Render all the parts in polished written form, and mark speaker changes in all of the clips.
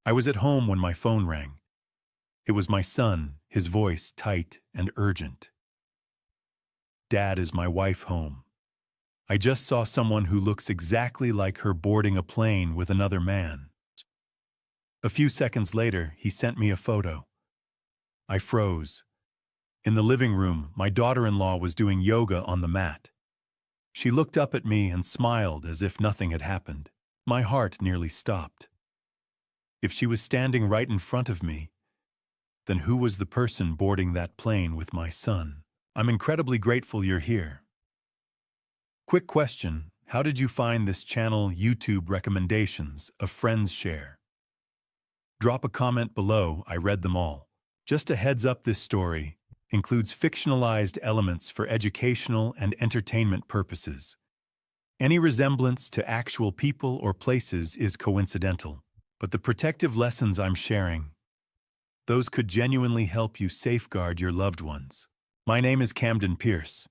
Speaker 1: I was at home when my phone rang. It was my son, his voice tight and urgent. Dad, is my wife home? I just saw someone who looks exactly like her boarding a plane with another man. A few seconds later, he sent me a photo. I froze. In the living room, my daughter-in-law was doing yoga on the mat. She looked up at me and smiled as if nothing had happened. My heart nearly stopped. If she was standing right in front of me, then who was the person boarding that plane with my son? I'm incredibly grateful you're here. Quick question, how did you find this channel? YouTube recommendations, a friend's share? Drop a comment below, I read them all. Just a heads up, this story includes fictionalized elements for educational and entertainment purposes. Any resemblance to actual people or places is coincidental, but the protective lessons I'm sharing, those could genuinely help you safeguard your loved ones. My name is Camden Pierce.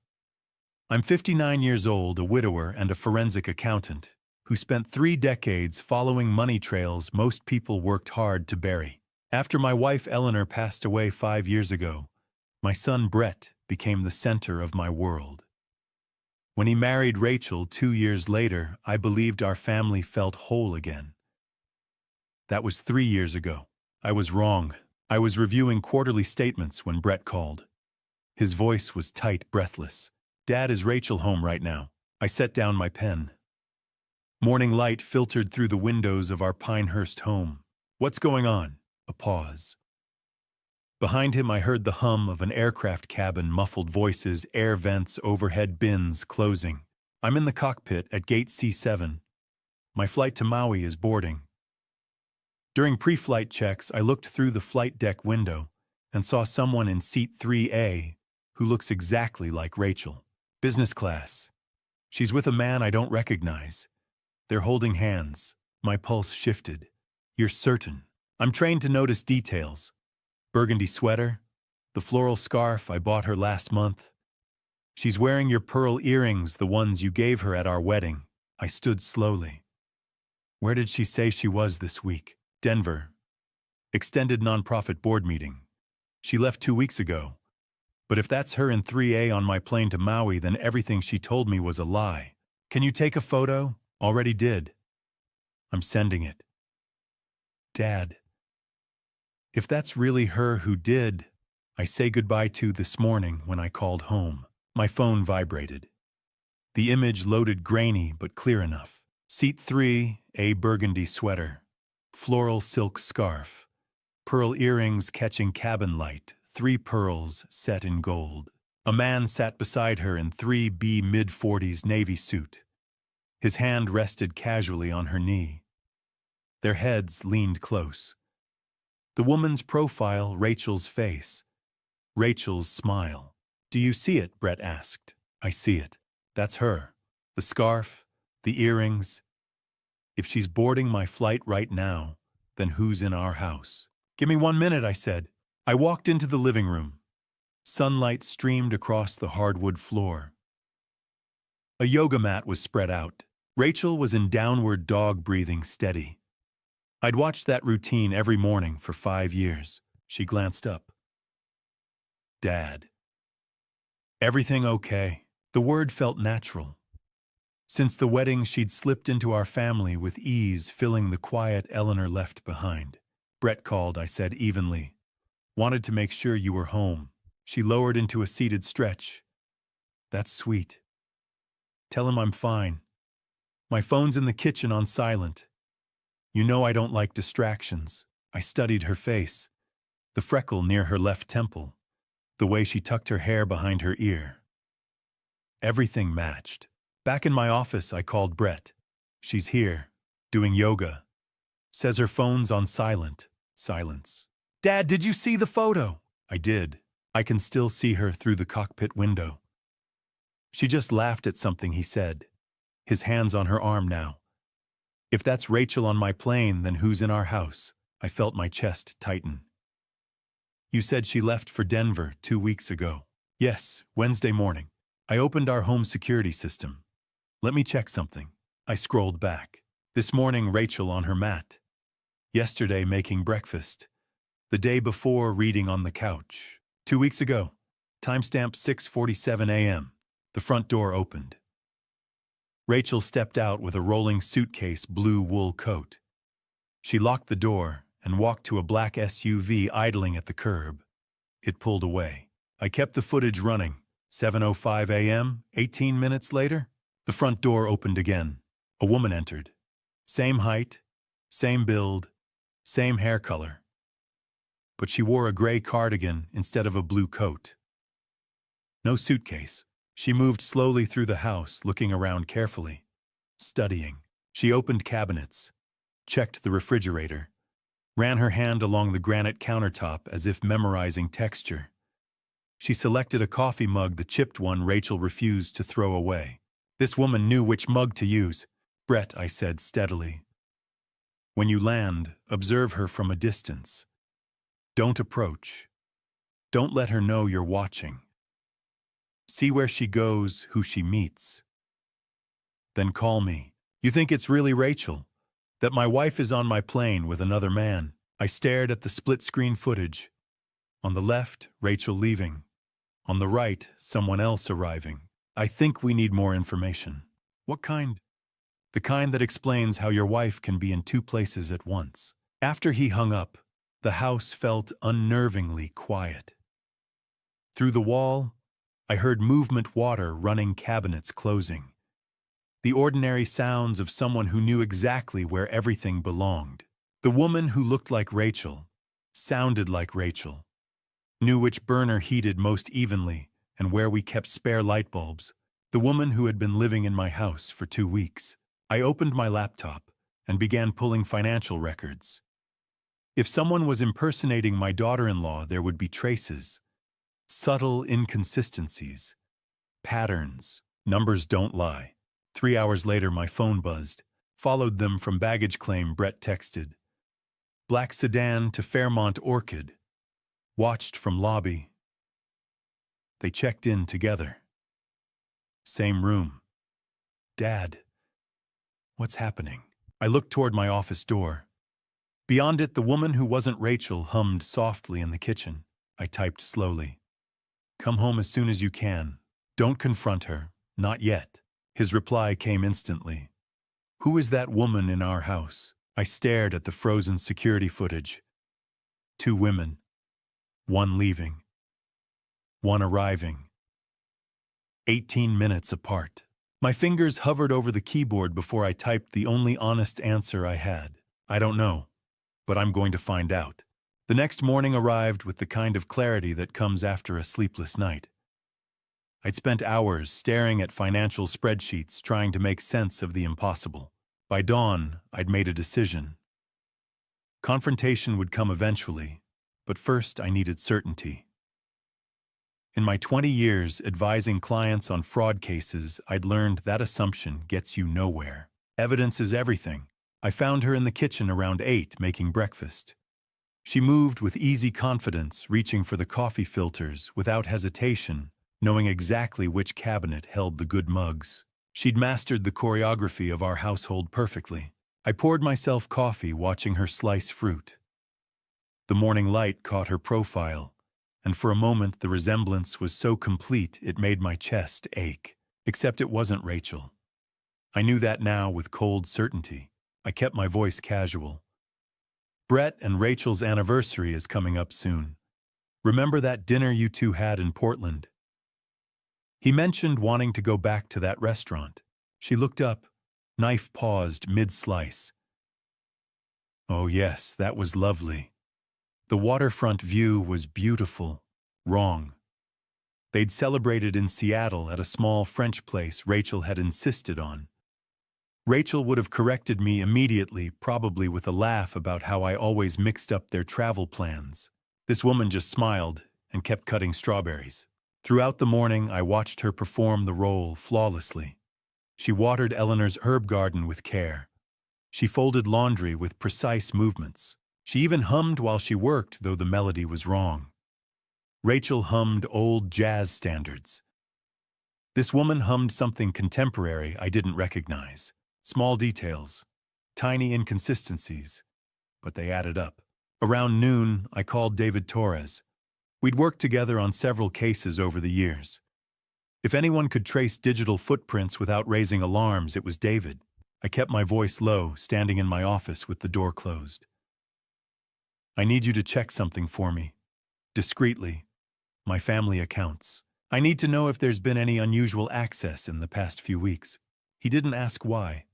Speaker 1: I'm 59 years old, a widower and a forensic accountant who spent 3 decades following money trails most people worked hard to bury. After my wife Eleanor passed away 5 years ago, my son Brett became the center of my world. When he married Rachel 2 years later, I believed our family felt whole again. That was 3 years ago. I was wrong. I was reviewing quarterly statements when Brett called. His voice was tight, breathless. Dad, is Rachel home right now? I set down my pen. Morning light filtered through the windows of our Pinehurst home. What's going on? A pause. Behind him I heard the hum of an aircraft cabin, muffled voices, air vents, overhead bins closing. I'm in the cockpit at gate C7. My flight to Maui is boarding. During pre-flight checks, I looked through the flight deck window and saw someone in seat 3A who looks exactly like Rachel. Business class. She's with a man I don't recognize. They're holding hands. My pulse shifted. You're certain? I'm trained to notice details. Burgundy sweater, the floral scarf I bought her last month. She's wearing your pearl earrings, the ones you gave her at our wedding. I stood slowly. Where did she say she was this week? Denver. Extended nonprofit board meeting. She left 2 weeks ago. But if that's her in 3A on my plane to Maui, then everything she told me was a lie. Can you take a photo? Already did. I'm sending it. Dad. If that's really her who did, I say goodbye to this morning when I called home. My phone vibrated. The image loaded, grainy but clear enough. Seat 3, a burgundy sweater. Floral silk scarf. Pearl earrings catching cabin light. 3 pearls set in gold. A man sat beside her in 3B mid-40s navy suit. His hand rested casually on her knee. Their heads leaned close. The woman's profile, Rachel's face. Rachel's smile. Do you see it? Brett asked. I see it. That's her. The scarf, the earrings. If she's boarding my flight right now, then who's in our house? Give me 1 minute, I said. I walked into the living room. Sunlight streamed across the hardwood floor. A yoga mat was spread out. Rachel was in downward dog, breathing steady. I'd watched that routine every morning for 5 years. She glanced up. Dad. Everything okay? The word felt natural. Since the wedding, she'd slipped into our family with ease, filling the quiet Eleanor left behind. Brett called, I said evenly. Wanted to make sure you were home. She lowered into a seated stretch. That's sweet. Tell him I'm fine. My phone's in the kitchen on silent. You know I don't like distractions. I studied her face. The freckle near her left temple. The way she tucked her hair behind her ear. Everything matched. Back in my office, I called Brett. She's here, doing yoga. Says her phone's on silent. Silence. Dad, did you see the photo? I did. I can still see her through the cockpit window. She just laughed at something he said. His hands on her arm now. If that's Rachel on my plane, then who's in our house? I felt my chest tighten. You said she left for Denver 2 weeks ago. Yes, Wednesday morning. I opened our home security system. Let me check something. I scrolled back. This morning, Rachel on her mat. Yesterday making breakfast. The day before reading on the couch. 2 weeks ago. Timestamp 6:47 a.m. The front door opened. Rachel stepped out with a rolling suitcase blue wool coat. She locked the door and walked to a black SUV idling at the curb. It pulled away. I kept the footage running. 7:05 a.m., 18 minutes later, the front door opened again. A woman entered. Same height, same build, same hair color. But she wore a gray cardigan instead of a blue coat. No suitcase. She moved slowly through the house, looking around carefully, studying. She opened cabinets, checked the refrigerator, ran her hand along the granite countertop as if memorizing texture. She selected a coffee mug, the chipped one Rachel refused to throw away. This woman knew which mug to use. Brett, I said steadily. When you land, observe her from a distance. Don't approach. Don't let her know you're watching. See where she goes, who she meets. Then call me. You think it's really Rachel? That my wife is on my plane with another man? I stared at the split-screen footage. On the left, Rachel leaving. On the right, someone else arriving. I think we need more information. What kind? The kind that explains how your wife can be in two places at once. After he hung up, the house felt unnervingly quiet. Through the wall, I heard movement, water running, cabinets closing. The ordinary sounds of someone who knew exactly where everything belonged. The woman who looked like Rachel, sounded like Rachel, knew which burner heated most evenly and where we kept spare light bulbs. The woman who had been living in my house for 2 weeks. I opened my laptop and began pulling financial records. If someone was impersonating my daughter-in-law, there would be traces. Subtle inconsistencies. Patterns. Numbers don't lie. 3 hours later, my phone buzzed. Followed them from baggage claim, Brett texted. Black sedan to Fairmont Orchid. Watched from lobby. They checked in together. Same room. Dad. What's happening? I looked toward my office door. Beyond it, the woman who wasn't Rachel hummed softly in the kitchen. I typed slowly. Come home as soon as you can. Don't confront her. Not yet. His reply came instantly. Who is that woman in our house? I stared at the frozen security footage. 2 women. One leaving. One arriving. 18 minutes apart. My fingers hovered over the keyboard before I typed the only honest answer I had. I don't know, but I'm going to find out. The next morning arrived with the kind of clarity that comes after a sleepless night. I'd spent hours staring at financial spreadsheets trying to make sense of the impossible. By dawn, I'd made a decision. Confrontation would come eventually, but first I needed certainty. In my 20 years advising clients on fraud cases, I'd learned that assumption gets you nowhere. Evidence is everything. I found her in the kitchen around 8 making breakfast. She moved with easy confidence, reaching for the coffee filters without hesitation, knowing exactly which cabinet held the good mugs. She'd mastered the choreography of our household perfectly. I poured myself coffee, watching her slice fruit. The morning light caught her profile, and for a moment the resemblance was so complete it made my chest ache. Except it wasn't Rachel. I knew that now with cold certainty. I kept my voice casual. Brett and Rachel's anniversary is coming up soon. Remember that dinner you two had in Portland? He mentioned wanting to go back to that restaurant. She looked up, knife paused mid-slice. Oh yes, that was lovely. The waterfront view was beautiful. Wrong. They'd celebrated in Seattle at a small French place Rachel had insisted on. Rachel would have corrected me immediately, probably with a laugh about how I always mixed up their travel plans. This woman just smiled and kept cutting strawberries. Throughout the morning, I watched her perform the role flawlessly. She watered Eleanor's herb garden with care. She folded laundry with precise movements. She even hummed while she worked, though the melody was wrong. Rachel hummed old jazz standards. This woman hummed something contemporary I didn't recognize. Small details, tiny inconsistencies, but they added up. Around noon, I called David Torres. We'd worked together on several cases over the years. If anyone could trace digital footprints without raising alarms, it was David. I kept my voice low, standing in my office with the door closed. I need you to check something for me. Discreetly. My family accounts. I need to know if there's been any unusual access in the past few weeks. He didn't ask why.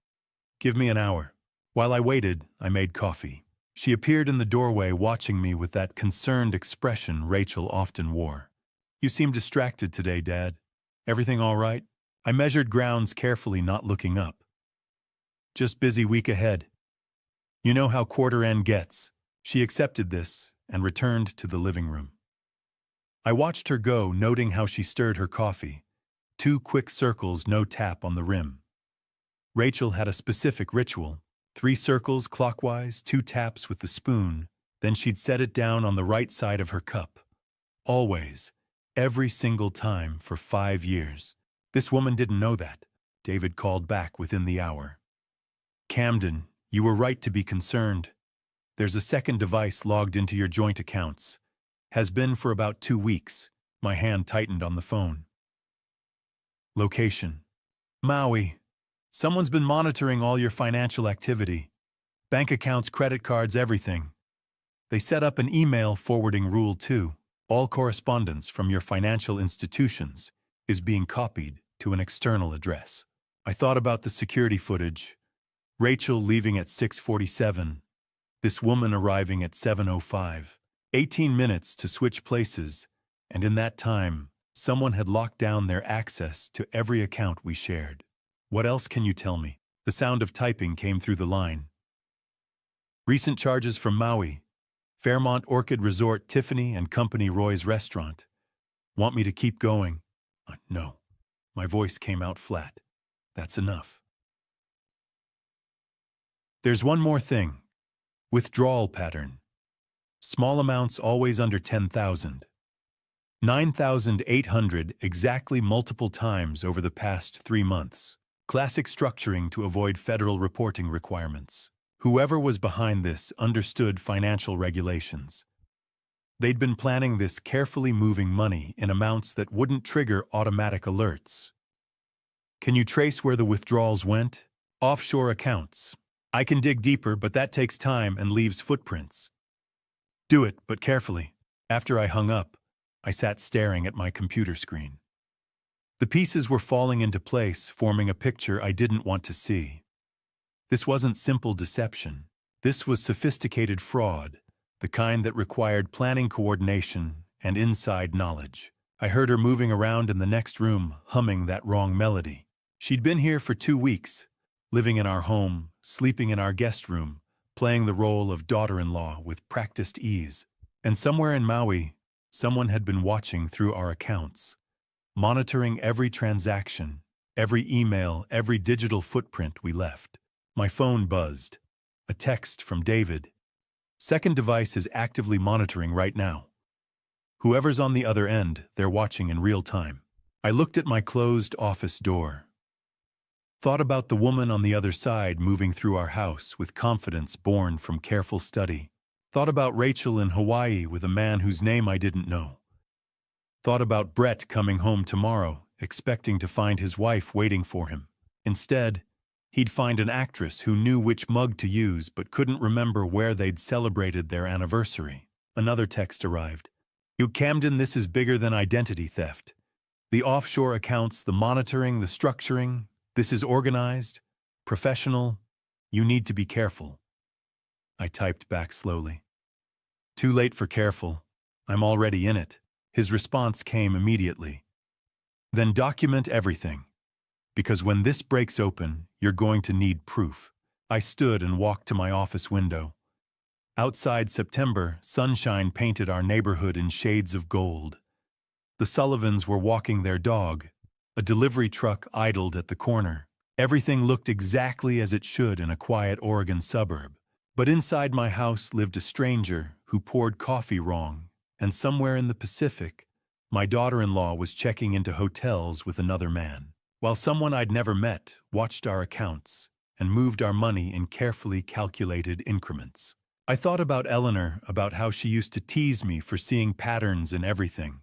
Speaker 1: Give me an hour. While I waited, I made coffee. She appeared in the doorway watching me with that concerned expression Rachel often wore. You seem distracted today, Dad. Everything all right? I measured grounds carefully, not looking up. Just busy week ahead. You know how quarter end gets. She accepted this and returned to the living room. I watched her go, noting how she stirred her coffee. 2 quick circles, no tap on the rim. Rachel had a specific ritual. 3 circles clockwise, 2 taps with the spoon, then she'd set it down on the right side of her cup. Always, every single time for 5 years. This woman didn't know that. David called back within the hour. Camden, you were right to be concerned. There's a second device logged into your joint accounts. Has been for about 2 weeks. My hand tightened on the phone. Location: Maui. Someone's been monitoring all your financial activity. Bank accounts, credit cards, everything. They set up an email forwarding rule too. All correspondence from your financial institutions is being copied to an external address. I thought about the security footage. Rachel leaving at 6:47. This woman arriving at 7:05. 18 minutes to switch places, and in that time, someone had locked down their access to every account we shared. What else can you tell me? The sound of typing came through the line. Recent charges from Maui. Fairmont Orchid Resort, Tiffany and Company, Roy's Restaurant. Want me to keep going? No. My voice came out flat. That's enough. There's one more thing. Withdrawal pattern. Small amounts always under 10,000. 9,800 exactly multiple times over the past 3 months. Classic structuring to avoid federal reporting requirements. Whoever was behind this understood financial regulations. They'd been planning this, carefully moving money in amounts that wouldn't trigger automatic alerts. Can you trace where the withdrawals went? Offshore accounts. I can dig deeper, but that takes time and leaves footprints. Do it, but carefully. After I hung up, I sat staring at my computer screen. The pieces were falling into place, forming a picture I didn't want to see. This wasn't simple deception. This was sophisticated fraud, the kind that required planning, coordination, and inside knowledge. I heard her moving around in the next room, humming that wrong melody. She'd been here for 2 weeks, living in our home, sleeping in our guest room, playing the role of daughter-in-law with practiced ease. And somewhere in Maui, someone had been watching through our accounts, monitoring every transaction, every email, every digital footprint we left. My phone buzzed. A text from David. Second device is actively monitoring right now. Whoever's on the other end, they're watching in real time. I looked at my closed office door. Thought about the woman on the other side moving through our house with confidence born from careful study. Thought about Rachel in Hawaii with a man whose name I didn't know. Thought about Brett coming home tomorrow, expecting to find his wife waiting for him. Instead, he'd find an actress who knew which mug to use but couldn't remember where they'd celebrated their anniversary. Another text arrived. You Camden, this is bigger than identity theft. The offshore accounts, the monitoring, the structuring, this is organized, professional. You need to be careful. I typed back slowly. Too late for careful. I'm already in it. His response came immediately. Then document everything. Because when this breaks open, you're going to need proof. I stood and walked to my office window. Outside, September, sunshine painted our neighborhood in shades of gold. The Sullivans were walking their dog. A delivery truck idled at the corner. Everything looked exactly as it should in a quiet Oregon suburb. But inside my house lived a stranger who poured coffee wrong, and somewhere in the Pacific, my daughter-in-law was checking into hotels with another man, while someone I'd never met watched our accounts and moved our money in carefully calculated increments. I thought about Eleanor, about how she used to tease me for seeing patterns in everything.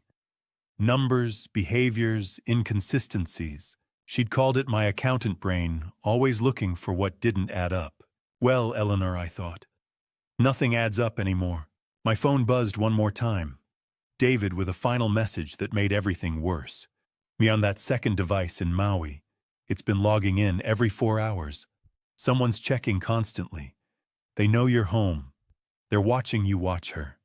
Speaker 1: Numbers, behaviors, inconsistencies. She'd called it my accountant brain, always looking for what didn't add up. Well, Eleanor, I thought, nothing adds up anymore. My phone buzzed one more time. David with a final message that made everything worse. Me on that second device in Maui. It's been logging in every 4 hours. Someone's checking constantly. They know you're home. They're watching you watch her.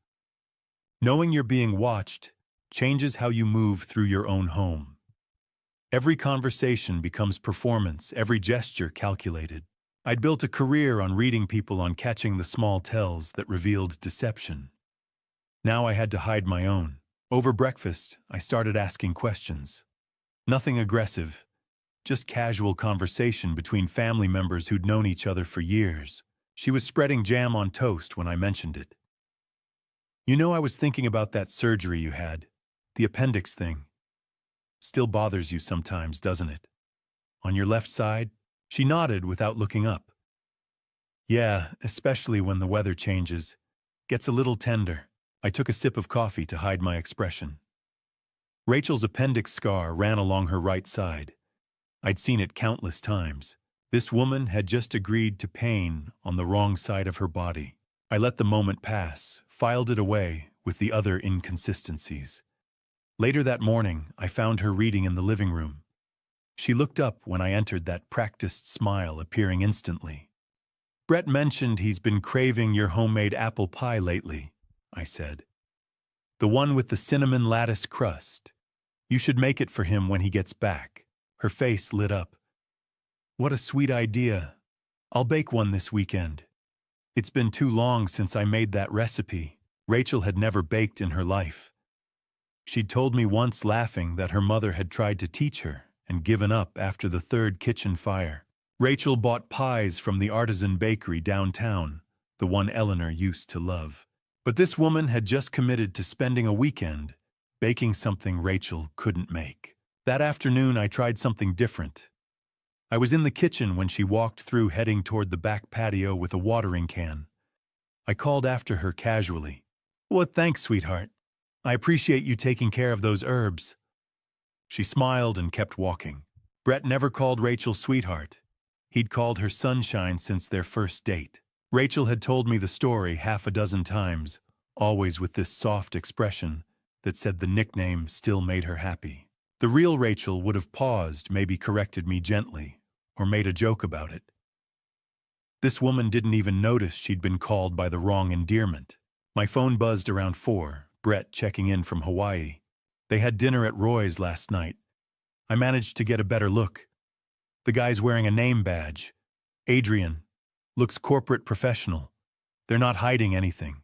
Speaker 1: Knowing you're being watched changes how you move through your own home. Every conversation becomes performance, every gesture calculated. I'd built a career on reading people, on catching the small tells that revealed deception. Now I had to hide my own. Over breakfast, I started asking questions. Nothing aggressive, just casual conversation between family members who'd known each other for years. She was spreading jam on toast when I mentioned it. You know, I was thinking about that surgery you had, the appendix thing. Still bothers you sometimes, doesn't it? On your left side? She nodded without looking up. Yeah, especially when the weather changes. Gets a little tender. I took a sip of coffee to hide my expression. Rachel's appendix scar ran along her right side. I'd seen it countless times. This woman had just agreed to pain on the wrong side of her body. I let the moment pass, filed it away with the other inconsistencies. Later that morning, I found her reading in the living room. She looked up when I entered, that practiced smile appearing instantly. Brett mentioned he's been craving your homemade apple pie lately, I said. The one with the cinnamon lattice crust. You should make it for him when he gets back. Her face lit up. What a sweet idea. I'll bake one this weekend. It's been too long since I made that recipe. Rachel had never baked in her life. She'd told me once, laughing, that her mother had tried to teach her and given up after the third kitchen fire. Rachel bought pies from the artisan bakery downtown, the one Eleanor used to love. But this woman had just committed to spending a weekend baking something Rachel couldn't make. That afternoon, I tried something different. I was in the kitchen when she walked through, heading toward the back patio with a watering can. I called after her casually. "Well, thanks, sweetheart. I appreciate you taking care of those herbs." She smiled and kept walking. Brett never called Rachel sweetheart. He'd called her sunshine since their first date. Rachel had told me the story half a dozen times, always with this soft expression that said the nickname still made her happy. The real Rachel would have paused, maybe corrected me gently, or made a joke about it. This woman didn't even notice she'd been called by the wrong endearment. My phone buzzed around 4, Brett checking in from Hawaii. They had dinner at Roy's last night. I managed to get a better look. The guy's wearing a name badge. Adrian. Looks corporate professional. They're not hiding anything.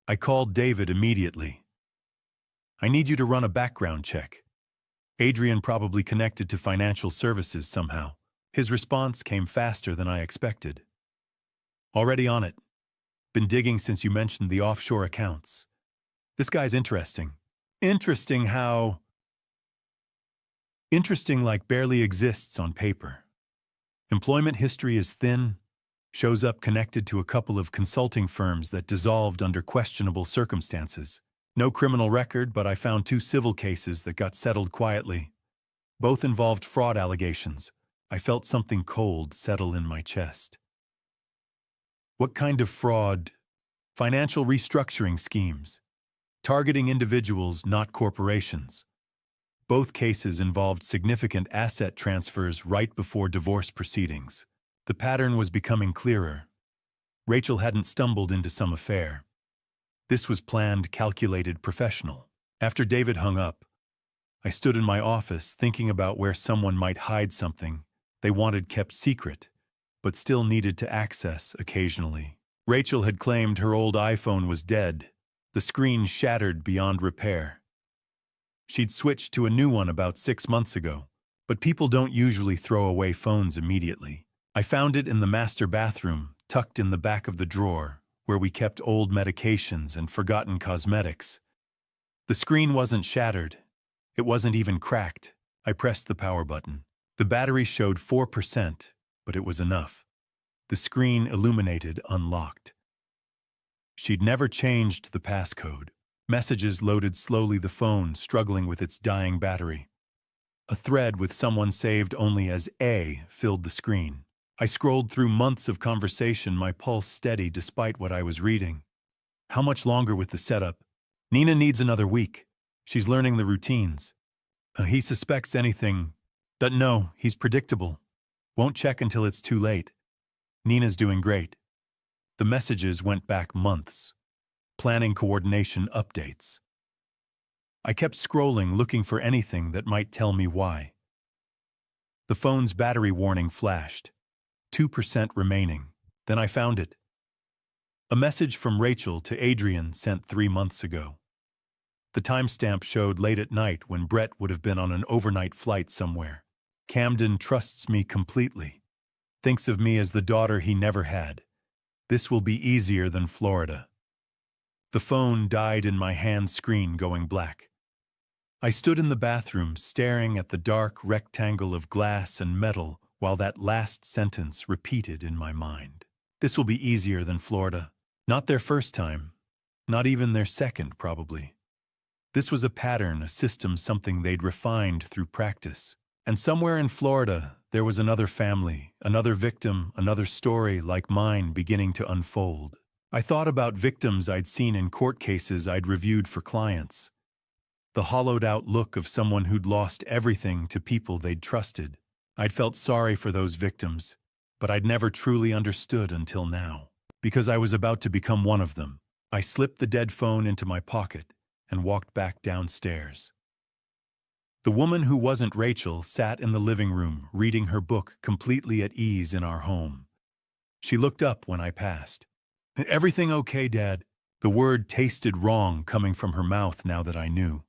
Speaker 1: I called David immediately. I need you to run a background check. Adrian probably connected to financial services somehow. His response came faster than I expected. Already on it. Been digging since you mentioned the offshore accounts. This guy's interesting. Interesting how... Interesting like barely exists on paper. Employment history is thin, shows up connected to a couple of consulting firms that dissolved under questionable circumstances. No criminal record, but I found 2 civil cases that got settled quietly. Both involved fraud allegations. I felt something cold settle in my chest. What kind of fraud? Financial restructuring schemes. Targeting individuals, not corporations. Both cases involved significant asset transfers right before divorce proceedings. The pattern was becoming clearer. Rachel hadn't stumbled into some affair. This was planned, calculated, professional. After David hung up, I stood in my office thinking about where someone might hide something they wanted kept secret, but still needed to access occasionally. Rachel had claimed her old iPhone was dead, the screen shattered beyond repair. She'd switched to a new one about 6 months ago, but people don't usually throw away phones immediately. I found it in the master bathroom, tucked in the back of the drawer, where we kept old medications and forgotten cosmetics. The screen wasn't shattered. It wasn't even cracked. I pressed the power button. The battery showed 4%, but it was enough. The screen illuminated, unlocked. She'd never changed the passcode. Messages loaded slowly, the phone struggling with its dying battery. A thread with someone saved only as A filled the screen. I scrolled through months of conversation, my pulse steady despite what I was reading. How much longer with the setup? Nina needs another week. She's learning the routines. He suspects anything. Doesn't know. He's predictable. Won't check until it's too late. Nina's doing great. The messages went back months. Planning coordination updates. I kept scrolling, looking for anything that might tell me why. The phone's battery warning flashed. 2% remaining. Then I found it. A message from Rachel to Adrian sent 3 months ago. The timestamp showed late at night when Brett would have been on an overnight flight somewhere. Camden trusts me completely. Thinks of me as the daughter he never had. This will be easier than Florida. The phone died in my hand, screen going black. I stood in the bathroom staring at the dark rectangle of glass and metal while that last sentence repeated in my mind. This will be easier than Florida. Not their first time. Not even their second, probably. This was a pattern, a system, something they'd refined through practice. And somewhere in Florida, there was another family, another victim, another story like mine beginning to unfold. I thought about victims I'd seen in court cases I'd reviewed for clients. The hollowed-out look of someone who'd lost everything to people they'd trusted. I'd felt sorry for those victims, but I'd never truly understood until now. Because I was about to become one of them, I slipped the dead phone into my pocket and walked back downstairs. The woman who wasn't Rachel sat in the living room, reading her book, completely at ease in our home. She looked up when I passed. "Everything okay, Dad?" The word tasted wrong coming from her mouth now that I knew.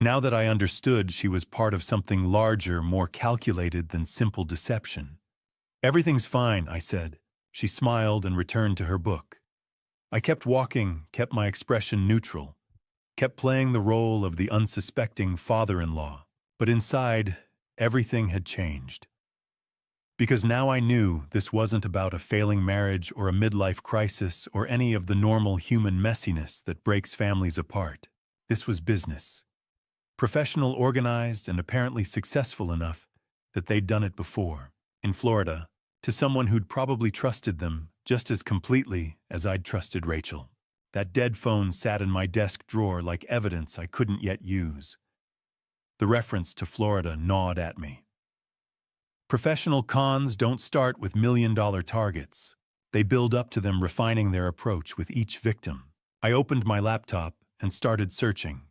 Speaker 1: Now that I understood she was part of something larger, more calculated than simple deception. "Everything's fine," I said. She smiled and returned to her book. I kept walking, kept my expression neutral, kept playing the role of the unsuspecting father-in-law. But inside, everything had changed. Because now I knew this wasn't about a failing marriage or a midlife crisis or any of the normal human messiness that breaks families apart. This was business. Professional, organized, and apparently successful enough that they'd done it before, in Florida, to someone who'd probably trusted them just as completely as I'd trusted Rachel. That dead phone sat in my desk drawer like evidence I couldn't yet use. The reference to Florida gnawed at me. Professional cons don't start with million-dollar targets. They build up to them, refining their approach with each victim. I opened my laptop and started searching.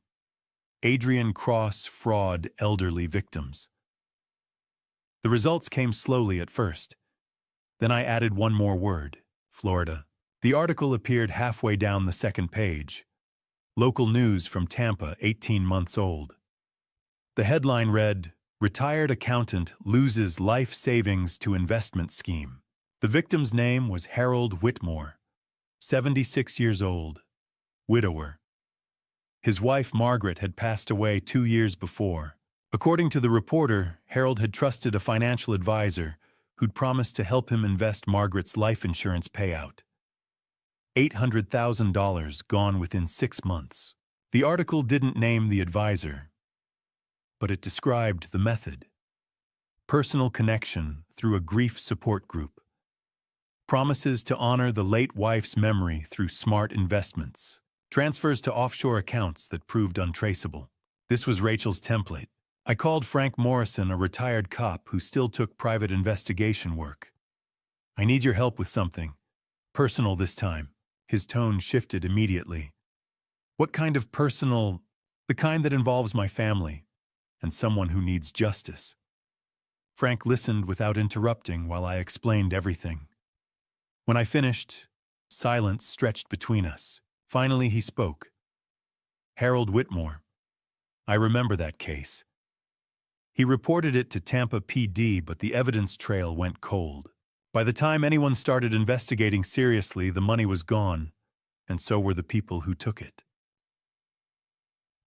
Speaker 1: Adrian Cross fraud elderly victims. The results came slowly at first. Then I added one more word, Florida. The article appeared halfway down the second page. Local news from Tampa, 18 months old. The headline read, "Retired accountant loses life savings to investment scheme." The victim's name was Harold Whitmore, 76 years old, widower. His wife, Margaret, had passed away 2 years before. According to the reporter, Harold had trusted a financial advisor who'd promised to help him invest Margaret's life insurance payout. $800,000 gone within 6 months. The article didn't name the advisor, but it described the method. Personal connection through a grief support group. Promises to honor the late wife's memory through smart investments. Transfers to offshore accounts that proved untraceable. This was Rachel's template. I called Frank Morrison, a retired cop who still took private investigation work. "I need your help with something. Personal this time." His tone shifted immediately. "What kind of personal?" "The kind that involves my family and someone who needs justice." Frank listened without interrupting while I explained everything. When I finished, silence stretched between us. Finally, he spoke. "Harold Whitmore. I remember that case. He reported it to Tampa PD, but the evidence trail went cold. By the time anyone started investigating seriously, the money was gone, and so were the people who took it.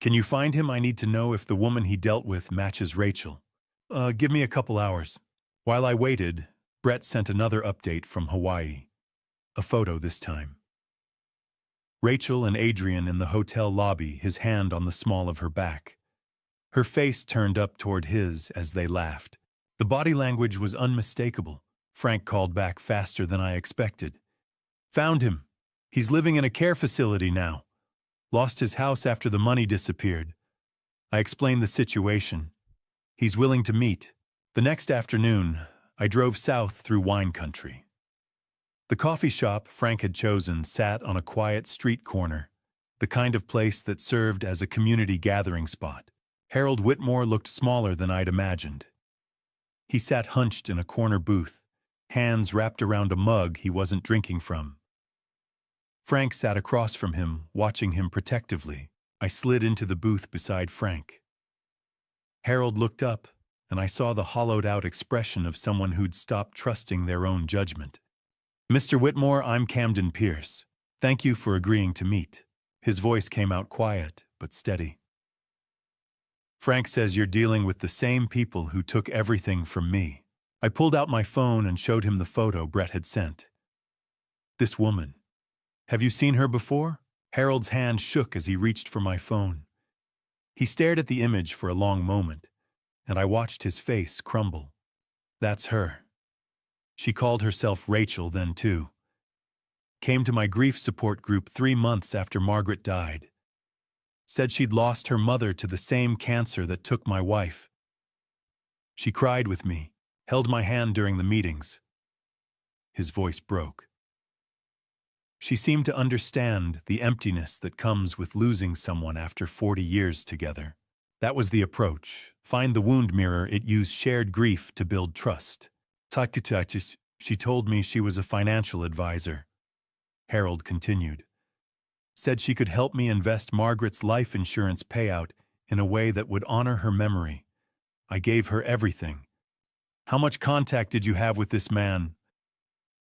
Speaker 1: Can you find him? I need to know if the woman he dealt with matches Rachel." Give me a couple hours." While I waited, Brett sent another update from Hawaii. A photo this time. Rachel and Adrian in the hotel lobby, his hand on the small of her back. Her face turned up toward his as they laughed. The body language was unmistakable. Frank called back faster than I expected. Found him. He's living in a care facility now. Lost his house after the money disappeared. I explained the situation. He's willing to meet. The next afternoon, I drove south through wine country. The coffee shop Frank had chosen sat on a quiet street corner, the kind of place that served as a community gathering spot. Harold Whitmore looked smaller than I'd imagined. He sat hunched in a corner booth, hands wrapped around a mug he wasn't drinking from. Frank sat across from him, watching him protectively. I slid into the booth beside Frank. Harold looked up, and I saw the hollowed-out expression of someone who'd stopped trusting their own judgment. "Mr. Whitmore, I'm Camden Pierce. Thank you for agreeing to meet." His voice came out quiet, but steady. "Frank says you're dealing with the same people who took everything from me." I pulled out my phone and showed him the photo Brett had sent. "This woman. Have you seen her before?" Harold's hand shook as he reached for my phone. He stared at the image for a long moment, and I watched his face crumble. "That's her. She called herself Rachel then too. Came to my grief support group 3 months after Margaret died. Said she'd lost her mother to the same cancer that took my wife. She cried with me, held my hand during the meetings." His voice broke. "She seemed to understand the emptiness that comes with losing someone after 40 years together. That was the approach. Find the wound mirror. It used shared grief to build trust. Touchingstories. She told me she was a financial advisor." Harold continued. "Said she could help me invest Margaret's life insurance payout in a way that would honor her memory. I gave her everything." "How much contact did you have with this man?"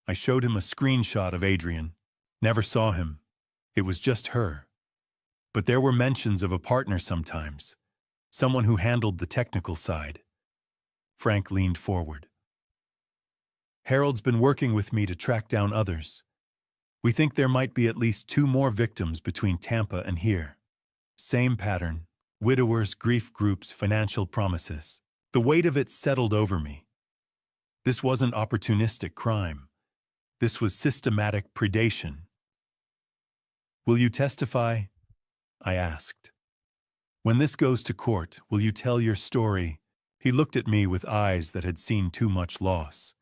Speaker 1: I showed him a screenshot of Adrian. "Never saw him. It was just her. But there were mentions of a partner sometimes. Someone who handled the technical side." Frank leaned forward. "Harold's been working with me to track down others. We think there might be at least 2 more victims between Tampa and here. Same pattern. Widowers, grief groups, financial promises." The weight of it settled over me. This wasn't opportunistic crime. This was systematic predation. "Will you testify?" I asked. "When this goes to court, will you tell your story?" He looked at me with eyes that had seen too much loss.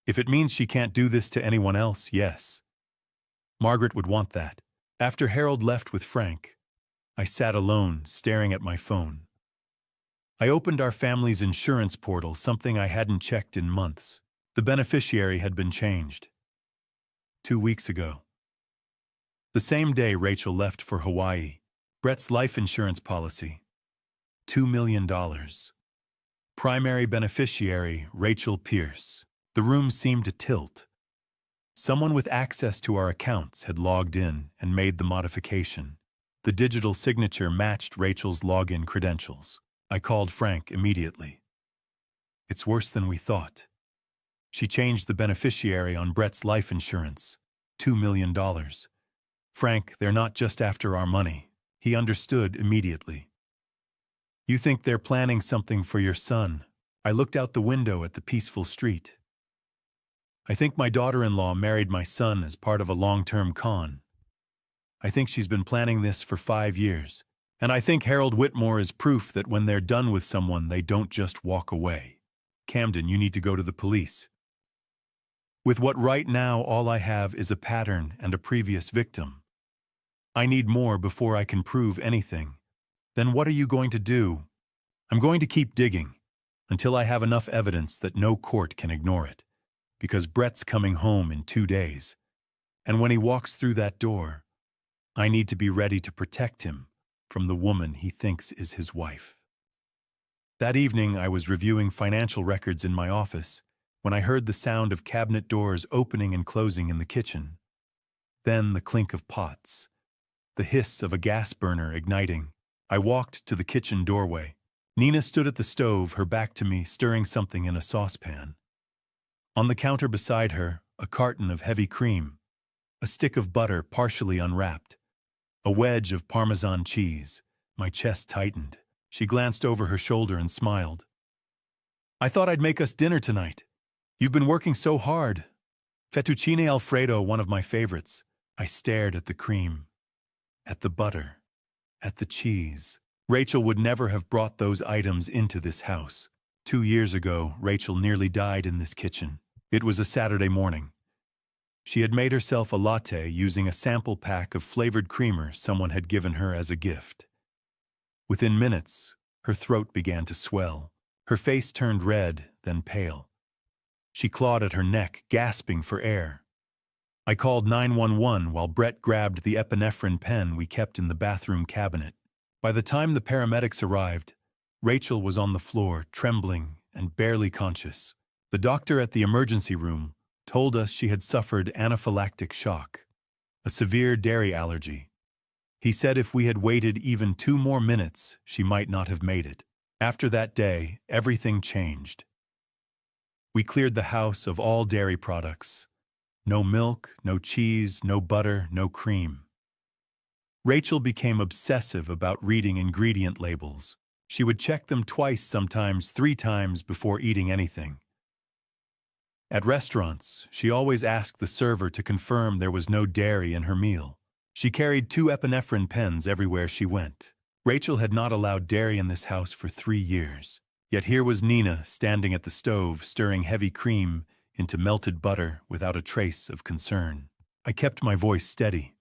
Speaker 1: "If it means she can't do this to anyone else, yes. Margaret would want that." After Harold left with Frank, I sat alone, staring at my phone. I opened our family's insurance portal, something I hadn't checked in months. The beneficiary had been changed. 2 weeks ago. The same day Rachel left for Hawaii. Brett's life insurance policy. $2 million. Primary beneficiary, Rachel Pierce. The room seemed to tilt. Someone with access to our accounts had logged in and made the modification. The digital signature matched Rachel's login credentials. I called Frank immediately. "It's worse than we thought. She changed the beneficiary on Brett's life insurance. $2 million. Frank, they're not just after our money." He understood immediately. "You think they're planning something for your son?" I looked out the window at the peaceful street. "I think my daughter-in-law married my son as part of a long-term con. I think she's been planning this for 5 years. And I think Harold Whitmore is proof that when they're done with someone, they don't just walk away. Camden, you need to go to the police. With what right now all I have is a pattern and a previous victim. I need more before I can prove anything. Then what are you going to do?" "I'm going to keep digging until I have enough evidence that no court can ignore it. Because Brett's coming home in 2 days. And when he walks through that door, I need to be ready to protect him from the woman he thinks is his wife." That evening, I was reviewing financial records in my office when I heard the sound of cabinet doors opening and closing in the kitchen. Then the clink of pots, the hiss of a gas burner igniting. I walked to the kitchen doorway. Nina stood at the stove, her back to me, stirring something in a saucepan. On the counter beside her, a carton of heavy cream. a stick of butter partially unwrapped, a wedge of Parmesan cheese. My chest tightened. She glanced over her shoulder and smiled. I thought I'd make us dinner tonight. You've been working so hard. Fettuccine Alfredo, one of my favorites. I stared at the cream, at the butter, at the cheese. Rachel would never have brought those items into this house. 2 years ago, Rachel nearly died in this kitchen. It was a Saturday morning. She had made herself a latte using a sample pack of flavored creamer someone had given her as a gift. Within minutes, her throat began to swell. Her face turned red, then pale. She clawed at her neck, gasping for air. I called 911 while Brett grabbed the epinephrine pen we kept in the bathroom cabinet. By the time the paramedics arrived, Rachel was on the floor, trembling and barely conscious. The doctor at the emergency room told us she had suffered anaphylactic shock, a severe dairy allergy. He said if we had waited even 2 more minutes, she might not have made it. After that day, everything changed. We cleared the house of all dairy products. No milk, no cheese, no butter, no cream. Rachel became obsessive about reading ingredient labels. She would check them twice, sometimes 3 times before eating anything. At restaurants, she always asked the server to confirm there was no dairy in her meal. She carried 2 epinephrine pens everywhere she went. Rachel had not allowed dairy in this house for 3 years. Yet here was Nina standing at the stove, stirring heavy cream into melted butter without a trace of concern. I kept my voice steady.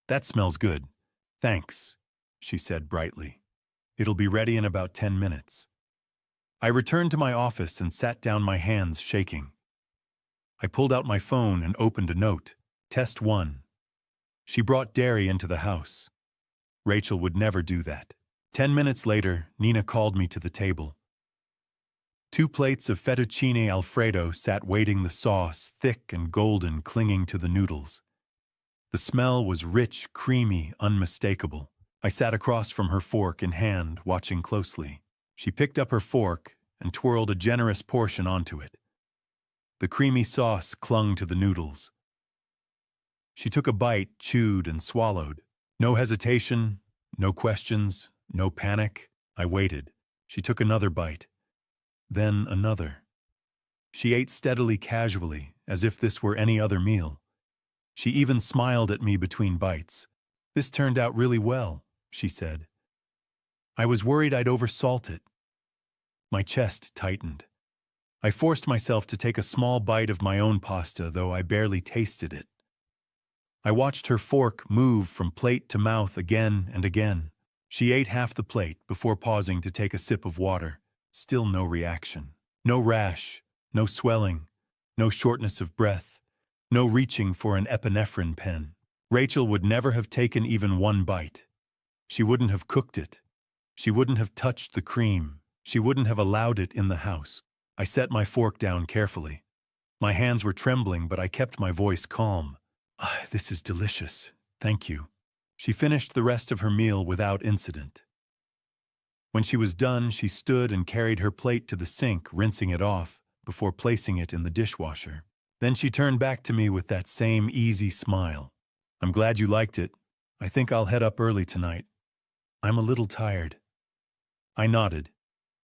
Speaker 1: "That smells good. Thanks," she said brightly. "It'll be ready in about 10 minutes. I returned to my office and sat down, my hands shaking. I pulled out my phone and opened a note. Test 1. She brought dairy into the house. Rachel would never do that. 10 minutes later, Nina called me to the table. 2 plates of fettuccine Alfredo sat waiting, the sauce thick and golden clinging to the noodles. The smell was rich, creamy, unmistakable. I sat across from her, fork in hand, watching closely. She picked up her fork and twirled a generous portion onto it. The creamy sauce clung to the noodles. She took a bite, chewed, and swallowed. No hesitation, no questions, no panic. I waited. She took another bite. Then another. She ate steadily, casually, as if this were any other meal. She even smiled at me between bites. "This turned out really well," she said. "I was worried I'd oversalt it." My chest tightened. I forced myself to take a small bite of my own pasta, though I barely tasted it. I watched her fork move from plate to mouth again and again. She ate half the plate before pausing to take a sip of water. Still no reaction. No rash, no swelling, no shortness of breath, no reaching for an epinephrine pen. Rachel would never have taken even 1 bite. She wouldn't have cooked it. She wouldn't have touched the cream. She wouldn't have allowed it in the house. I set my fork down carefully. My hands were trembling, but I kept my voice calm. "This is delicious. Thank you." She finished the rest of her meal without incident. When she was done, she stood and carried her plate to the sink, rinsing it off before placing it in the dishwasher. Then she turned back to me with that same easy smile. "I'm glad you liked it. I think I'll head up early tonight. I'm a little tired." I nodded.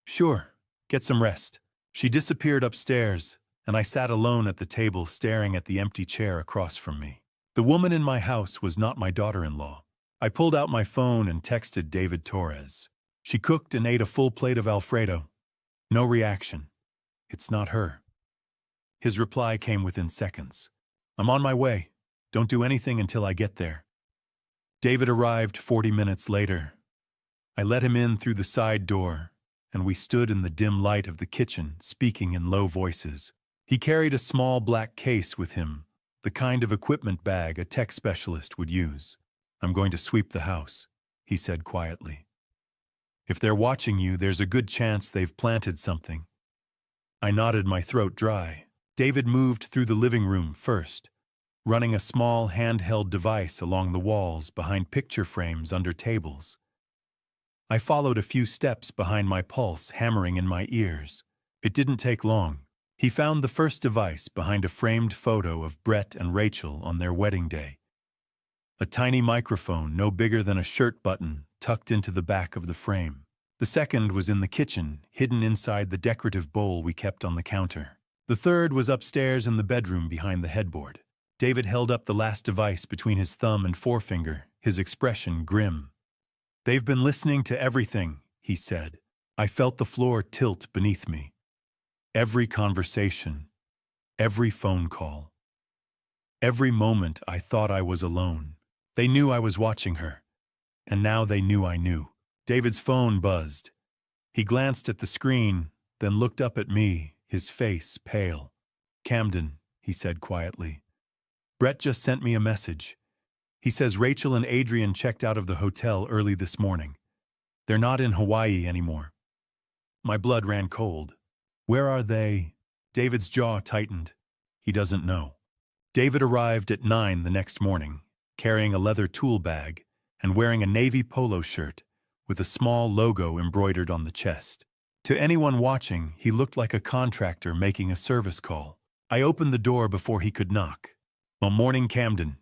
Speaker 1: "Sure, get some rest." She disappeared upstairs, and I sat alone at the table, staring at the empty chair across from me. The woman in my house was not my daughter-in-law. I pulled out my phone and texted David Torres. She cooked and ate a full plate of Alfredo. No reaction. It's not her. His reply came within seconds. "I'm on my way. Don't do anything until I get there." David arrived 40 minutes later. I let him in through the side door, and we stood in the dim light of the kitchen, speaking in low voices. He carried a small black case with him, the kind of equipment bag a tech specialist would use. "I'm going to sweep the house," he said quietly. "If they're watching you, there's a good chance they've planted something." I nodded, my throat dry. David moved through the living room first, running a small handheld device along the walls behind picture frames under tables. I followed a few steps behind, my pulse hammering in my ears. It didn't take long. He found the first device behind a framed photo of Brett and Rachel on their wedding day. A tiny microphone no bigger than a shirt button tucked into the back of the frame. The second was in the kitchen, hidden inside the decorative bowl we kept on the counter. The third was upstairs in the bedroom behind the headboard. David held up the last device between his thumb and forefinger, his expression grim. "They've been listening to everything," he said. I felt the floor tilt beneath me. Every conversation, every phone call, every moment I thought I was alone. They knew I was watching her, and now they knew I knew. David's phone buzzed. He glanced at the screen, then looked up at me, his face pale. "Camden," he said quietly. "Brett just sent me a message. He says Rachel and Adrian checked out of the hotel early this morning. They're not in Hawaii anymore." My blood ran cold. "Where are they?" David's jaw tightened. He doesn't know. David arrived at 9 the next morning, carrying a leather tool bag and wearing a navy polo shirt with a small logo embroidered on the chest. To anyone watching, he looked like a contractor making a service call. I opened the door before he could knock. "Well, morning, Camden,"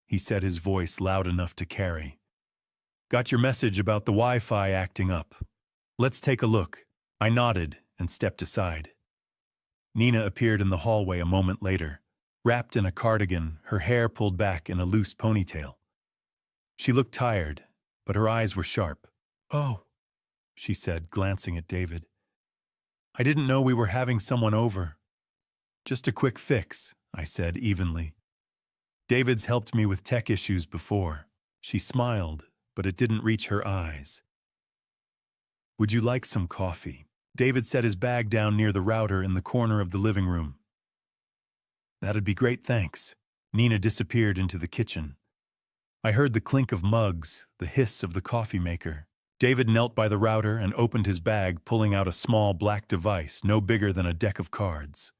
Speaker 1: he said, his voice loud enough to carry. "Got your message about the Wi-Fi acting up. Let's take a look." I nodded and stepped aside. Nina appeared in the hallway a moment later, wrapped in a cardigan, her hair pulled back in a loose ponytail. She looked tired, but her eyes were sharp. "Oh," she said, glancing at David. "I didn't know we were having someone over." "Just a quick fix," I said evenly. "David's helped me with tech issues before." She smiled, but it didn't reach her eyes. "Would you like some coffee?" David set his bag down near the router in the corner of the living room. "That'd be great, thanks." Nina disappeared into the kitchen. I heard the clink of mugs, the hiss of the coffee maker. David knelt by the router and opened his bag, pulling out a small black device no bigger than a deck of cards.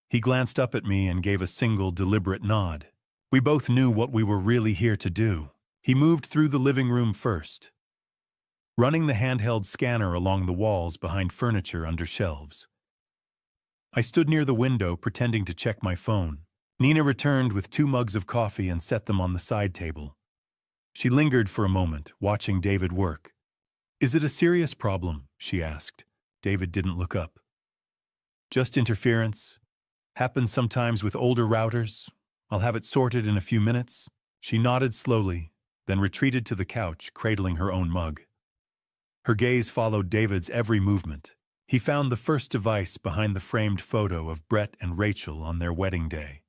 Speaker 1: He glanced up at me and gave a single deliberate nod. We both knew what we were really here to do. He moved through the living room first, running the handheld scanner along the walls behind furniture under shelves. I stood near the window, pretending to check my phone. Nina returned with 2 mugs of coffee and set them on the side table. She lingered for a moment, watching David work. "Is it a serious problem?" she asked. David didn't look up. "Just interference. Happens sometimes with older routers. I'll have it sorted in a few minutes." She nodded slowly, then retreated to the couch, cradling her own mug. Her gaze followed David's every movement. He found the first device behind the framed photo of Brett and Rachel on their wedding day.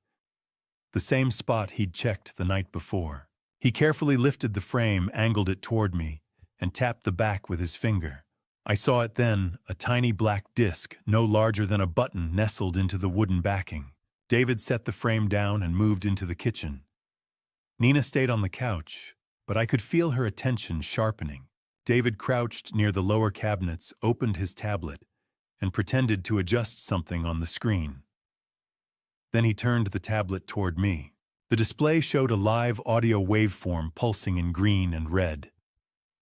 Speaker 1: The same spot he'd checked the night before. He carefully lifted the frame, angled it toward me, and tapped the back with his finger. I saw it then, a tiny black disc, no larger than a button, nestled into the wooden backing. David set the frame down and moved into the kitchen. Nina stayed on the couch, but I could feel her attention sharpening. David crouched near the lower cabinets, opened his tablet, and pretended to adjust something on the screen. Then he turned the tablet toward me. The display showed a live audio waveform pulsing in green and red.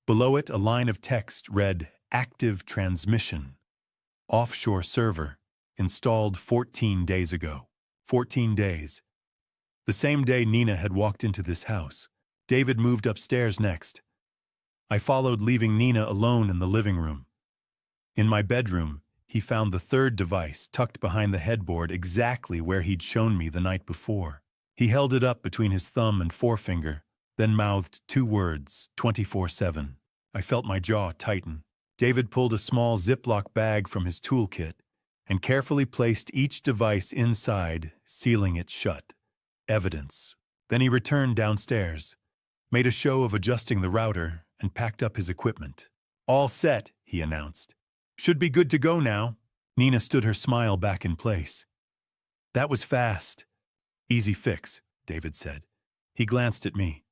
Speaker 1: Below it, a line of text read, "Active transmission. Offshore server. Installed 14 days ago." 14 days. The same day Nina had walked into this house. David moved upstairs next. I followed, leaving Nina alone in the living room. In my bedroom, he found the third device tucked behind the headboard, exactly where he'd shown me the night before. He held it up between his thumb and forefinger, then mouthed 2 words, 24/7. I felt my jaw tighten. David pulled a small Ziploc bag from his toolkit and carefully placed each device inside, sealing it shut. Evidence. Then he returned downstairs, made a show of adjusting the router, and packed up his equipment. "All set," he announced. "Should be good to go now." Nina stood her smile back in place. "That was fast." "Easy fix," David said. He glanced at me.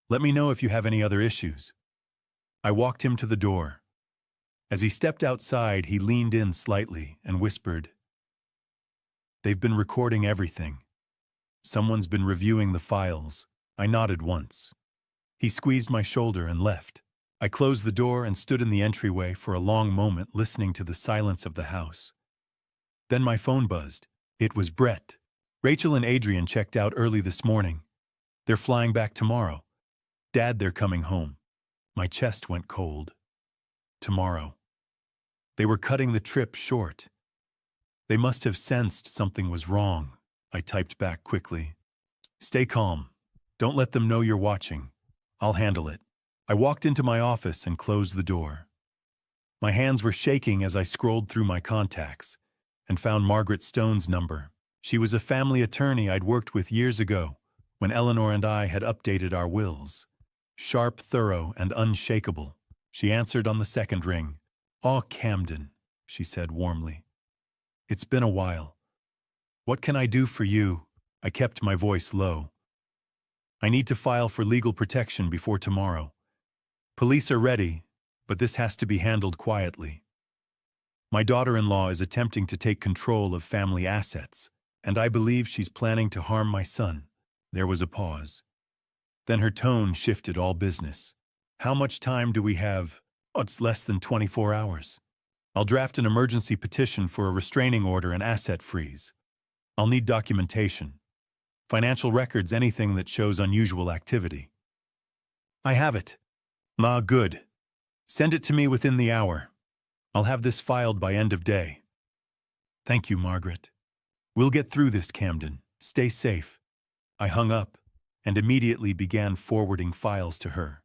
Speaker 1: "Let me know if you have any other issues." I walked him to the door. As he stepped outside, he leaned in slightly and whispered, "They've been recording everything. Someone's been reviewing the files." I nodded once. He squeezed my shoulder and left. I closed the door and stood in the entryway for a long moment, listening to the silence of the house. Then my phone buzzed. It was Brett. Rachel and Adrian checked out early this morning. They're flying back tomorrow. Dad, they're coming home. My chest went cold. Tomorrow. They were cutting the trip short. They must have sensed something was wrong. I typed back quickly. Stay calm. Don't let them know you're watching. I'll handle it. I walked into my office and closed the door. My hands were shaking as I scrolled through my contacts and found Margaret Stone's number. She was a family attorney I'd worked with years ago when Eleanor and I had updated our wills. Sharp, thorough, and unshakable. She answered on the second ring. "Aw, Camden," she said warmly. "It's been a while. What can I do for you?" I kept my voice low. "I need to file for legal protection before tomorrow. Police are ready, but this has to be handled quietly. My daughter-in-law is attempting to take control of family assets, and I believe she's planning to harm my son." There was a pause. Then her tone shifted all business. "How much time do we have?" "Oh, it's less than 24 hours. I'll draft an emergency petition for a restraining order and asset freeze. I'll need documentation. Financial records, anything that shows unusual activity." "I have it." "Ah, good. Send it to me within the hour. I'll have this filed by end of day." "Thank you, Margaret. We'll get through this, Camden. Stay safe." I hung up and immediately began forwarding files to her.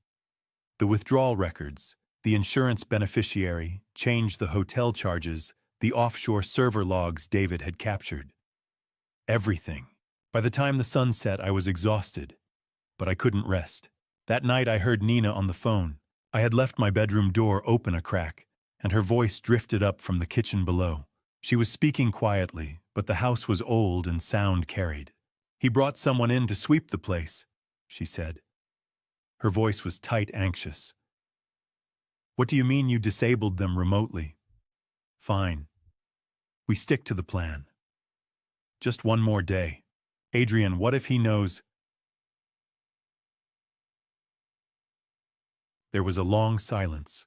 Speaker 1: The withdrawal records, the insurance beneficiary, changed the hotel charges, the offshore server logs David had captured. Everything. By the time the sun set, I was exhausted, but I couldn't rest. That night I heard Nina on the phone. I had left my bedroom door open a crack, and her voice drifted up from the kitchen below. She was speaking quietly, but the house was old and sound carried. "He brought someone in to sweep the place," she said. Her voice was tight, anxious. "What do you mean you disabled them remotely?" "Fine. We stick to the plan. Just one more day. Adrian, what if he knows?" There was a long silence.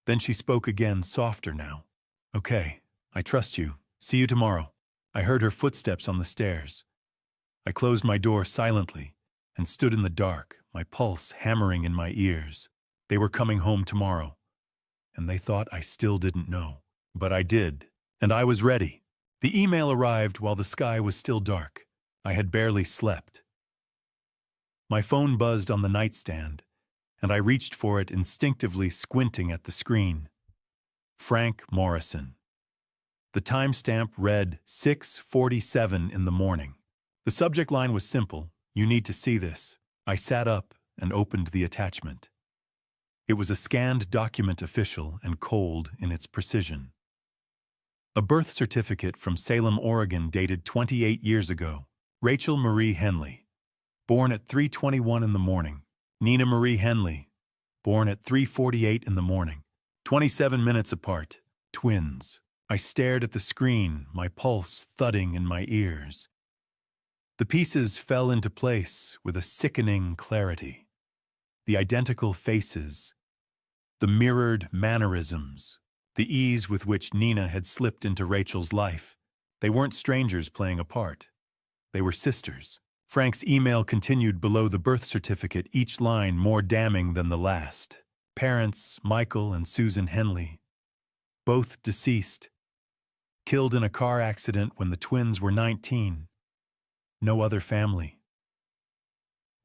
Speaker 1: Then she spoke again, softer now. "Okay, I trust you. See you tomorrow." I heard her footsteps on the stairs. I closed my door silently and stood in the dark, my pulse hammering in my ears. They were coming home tomorrow, and they thought I still didn't know. But I did, and I was ready. The email arrived while the sky was still dark. I had barely slept. My phone buzzed on the nightstand, and I reached for it instinctively, squinting at the screen. Frank Morrison. The timestamp read 6:47 in the morning. The subject line was simple: "You need to see this." I sat up and opened the attachment. It was a scanned document, official and cold in its precision. A birth certificate from Salem, Oregon, dated 28 years ago. Rachel Marie Henley, born at 3:21 in the morning. Nina Marie Henley, born at 3:48 in the morning. 27 minutes apart. Twins. I stared at the screen, my pulse thudding in my ears. The pieces fell into place with a sickening clarity. The identical faces, the mirrored mannerisms, the ease with which Nina had slipped into Rachel's life. They weren't strangers playing a part. They were sisters. Frank's email continued below the birth certificate, each line more damning than the last. Parents, Michael and Susan Henley, both deceased, killed in a car accident when the twins were 19. No other family.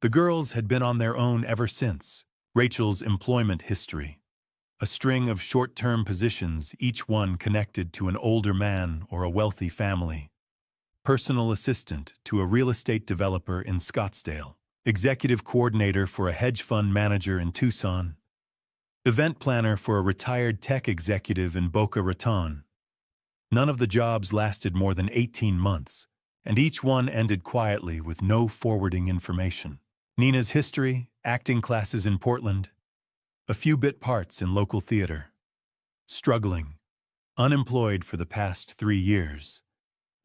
Speaker 1: The girls had been on their own ever since. Rachel's employment history. A string of short-term positions, each one connected to an older man or a wealthy family. Personal assistant to a real estate developer in Scottsdale. Executive coordinator for a hedge fund manager in Tucson. Event planner for a retired tech executive in Boca Raton. None of the jobs lasted more than 18 months, and each one ended quietly with no forwarding information. Nina's history, acting classes in Portland, a few bit parts in local theater. Struggling, unemployed for the past 3 years,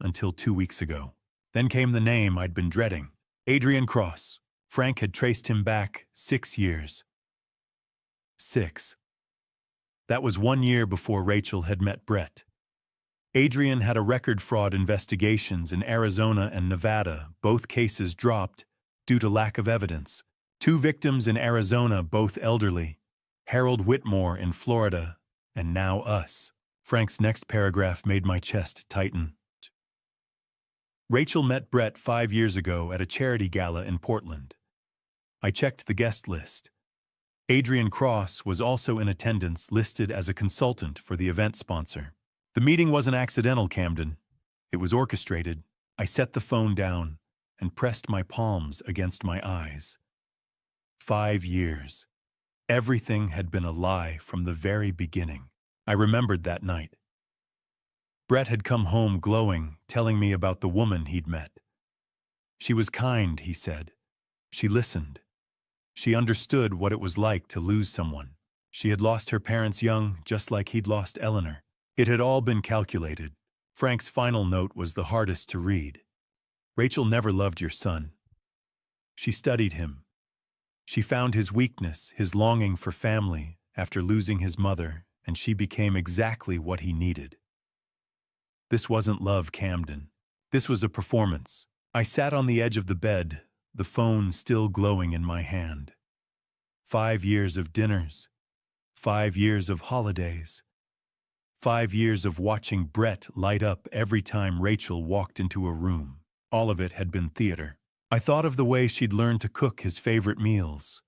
Speaker 1: until 2 weeks ago. Then came the name I'd been dreading, Adrian Cross. Frank had traced him back 6 years. 6. That was 1 year before Rachel had met Brett. Adrian had a record fraud investigations in Arizona and Nevada, both cases dropped due to lack of evidence. 2 victims in Arizona, both elderly. Harold Whitmore in Florida, and now us. Frank's next paragraph made my chest tighten. Rachel met Brett 5 years ago at a charity gala in Portland. I checked the guest list. Adrian Cross was also in attendance, listed as a consultant for the event sponsor. The meeting wasn't accidental, Camden. It was orchestrated. I set the phone down and pressed my palms against my eyes. 5 years. Everything had been a lie from the very beginning. I remembered that night. Brett had come home glowing, telling me about the woman he'd met. She was kind, he said. She listened. She understood what it was like to lose someone. She had lost her parents young, just like he'd lost Eleanor. It had all been calculated. Frank's final note was the hardest to read. Rachel never loved your son. She studied him. She found his weakness, his longing for family after losing his mother, and she became exactly what he needed. This wasn't love, Camden. This was a performance. I sat on the edge of the bed, the phone still glowing in my hand. 5 years of dinners. 5 years of holidays. 5 years of watching Brett light up every time Rachel walked into a room. All of it had been theater. I thought of the way she'd learned to cook his favorite meals.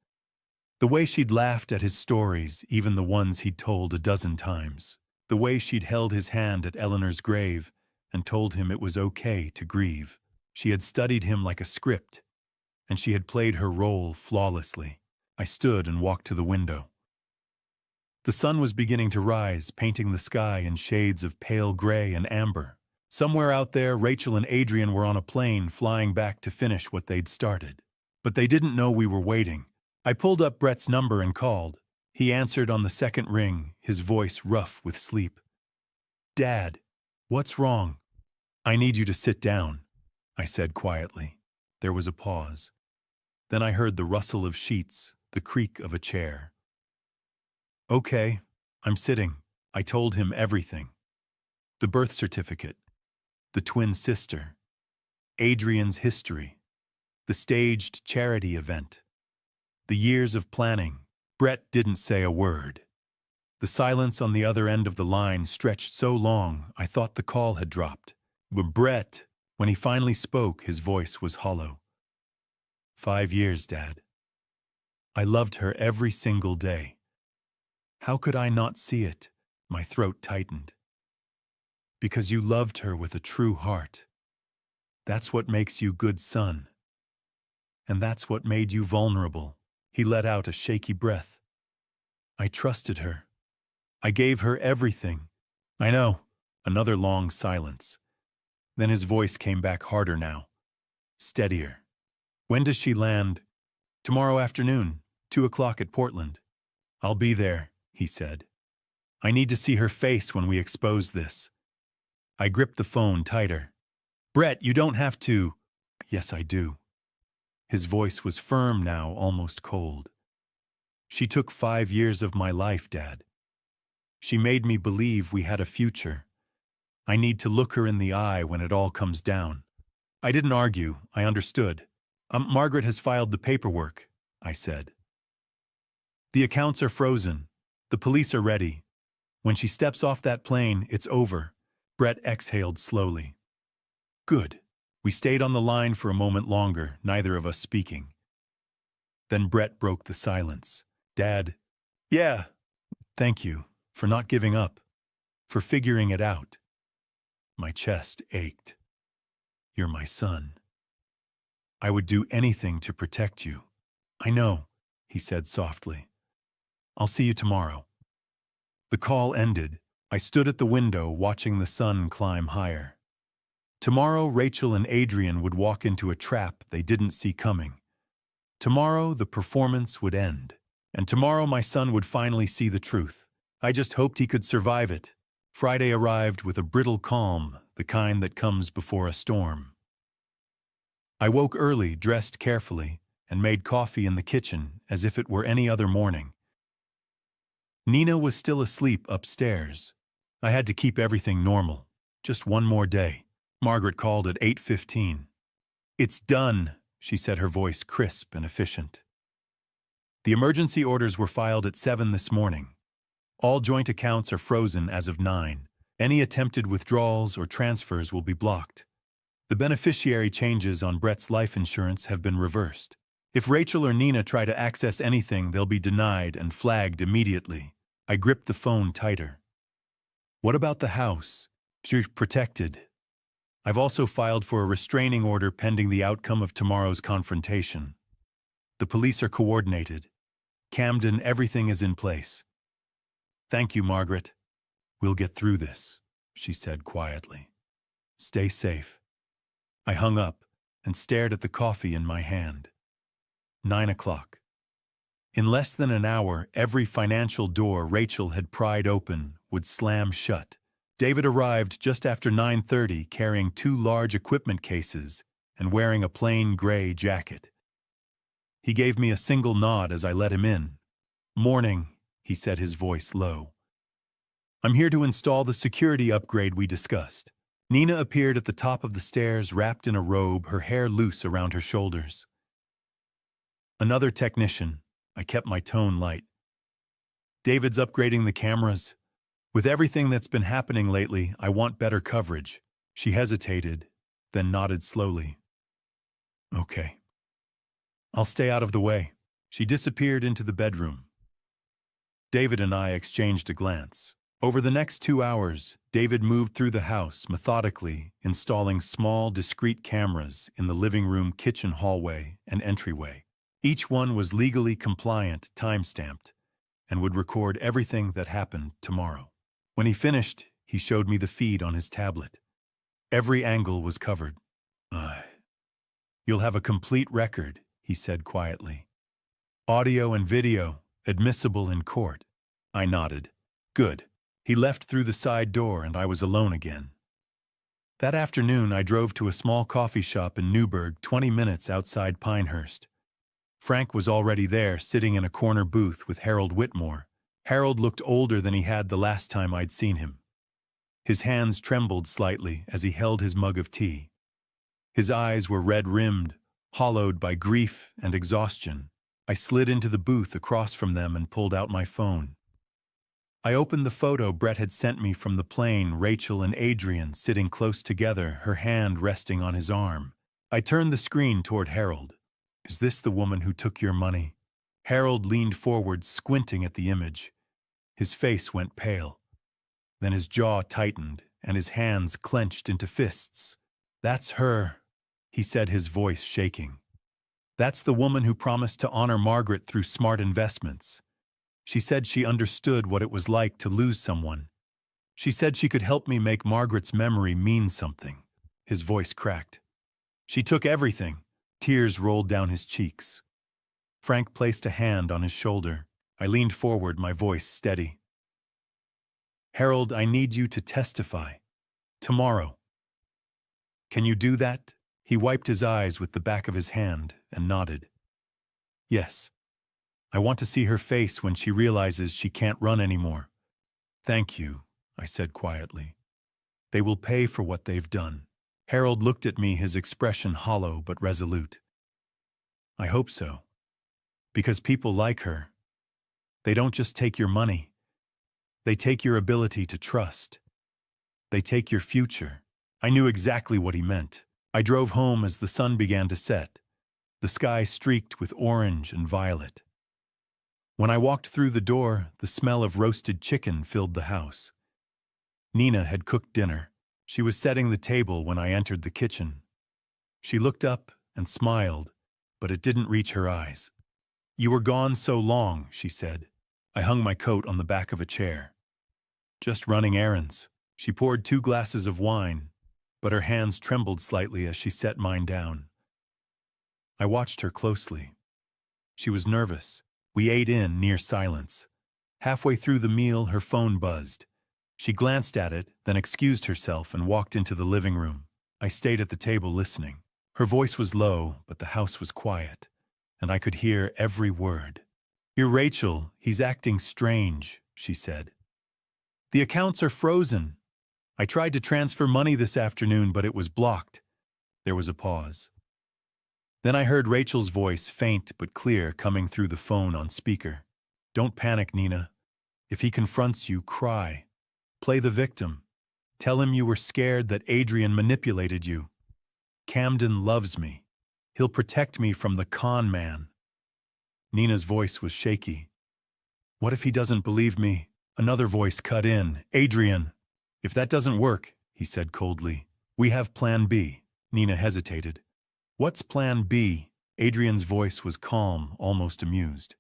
Speaker 1: The way she'd laughed at his stories, even the ones he'd told a dozen times. The way she'd held his hand at Eleanor's grave and told him it was okay to grieve. She had studied him like a script, and she had played her role flawlessly. I stood and walked to the window. The sun was beginning to rise, painting the sky in shades of pale gray and amber. Somewhere out there, Rachel and Adrian were on a plane flying back to finish what they'd started. But they didn't know we were waiting. I pulled up Brett's number and called. He answered on the second ring, his voice rough with sleep. "Dad, what's wrong?" "I need you to sit down," I said quietly. There was a pause. Then I heard the rustle of sheets, the creak of a chair. "Okay, I'm sitting." I told him everything. The birth certificate, the twin sister, Adrian's history, the staged charity event, the years of planning. Brett didn't say a word. The silence on the other end of the line stretched so long I thought the call had dropped. But Brett, when he finally spoke, his voice was hollow. 5 years, Dad. I loved her every single day. How could I not see it? My throat tightened. Because you loved her with a true heart. That's what makes you good son. And that's what made you vulnerable. He let out a shaky breath. I trusted her. I gave her everything. I know. Another long silence. Then his voice came back harder now. Steadier. When does she land? Tomorrow afternoon, 2 o'clock at Portland. I'll be there, he said. I need to see her face when we expose this. I gripped the phone tighter. Brett, you don't have to. Yes, I do. His voice was firm now, almost cold. She took 5 years of my life, Dad. She made me believe we had a future. I need to look her in the eye when it all comes down. I didn't argue. I understood. Margaret has filed the paperwork, I said. The accounts are frozen. The police are ready. When she steps off that plane, it's over. Brett exhaled slowly. Good. We stayed on the line for a moment longer, neither of us speaking. Then Brett broke the silence. Dad, yeah, thank you for not giving up, for figuring it out. My chest ached. You're my son. I would do anything to protect you. I know, he said softly. I'll see you tomorrow. The call ended. I stood at the window watching the sun climb higher. Tomorrow, Rachel and Adrian would walk into a trap they didn't see coming. Tomorrow, the performance would end. And tomorrow, my son would finally see the truth. I just hoped he could survive it. Friday arrived with a brittle calm, the kind that comes before a storm. I woke early, dressed carefully, and made coffee in the kitchen as if it were any other morning. Nina was still asleep upstairs. I had to keep everything normal. Just one more day. Margaret called at 8:15. It's done, she said, her voice crisp and efficient. The emergency orders were filed at 7 this morning. All joint accounts are frozen as of 9. Any attempted withdrawals or transfers will be blocked. The beneficiary changes on Brett's life insurance have been reversed. If Rachel or Nina try to access anything, they'll be denied and flagged immediately. I gripped the phone tighter. What about the house? She's protected. I've also filed for a restraining order pending the outcome of tomorrow's confrontation. The police are coordinated. Camden, everything is in place. Thank you, Margaret. We'll get through this, she said quietly. Stay safe. I hung up and stared at the coffee in my hand. 9 o'clock. In less than an hour, every financial door Rachel had pried open would slam shut. David arrived just after 9:30 carrying 2 large equipment cases and wearing a plain gray jacket. He gave me a single nod as I let him in. Morning, he said, his voice low. I'm here to install the security upgrade we discussed. Nina appeared at the top of the stairs wrapped in a robe, her hair loose around her shoulders. Another technician. I kept my tone light. David's upgrading the cameras. With everything that's been happening lately, I want better coverage. She hesitated, then nodded slowly. Okay. I'll stay out of the way. She disappeared into the bedroom. David and I exchanged a glance. Over the next 2 hours, David moved through the house methodically, installing small, discrete cameras in the living room, kitchen, hallway, and entryway. Each one was legally compliant, time-stamped, and would record everything that happened tomorrow. When he finished, he showed me the feed on his tablet. Every angle was covered. You'll have a complete record, he said quietly. Audio and video, admissible in court. I nodded. Good. He left through the side door and I was alone again. That afternoon, I drove to a small coffee shop in Newburgh, 20 minutes outside Pinehurst. Frank was already there, sitting in a corner booth with Harold Whitmore. Harold looked older than he had the last time I'd seen him. His hands trembled slightly as he held his mug of tea. His eyes were red-rimmed, hollowed by grief and exhaustion. I slid into the booth across from them and pulled out my phone. I opened the photo Brett had sent me from the plane, Rachel and Adrian sitting close together, her hand resting on his arm. I turned the screen toward Harold. Is this the woman who took your money? Harold leaned forward, squinting at the image. His face went pale. Then his jaw tightened and his hands clenched into fists. That's her, he said, his voice shaking. That's the woman who promised to honor Margaret through smart investments. She said she understood what it was like to lose someone. She said she could help me make Margaret's memory mean something. His voice cracked. She took everything. Tears rolled down his cheeks. Frank placed a hand on his shoulder. I leaned forward, my voice steady. Harold, I need you to testify. Tomorrow. Can you do that? He wiped his eyes with the back of his hand and nodded. Yes. I want to see her face when she realizes she can't run anymore. Thank you, I said quietly. They will pay for what they've done. Harold looked at me, his expression hollow but resolute. I hope so. Because people like her, they don't just take your money. They take your ability to trust. They take your future. I knew exactly what he meant. I drove home as the sun began to set, the sky streaked with orange and violet. When I walked through the door, the smell of roasted chicken filled the house. Nina had cooked dinner. She was setting the table when I entered the kitchen. She looked up and smiled, but it didn't reach her eyes. You were gone so long, she said. I hung my coat on the back of a chair. Just running errands. She poured 2 glasses of wine, but her hands trembled slightly as she set mine down. I watched her closely. She was nervous. We ate in near silence. Halfway through the meal, her phone buzzed. She glanced at it, then excused herself and walked into the living room. I stayed at the table listening. Her voice was low, but the house was quiet, and I could hear every word. You're Rachel, he's acting strange, she said. The accounts are frozen. I tried to transfer money this afternoon, but it was blocked. There was a pause. Then I heard Rachel's voice, faint but clear, coming through the phone on speaker. Don't panic, Nina. If he confronts you, cry. Play the victim. Tell him you were scared that Adrian manipulated you. Camden loves me. He'll protect me from the con man. Nina's voice was shaky. What if he doesn't believe me? Another voice cut in. Adrian. If that doesn't work, he said coldly, we have plan B. Nina hesitated. What's plan B? Adrian's voice was calm, almost amused.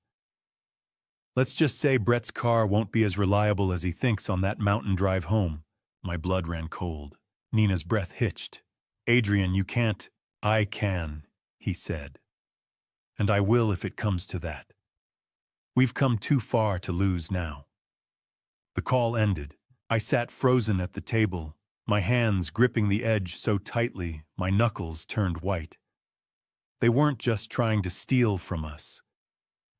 Speaker 1: Let's just say Brett's car won't be as reliable as he thinks on that mountain drive home. My blood ran cold. Nina's breath hitched. Adrian, you can't. I can, he said. And I will if it comes to that. We've come too far to lose now. The call ended. I sat frozen at the table, my hands gripping the edge so tightly my knuckles turned white. They weren't just trying to steal from us.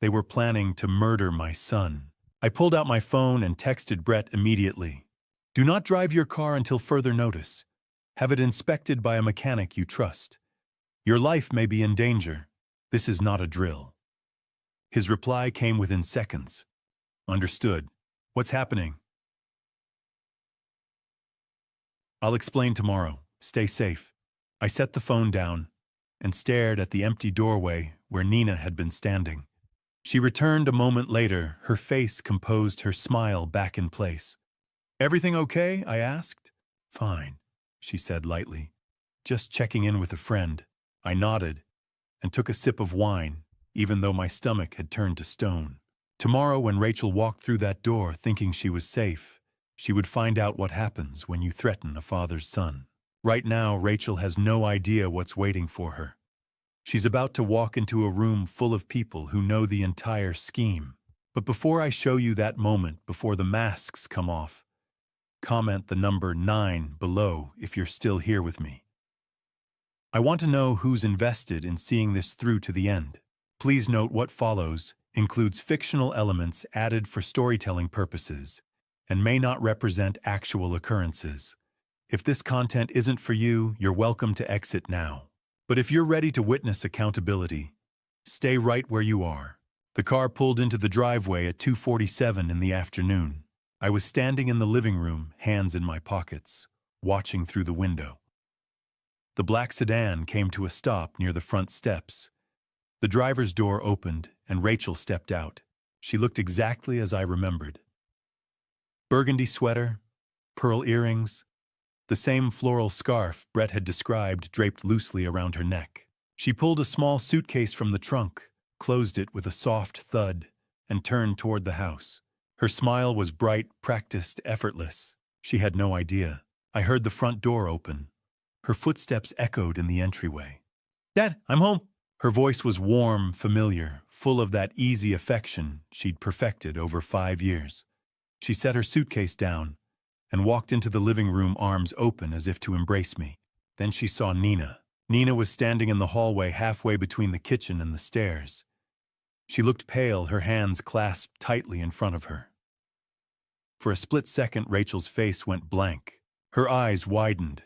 Speaker 1: They were planning to murder my son. I pulled out my phone and texted Brett immediately. Do not drive your car until further notice. Have it inspected by a mechanic you trust. Your life may be in danger. This is not a drill. His reply came within seconds. Understood. What's happening? I'll explain tomorrow. Stay safe. I set the phone down and stared at the empty doorway where Nina had been standing. She returned a moment later, her face composed, her smile back in place. Everything okay? I asked. Fine, she said lightly. Just checking in with a friend. I nodded and took a sip of wine, even though my stomach had turned to stone. Tomorrow, when Rachel walked through that door thinking she was safe, she would find out what happens when you threaten a father's son. Right now, Rachel has no idea what's waiting for her. She's about to walk into a room full of people who know the entire scheme. But before I show you that moment, before the masks come off, comment the number 9 below if you're still here with me. I want to know who's invested in seeing this through to the end. Please note what follows includes fictional elements added for storytelling purposes and may not represent actual occurrences. If this content isn't for you, you're welcome to exit now. But if you're ready to witness accountability, stay right where you are. The car pulled into the driveway at 2:47 in the afternoon. I was standing in the living room, hands in my pockets, watching through the window. The black sedan came to a stop near the front steps. The driver's door opened and Rachel stepped out. She looked exactly as I remembered. Burgundy sweater, pearl earrings, the same floral scarf Brett had described draped loosely around her neck. She pulled a small suitcase from the trunk, closed it with a soft thud, and turned toward the house. Her smile was bright, practiced, effortless. She had no idea. I heard the front door open. Her footsteps echoed in the entryway. Dad, I'm home. Her voice was warm, familiar, full of that easy affection she'd perfected over 5 years. She set her suitcase down and walked into the living room, arms open as if to embrace me. Then she saw Nina. Nina was standing in the hallway halfway between the kitchen and the stairs. She looked pale, her hands clasped tightly in front of her. For a split second, Rachel's face went blank. Her eyes widened.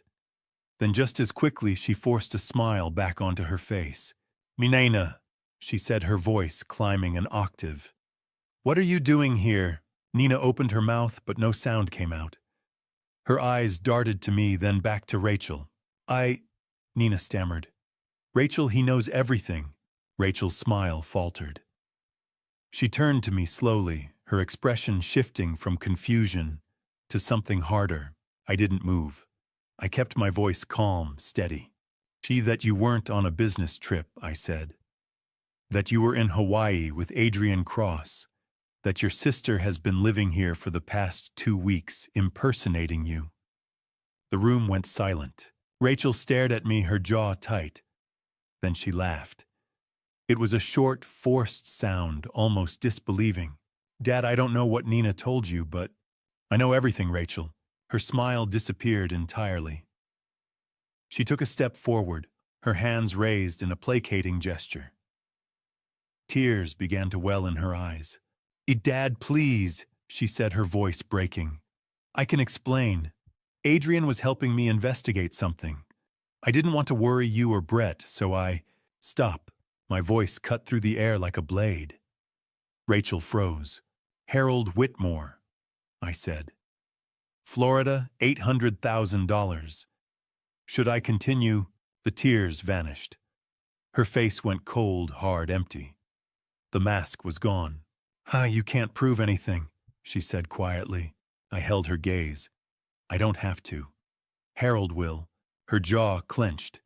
Speaker 1: Then just as quickly, she forced a smile back onto her face. Nina, she said, her voice climbing an octave. What are you doing here? Nina opened her mouth, but no sound came out. Her eyes darted to me, then back to Rachel. Nina stammered. Rachel, he knows everything. Rachel's smile faltered. She turned to me slowly, her expression shifting from confusion to something harder. I didn't move. I kept my voice calm, steady. See that you weren't on a business trip, I said. That you were in Hawaii with Adrian Cross. That your sister has been living here for the past 2 weeks, impersonating you. The room went silent. Rachel stared at me, her jaw tight. Then she laughed. It was a short, forced sound, almost disbelieving. Dad, I don't know what Nina told you, but I know everything, Rachel. Her smile disappeared entirely. She took a step forward, her hands raised in a placating gesture. Tears began to well in her eyes. Dad, please, she said, her voice breaking. I can explain. Adrian was helping me investigate something. I didn't want to worry you or Brett, so I— Stop. My voice cut through the air like a blade. Rachel froze. Harold Whitmore, I said. Florida, $800,000. Should I continue? The tears vanished. Her face went cold, hard, empty. The mask was gone. You can't prove anything, she said quietly. I held her gaze. I don't have to. Harold will. Her jaw clenched.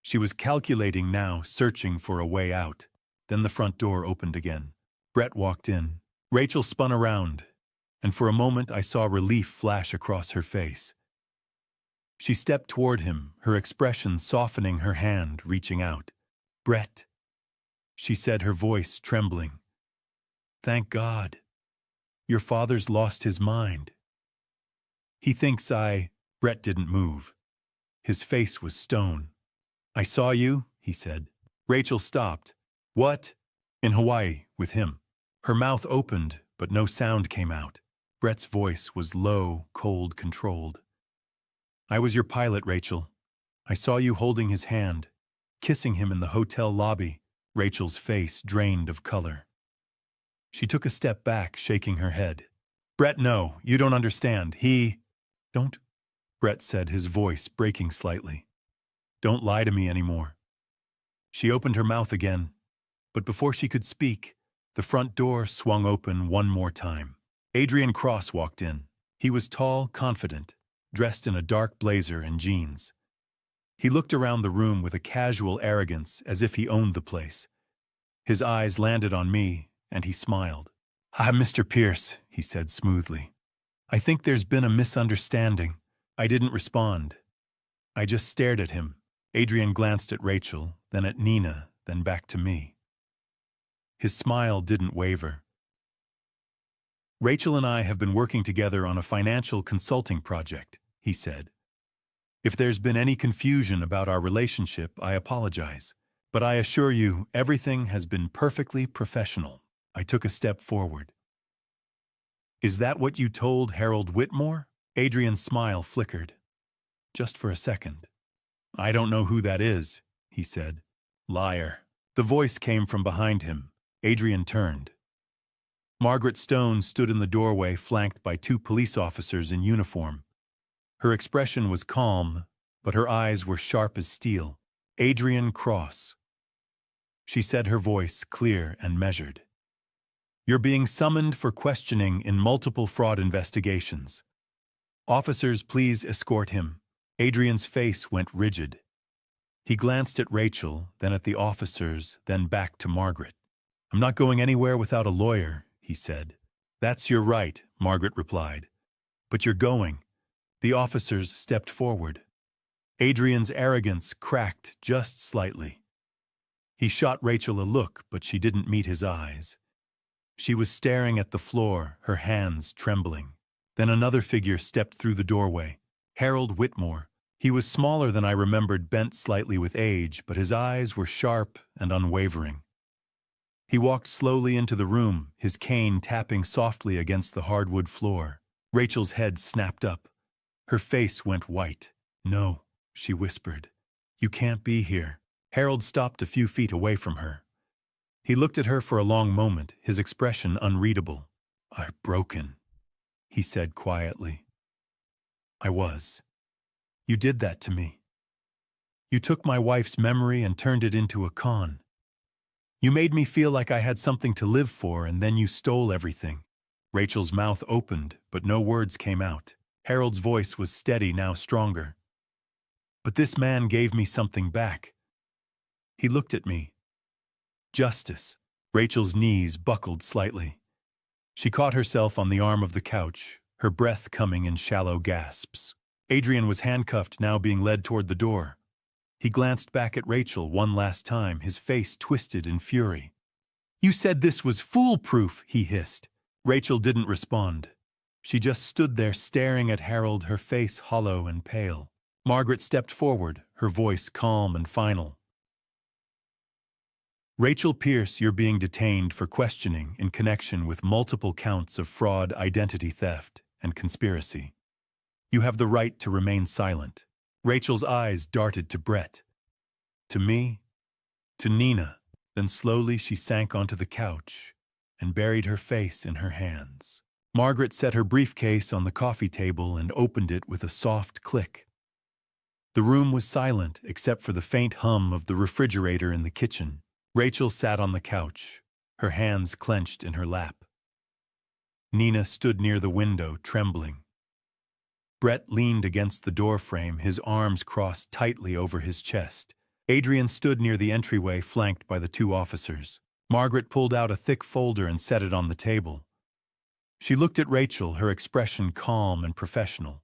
Speaker 1: She was calculating now, searching for a way out. Then the front door opened again. Brett walked in. Rachel spun around, and for a moment I saw relief flash across her face. She stepped toward him, her expression softening, her hand reaching out. Brett, she said, her voice trembling. Thank God. Your father's lost his mind. He thinks Brett didn't move. His face was stone. I saw you, he said. Rachel stopped. What? In Hawaii, with him. Her mouth opened, but no sound came out. Brett's voice was low, cold, controlled. I was your pilot, Rachel. I saw you holding his hand, kissing him in the hotel lobby. Rachel's face drained of color. She took a step back, shaking her head. Brett, no, you don't understand. Don't, Brett said, his voice breaking slightly. Don't lie to me anymore. She opened her mouth again, but before she could speak, the front door swung open one more time. Adrian Cross walked in. He was tall, confident, dressed in a dark blazer and jeans. He looked around the room with a casual arrogance, as if he owned the place. His eyes landed on me, and he smiled. Mr. Pierce, he said smoothly. I think there's been a misunderstanding. I didn't respond. I just stared at him. Adrian glanced at Rachel, then at Nina, then back to me. His smile didn't waver. Rachel and I have been working together on a financial consulting project, he said. If there's been any confusion about our relationship, I apologize. But I assure you, everything has been perfectly professional. I took a step forward. Is that what you told Harold Whitmore? Adrian's smile flickered. Just for a second. I don't know who that is, he said. Liar. The voice came from behind him. Adrian turned. Margaret Stone stood in the doorway, flanked by 2 police officers in uniform. Her expression was calm, but her eyes were sharp as steel. Adrian Cross. She said, her voice clear and measured. You're being summoned for questioning in multiple fraud investigations. Officers, please escort him. Adrian's face went rigid. He glanced at Rachel, then at the officers, then back to Margaret. I'm not going anywhere without a lawyer, he said. That's your right, Margaret replied. But you're going. The officers stepped forward. Adrian's arrogance cracked just slightly. He shot Rachel a look, but she didn't meet his eyes. She was staring at the floor, her hands trembling. Then another figure stepped through the doorway. Harold Whitmore. He was smaller than I remembered, bent slightly with age, but his eyes were sharp and unwavering. He walked slowly into the room, his cane tapping softly against the hardwood floor. Rachel's head snapped up. Her face went white. No, she whispered. You can't be here. Harold stopped a few feet away from her. He looked at her for a long moment, his expression unreadable. I'm broken, he said quietly. I was. You did that to me. You took my wife's memory and turned it into a con. You made me feel like I had something to live for, and then you stole everything. Rachel's mouth opened, but no words came out. Harold's voice was steady, now stronger. But this man gave me something back. He looked at me. Justice. Rachel's knees buckled slightly. She caught herself on the arm of the couch, her breath coming in shallow gasps. Adrian was handcuffed, now being led toward the door. He glanced back at Rachel one last time, his face twisted in fury. You said this was foolproof, he hissed. Rachel didn't respond. She just stood there staring at Harold, her face hollow and pale. Margaret stepped forward, her voice calm and final. Rachel Pierce, you're being detained for questioning in connection with multiple counts of fraud, identity theft, and conspiracy. You have the right to remain silent. Rachel's eyes darted to Brett. To me, to Nina. Then slowly she sank onto the couch and buried her face in her hands. Margaret set her briefcase on the coffee table and opened it with a soft click. The room was silent except for the faint hum of the refrigerator in the kitchen. Rachel sat on the couch, her hands clenched in her lap. Nina stood near the window, trembling. Brett leaned against the doorframe, his arms crossed tightly over his chest. Adrian stood near the entryway, flanked by the two officers. Margaret pulled out a thick folder and set it on the table. She looked at Rachel, her expression calm and professional.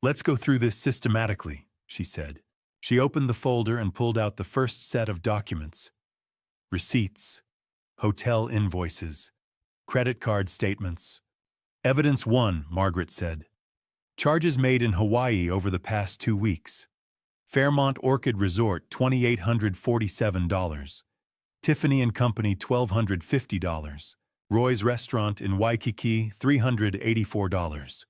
Speaker 1: "Let's go through this systematically," she said. She opened the folder and pulled out the first set of documents. Receipts, hotel invoices, credit card statements. Evidence 1, Margaret said. Charges made in Hawaii over the past 2 weeks. Fairmont Orchid Resort, $2,847. Tiffany & Company, $1,250. Roy's Restaurant in Waikiki, $384.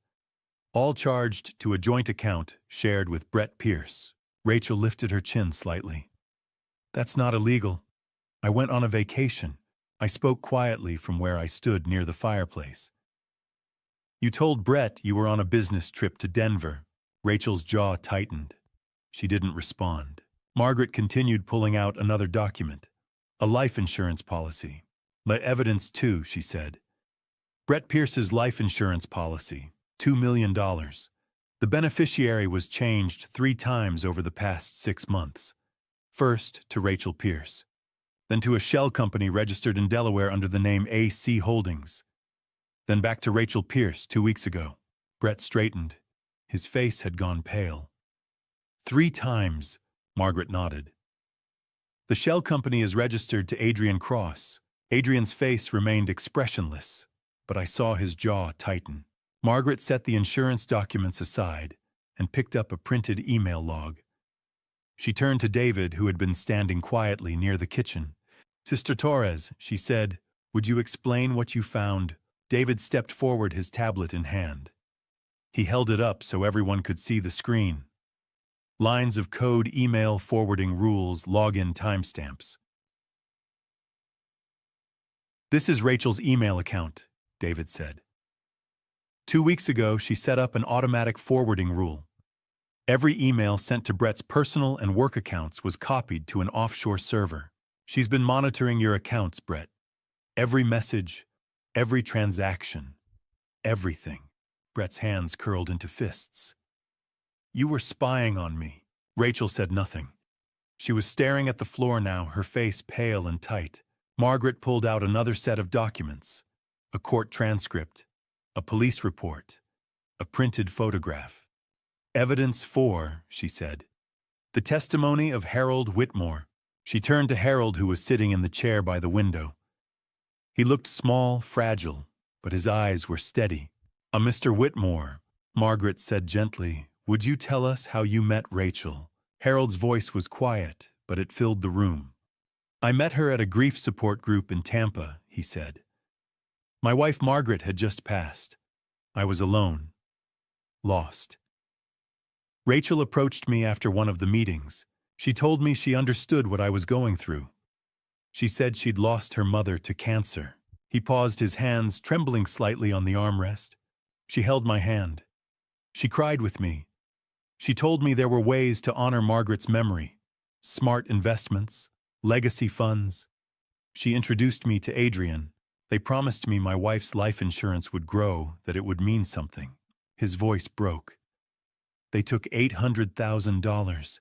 Speaker 1: All charged to a joint account shared with Brett Pierce. Rachel lifted her chin slightly. "That's not illegal. I went on a vacation." I spoke quietly from where I stood near the fireplace. "You told Brett you were on a business trip to Denver." Rachel's jaw tightened. She didn't respond. Margaret continued, pulling out another document. A life insurance policy. Evidence 2, she said. Brett Pierce's life insurance policy, $2 million. The beneficiary was changed 3 times over the past 6 months. First to Rachel Pierce, then to a shell company registered in Delaware under the name AC Holdings, then back to Rachel Pierce 2 weeks ago. Brett straightened. His face had gone pale. 3 times, Margaret nodded. The shell company is registered to Adrian Cross. Adrian's face remained expressionless, but I saw his jaw tighten. Margaret set the insurance documents aside and picked up a printed email log. She turned to David, who had been standing quietly near the kitchen. "Sister Torres," she said, "would you explain what you found?" David stepped forward, his tablet in hand. He held it up so everyone could see the screen. Lines of code, email forwarding rules, login timestamps. "This is Rachel's email account," David said. 2 weeks ago, she set up an automatic forwarding rule. Every email sent to Brett's personal and work accounts was copied to an offshore server. "She's been monitoring your accounts, Brett. Every message, every transaction, everything." Brett's hands curled into fists. "You were spying on me." Rachel said nothing. She was staring at the floor now, her face pale and tight. Margaret pulled out another set of documents. A court transcript, a police report, a printed photograph. "Evidence 4, she said. "The testimony of Harold Whitmore." She turned to Harold, who was sitting in the chair by the window. He looked small, fragile, but his eyes were steady. Mr. Whitmore," Margaret said gently, "would you tell us how you met Rachel?" Harold's voice was quiet, but it filled the room. "I met her at a grief support group in Tampa," he said. "My wife Margaret had just passed. I was alone. Lost. Rachel approached me after one of the meetings. She told me she understood what I was going through. She said she'd lost her mother to cancer." He paused, his hands trembling slightly on the armrest. She held my hand. She cried with me. She told me there were ways to honor Margaret's memory. Smart investments, legacy funds. She introduced me to Adrian. They promised me my wife's life insurance would grow, that it would mean something. His voice broke. They took $800,000.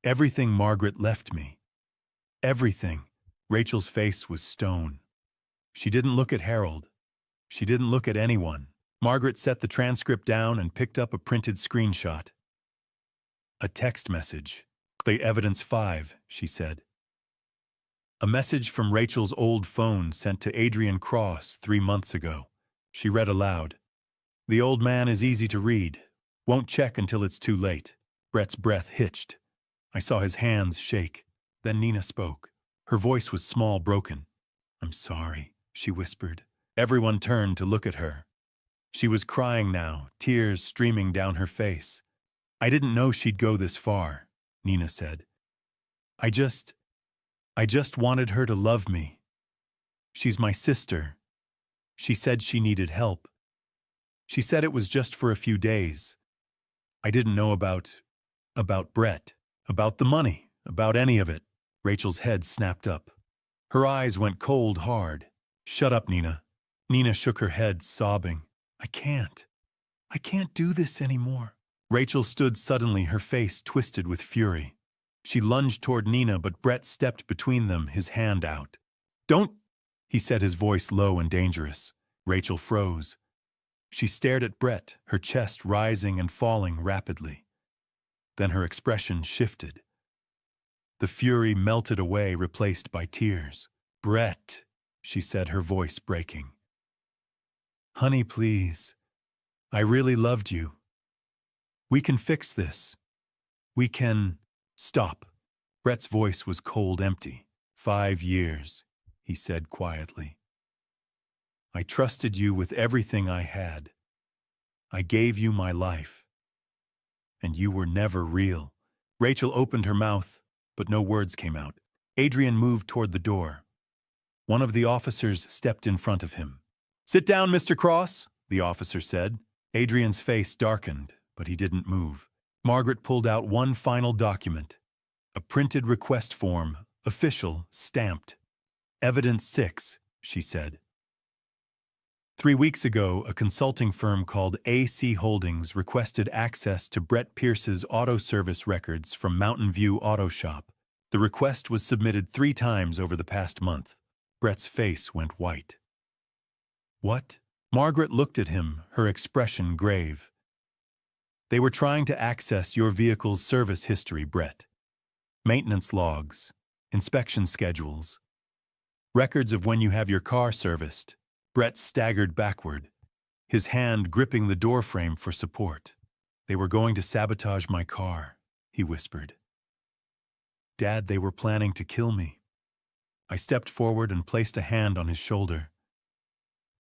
Speaker 1: Everything Margaret left me. Everything. Rachel's face was stone. She didn't look at Harold. She didn't look at anyone. Margaret set the transcript down and picked up a printed screenshot. A text message. "The evidence 5, she said. A message from Rachel's old phone sent to Adrian Cross 3 months ago. She read aloud. "The old man is easy to read. Won't check until it's too late." Brett's breath hitched. I saw his hands shake. Then Nina spoke. Her voice was small, broken. "I'm sorry," she whispered. Everyone turned to look at her. She was crying now, tears streaming down her face. I didn't know she'd go this far, Nina said. I just wanted her to love me. She's my sister. She said she needed help. She said it was just for a few days. I didn't know about Brett, about the money, about any of it. Rachel's head snapped up. Her eyes went cold hard. Shut up, Nina. Nina shook her head, sobbing. I can't do this anymore. Rachel stood suddenly, her face twisted with fury. She lunged toward Nina, but Brett stepped between them, his hand out. Don't, he said, his voice low and dangerous. Rachel froze. She stared at Brett, her chest rising and falling rapidly. Then her expression shifted. The fury melted away, replaced by tears. Brett, she said, her voice breaking. Honey, please. I really loved you. We can fix this. We can... Stop. Brett's voice was cold, empty. 5 years, he said quietly. I trusted you with everything I had. I gave you my life. And you were never real. Rachel opened her mouth, but no words came out. Adrian moved toward the door. One of the officers stepped in front of him. Sit down, Mr. Cross, the officer said. Adrian's face darkened, but he didn't move. Margaret pulled out one final document. A printed request form, official, stamped. Evidence 6, she said. 3 weeks ago, a consulting firm called AC Holdings requested access to Brett Pierce's auto service records from Mountain View Auto Shop. The request was submitted 3 times over the past month. Brett's face went white. What? Margaret looked at him, her expression grave. They were trying to access your vehicle's service history, Brett. Maintenance logs, inspection schedules, records of when you have your car serviced. Brett staggered backward, his hand gripping the doorframe for support. They were going to sabotage my car, he whispered. Dad, they were planning to kill me. I stepped forward and placed a hand on his shoulder.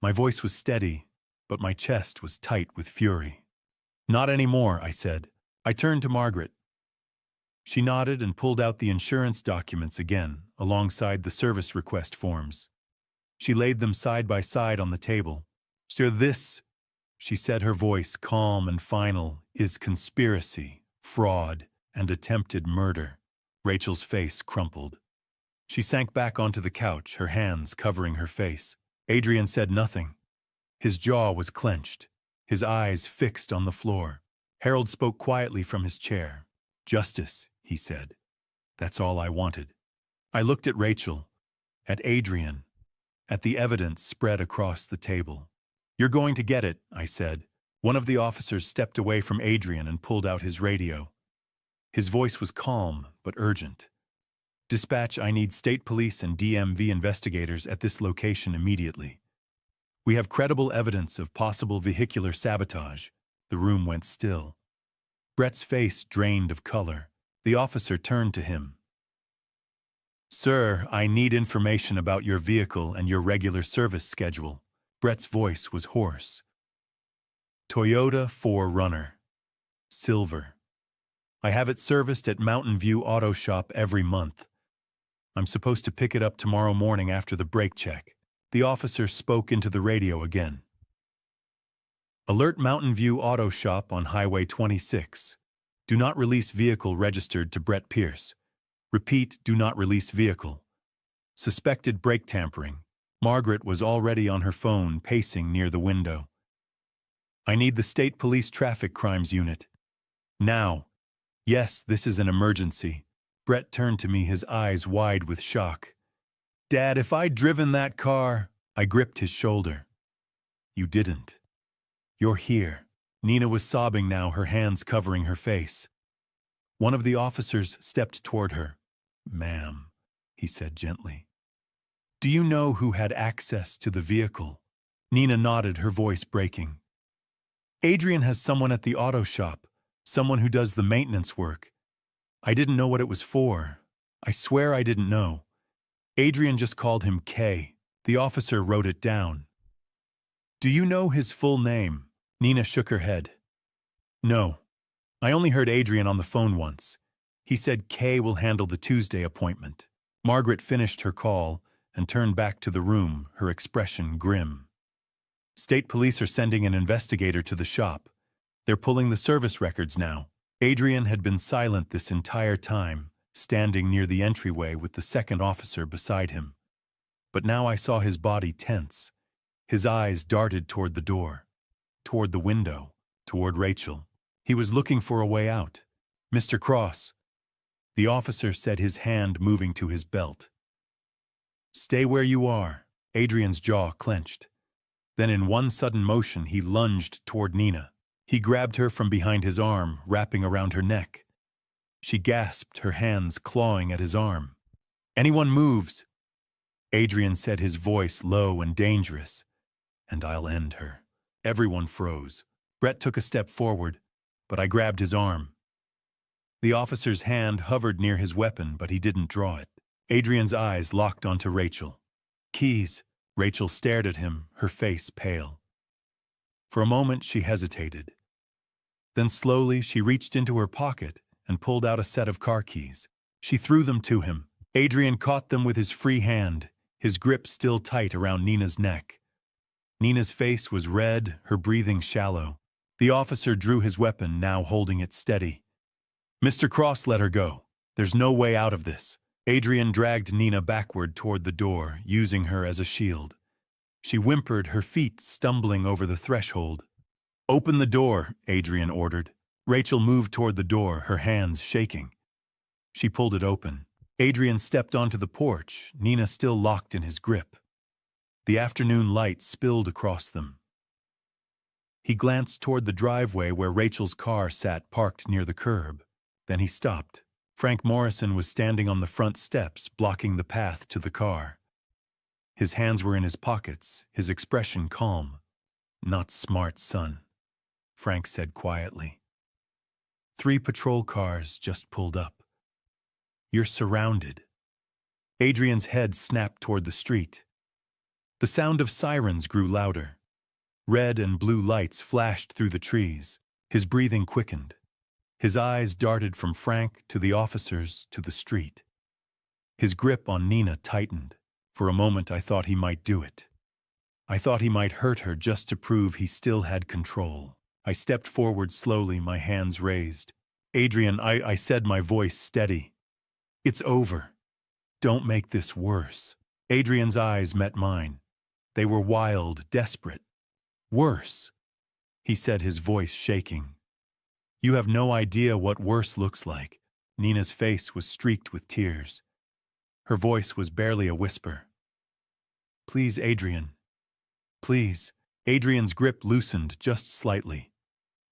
Speaker 1: My voice was steady, but my chest was tight with fury. Not anymore, I said. I turned to Margaret. She nodded and pulled out the insurance documents again, alongside the service request forms. She laid them side by side on the table. So this, she said, her voice calm and final, is conspiracy, fraud, and attempted murder. Rachel's face crumpled. She sank back onto the couch, her hands covering her face. Adrian said nothing. His jaw was clenched, his eyes fixed on the floor. Harold spoke quietly from his chair. Justice, he said. That's all I wanted. I looked at Rachel, at Adrian, at the evidence spread across the table. You're going to get it, I said. One of the officers stepped away from Adrian and pulled out his radio. His voice was calm but urgent. Dispatch, I need state police and DMV investigators at this location immediately. We have credible evidence of possible vehicular sabotage. The room went still. Brett's face drained of color. The officer turned to him. Sir, I need information about your vehicle and your regular service schedule. Brett's voice was hoarse. Toyota 4Runner. Silver. I have it serviced at Mountain View Auto Shop every month. I'm supposed to pick it up tomorrow morning after the brake check. The officer spoke into the radio again. Alert Mountain View Auto Shop on Highway 26. Do not release vehicle registered to Brett Pierce. Repeat, do not release vehicle. Suspected brake tampering. Margaret was already on her phone, pacing near the window. I need the State Police Traffic Crimes Unit. Now. Yes, this is an emergency. Brett turned to me, his eyes wide with shock. Dad, if I'd driven that car... I gripped his shoulder. You didn't. You're here. Nina was sobbing now, her hands covering her face. One of the officers stepped toward her. Ma'am, he said gently. Do you know who had access to the vehicle? Nina nodded, her voice breaking. Adrian has someone at the auto shop, someone who does the maintenance work. I didn't know what it was for. I swear I didn't know. Adrian just called him K. The officer wrote it down. Do you know his full name? Nina shook her head. No, I only heard Adrian on the phone once. He said Kay will handle the Tuesday appointment. Margaret finished her call and turned back to the room, her expression grim. State police are sending an investigator to the shop. They're pulling the service records now. Adrian had been silent this entire time, standing near the entryway with the second officer beside him. But now I saw his body tense. His eyes darted toward the door, toward the window, toward Rachel. He was looking for a way out. Mr. Cross. The officer said, his hand moving to his belt. Stay where you are. Adrian's jaw clenched. Then in one sudden motion he lunged toward Nina. He grabbed her from behind his arm, wrapping around her neck. She gasped, her hands clawing at his arm. Anyone moves, Adrian said, his voice low and dangerous, and I'll end her. Everyone froze. Brett took a step forward, but I grabbed his arm. The officer's hand hovered near his weapon, but he didn't draw it. Adrian's eyes locked onto Rachel. Keys. Rachel stared at him, her face pale. For a moment she hesitated. Then slowly she reached into her pocket and pulled out a set of car keys. She threw them to him. Adrian caught them with his free hand, his grip still tight around Nina's neck. Nina's face was red, her breathing shallow. The officer drew his weapon, now holding it steady. Mr. Cross, let her go. There's no way out of this. Adrian dragged Nina backward toward the door, using her as a shield. She whimpered, her feet stumbling over the threshold. Open the door, Adrian ordered. Rachel moved toward the door, her hands shaking. She pulled it open. Adrian stepped onto the porch, Nina still locked in his grip. The afternoon light spilled across them. He glanced toward the driveway where Rachel's car sat parked near the curb. Then he stopped. Frank Morrison was standing on the front steps, blocking the path to the car. His hands were in his pockets, his expression calm. Not smart, son, Frank said quietly. 3 patrol cars just pulled up. You're surrounded. Adrian's head snapped toward the street. The sound of sirens grew louder. Red and blue lights flashed through the trees. His breathing quickened. His eyes darted from Frank to the officers to the street. His grip on Nina tightened. For a moment I thought he might do it. I thought he might hurt her just to prove he still had control. I stepped forward slowly, my hands raised. Adrian, I said, my voice steady. It's over. Don't make this worse. Adrian's eyes met mine. They were wild, desperate. Worse, he said, his voice shaking. You have no idea what worse looks like. Nina's face was streaked with tears. Her voice was barely a whisper. Please, Adrian. Please. Adrian's grip loosened just slightly.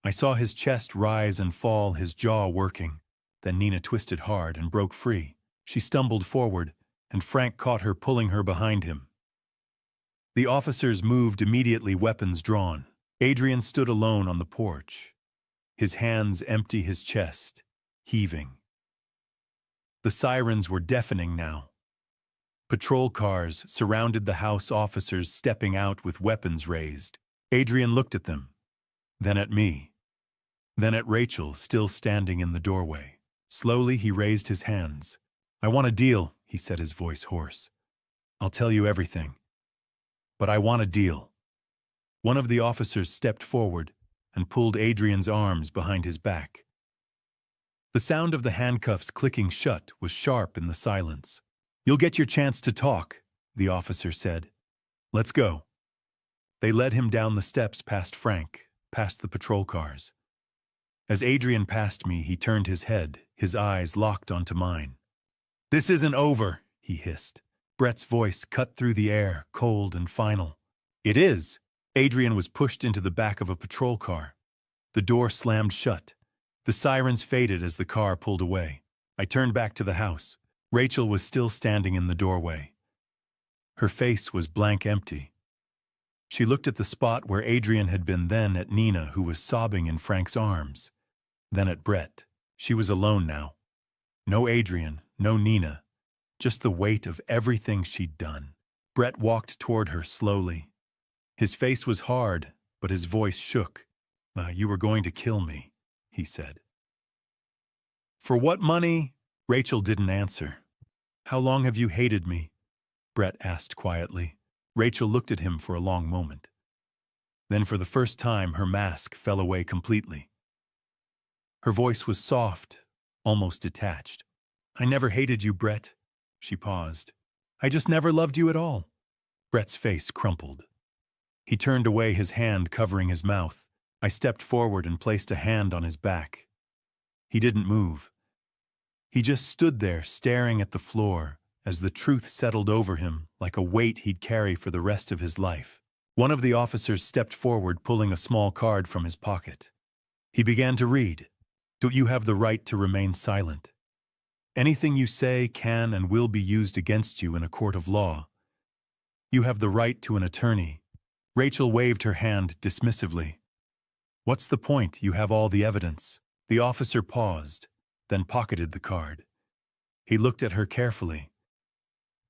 Speaker 1: I saw his chest rise and fall, his jaw working. Then Nina twisted hard and broke free. She stumbled forward, and Frank caught her, pulling her behind him. The officers moved immediately, weapons drawn. Adrian stood alone on the porch. His hands empty, his chest heaving. The sirens were deafening now. Patrol cars surrounded the house, officers stepping out with weapons raised. Adrian looked at them, then at me, then at Rachel, still standing in the doorway. Slowly he raised his hands. I want a deal, he said, his voice hoarse. I'll tell you everything. But I want a deal. One of the officers stepped forward and pulled Adrian's arms behind his back. The sound of the handcuffs clicking shut was sharp in the silence. You'll get your chance to talk, the officer said. Let's go. They led him down the steps past Frank, past the patrol cars. As Adrian passed me, he turned his head, his eyes locked onto mine. This isn't over, he hissed. Brett's voice cut through the air, cold and final. It is. Adrian was pushed into the back of a patrol car. The door slammed shut. The sirens faded as the car pulled away. I turned back to the house. Rachel was still standing in the doorway. Her face was blank empty. She looked at the spot where Adrian had been, then at Nina, who was sobbing in Frank's arms, then at Brett. She was alone now. No Adrian, no Nina, just the weight of everything she'd done. Brett walked toward her slowly. His face was hard, but his voice shook. You were going to kill me, he said. For what money? Rachel didn't answer. How long have you hated me? Brett asked quietly. Rachel looked at him for a long moment. Then for the first time, her mask fell away completely. Her voice was soft, almost detached. I never hated you, Brett. She paused. I just never loved you at all. Brett's face crumpled. He turned away, his hand covering his mouth. I stepped forward and placed a hand on his back. He didn't move. He just stood there, staring at the floor, as the truth settled over him like a weight he'd carry for the rest of his life. One of the officers stepped forward, pulling a small card from his pocket. He began to read. Do you have the right to remain silent? Anything you say can and will be used against you in a court of law. You have the right to an attorney. Rachel waved her hand dismissively. What's the point? You have all the evidence. The officer paused, then pocketed the card. He looked at her carefully.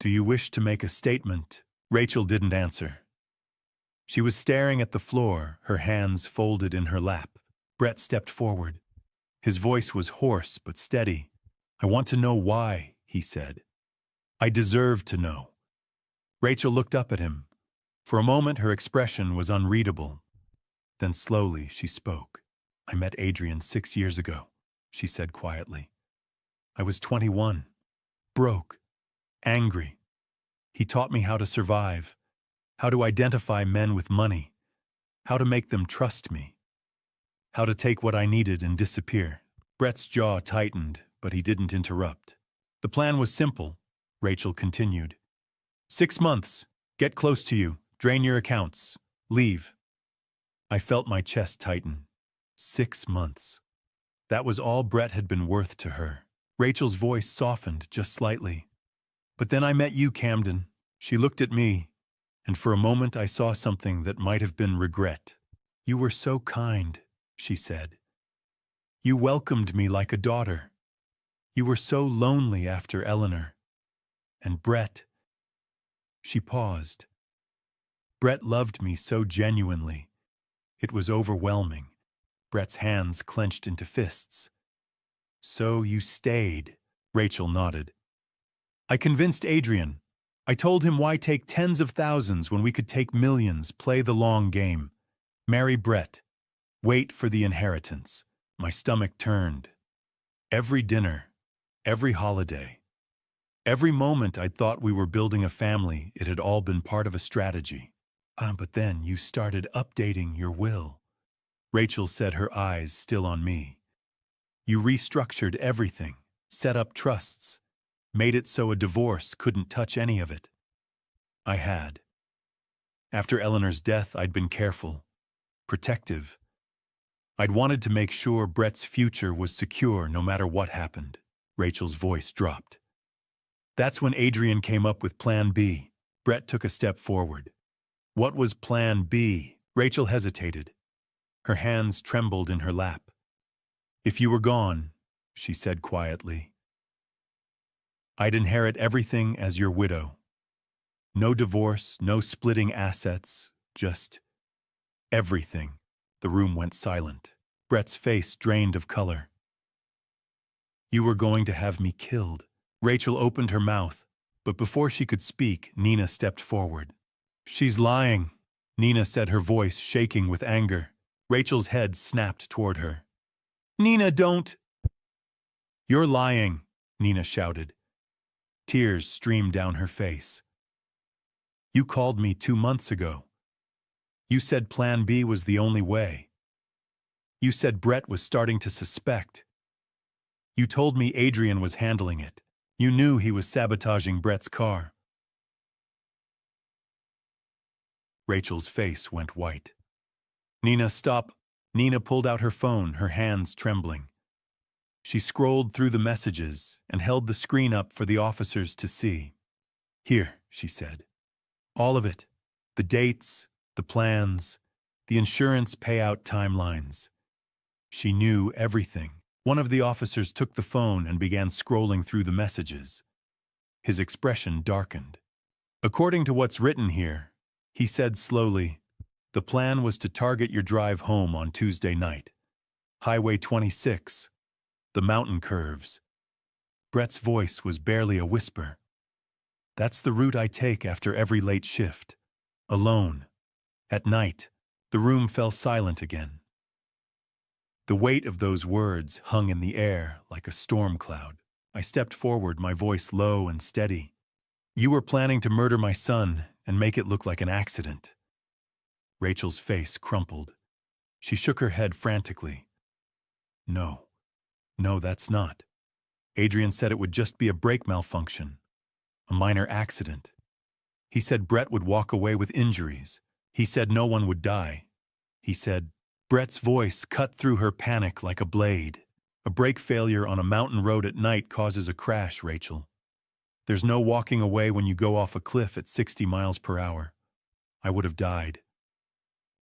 Speaker 1: Do you wish to make a statement? Rachel didn't answer. She was staring at the floor, her hands folded in her lap. Brett stepped forward. His voice was hoarse but steady. I want to know why, he said. I deserve to know. Rachel looked up at him. For a moment, her expression was unreadable. Then slowly she spoke. I met Adrian 6 years ago, she said quietly. I was 21, broke, angry. He taught me how to survive, how to identify men with money, how to make them trust me, how to take what I needed and disappear. Brett's jaw tightened, but he didn't interrupt. The plan was simple, Rachel continued. 6 months, get close to you, drain your accounts, leave. I felt my chest tighten. 6 months. That was all Brett had been worth to her. Rachel's voice softened just slightly. But then I met you, Camden. She looked at me, and for a moment I saw something that might have been regret. You were so kind, she said. You welcomed me like a daughter. You were so lonely after Eleanor. And Brett. She paused. Brett loved me so genuinely. It was overwhelming. Brett's hands clenched into fists. So you stayed, Rachel nodded. I convinced Adrian. I told him why take tens of thousands when we could take millions, play the long game. Marry Brett. Wait for the inheritance. My stomach turned. Every dinner, every holiday, every moment I'd thought we were building a family, it had all been part of a strategy. But then you started updating your will. Rachel said, her eyes still on me. You restructured everything, set up trusts, made it so a divorce couldn't touch any of it. I had. After Eleanor's death, I'd been careful, protective. I'd wanted to make sure Brett's future was secure no matter what happened. Rachel's voice dropped. That's when Adrian came up with Plan B. Brett took a step forward. What was Plan B? Rachel hesitated. Her hands trembled in her lap. If you were gone, she said quietly, I'd inherit everything as your widow. No divorce, no splitting assets, just everything. The room went silent. Brett's face drained of color. You were going to have me killed. Rachel opened her mouth, but before she could speak, Nina stepped forward. She's lying, Nina said, her voice shaking with anger. Rachel's head snapped toward her. Nina, don't! You're lying, Nina shouted. Tears streamed down her face. You called me 2 months ago. You said Plan B was the only way. You said Brett was starting to suspect. You told me Adrian was handling it. You knew he was sabotaging Brett's car. Rachel's face went white. Nina, stop. Nina pulled out her phone, her hands trembling. She scrolled through the messages and held the screen up for the officers to see. Here, she said. All of it. The dates, the plans, the insurance payout timelines. She knew everything. One of the officers took the phone and began scrolling through the messages. His expression darkened. According to what's written here, he said slowly, The plan was to target your drive home on Tuesday night. Highway 26. The mountain curves. Brett's voice was barely a whisper. That's the route I take after every late shift. Alone. At night, the room fell silent again. The weight of those words hung in the air like a storm cloud. I stepped forward, my voice low and steady. You were planning to murder my son and make it look like an accident. Rachel's face crumpled. She shook her head frantically. No, that's not. Adrian said it would just be a brake malfunction, a minor accident. He said Brett would walk away with injuries. He said no one would die. He said, Brett's voice cut through her panic like a blade. A brake failure on a mountain road at night causes a crash, Rachel. There's no walking away when you go off a cliff at 60 miles per hour. I would have died.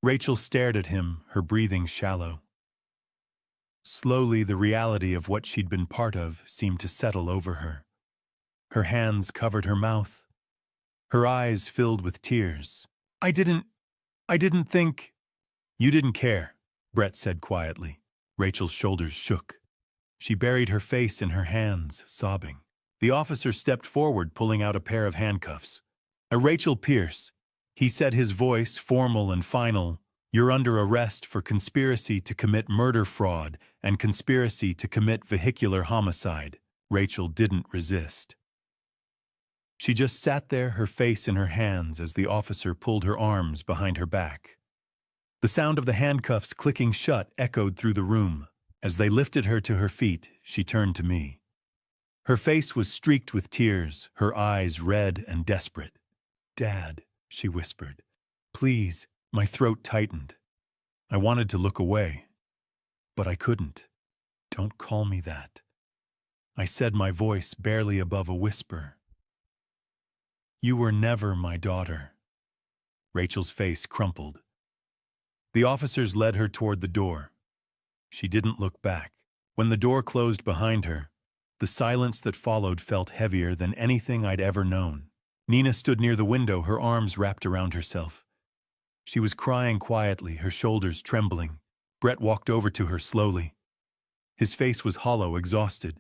Speaker 1: Rachel stared at him, her breathing shallow. Slowly, the reality of what she'd been part of seemed to settle over her. Her hands covered her mouth. Her eyes filled with tears. I didn't think... You didn't care, Brett said quietly. Rachel's shoulders shook. She buried her face in her hands, sobbing. The officer stepped forward, pulling out a pair of handcuffs. Rachel Pierce, he said, his voice formal and final. You're under arrest for conspiracy to commit murder fraud and conspiracy to commit vehicular homicide. Rachel didn't resist. She just sat there, her face in her hands, as the officer pulled her arms behind her back. The sound of the handcuffs clicking shut echoed through the room. As they lifted her to her feet, she turned to me. Her face was streaked with tears, her eyes red and desperate. Dad, she whispered. Please. My throat tightened. I wanted to look away, but I couldn't. Don't call me that. I said, my voice barely above a whisper. You were never my daughter. Rachel's face crumpled. The officers led her toward the door. She didn't look back. When the door closed behind her, the silence that followed felt heavier than anything I'd ever known. Nina stood near the window, her arms wrapped around herself. She was crying quietly, her shoulders trembling. Brett walked over to her slowly. His face was hollow, exhausted.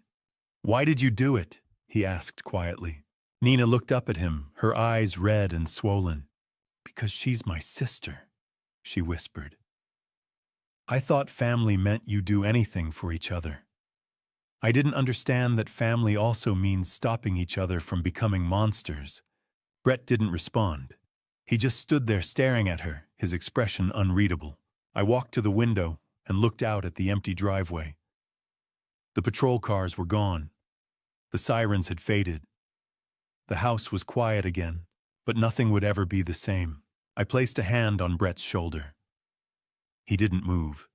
Speaker 1: Why did you do it? He asked quietly. Nina looked up at him, her eyes red and swollen. Because she's my sister, she whispered. I thought family meant you do anything for each other. I didn't understand that family also means stopping each other from becoming monsters. Brett didn't respond. He just stood there staring at her, his expression unreadable. I walked to the window and looked out at the empty driveway. The patrol cars were gone. The sirens had faded. The house was quiet again, but nothing would ever be the same. I placed a hand on Brett's shoulder. He didn't move.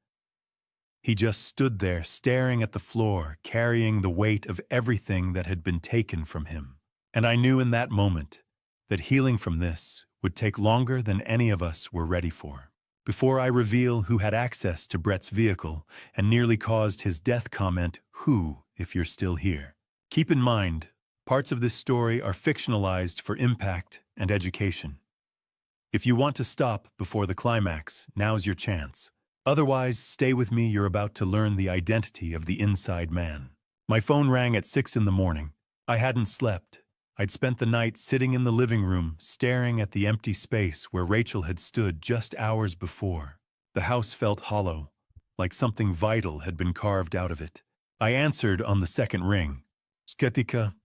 Speaker 1: He just stood there, staring at the floor, carrying the weight of everything that had been taken from him. And I knew in that moment that healing from this would take longer than any of us were ready for. Before I reveal who had access to Brett's vehicle and nearly caused his death, comment, "Who, if you're still here." Keep in mind, parts of this story are fictionalized for impact and education. If you want to stop before the climax, now's your chance. Otherwise, stay with me, you're about to learn the identity of the inside man. My phone rang at 6 in the morning. I hadn't slept. I'd spent the night sitting in the living room, staring at the empty space where Rachel had stood just hours before. The house felt hollow, like something vital had been carved out of it. I answered on the second ring. Sketika.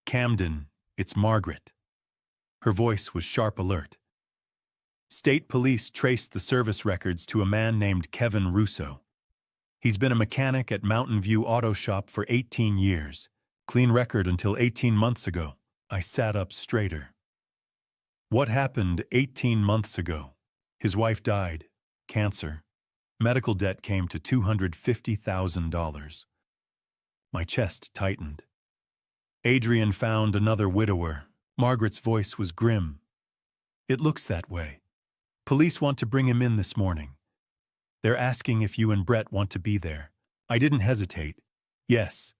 Speaker 1: Camden, it's Margaret. Her voice was sharp alert. State police traced the service records to a man named Kevin Russo. He's been a mechanic at Mountain View Auto Shop for 18 years. Clean record until 18 months ago. I sat up straighter. What happened 18 months ago? His wife died. Cancer. Medical debt came to $250,000. My chest tightened. Adrian found another widower. Margaret's voice was grim. It looks that way. Police want to bring him in this morning. They're asking if you and Brett want to be there. I didn't hesitate. Yes.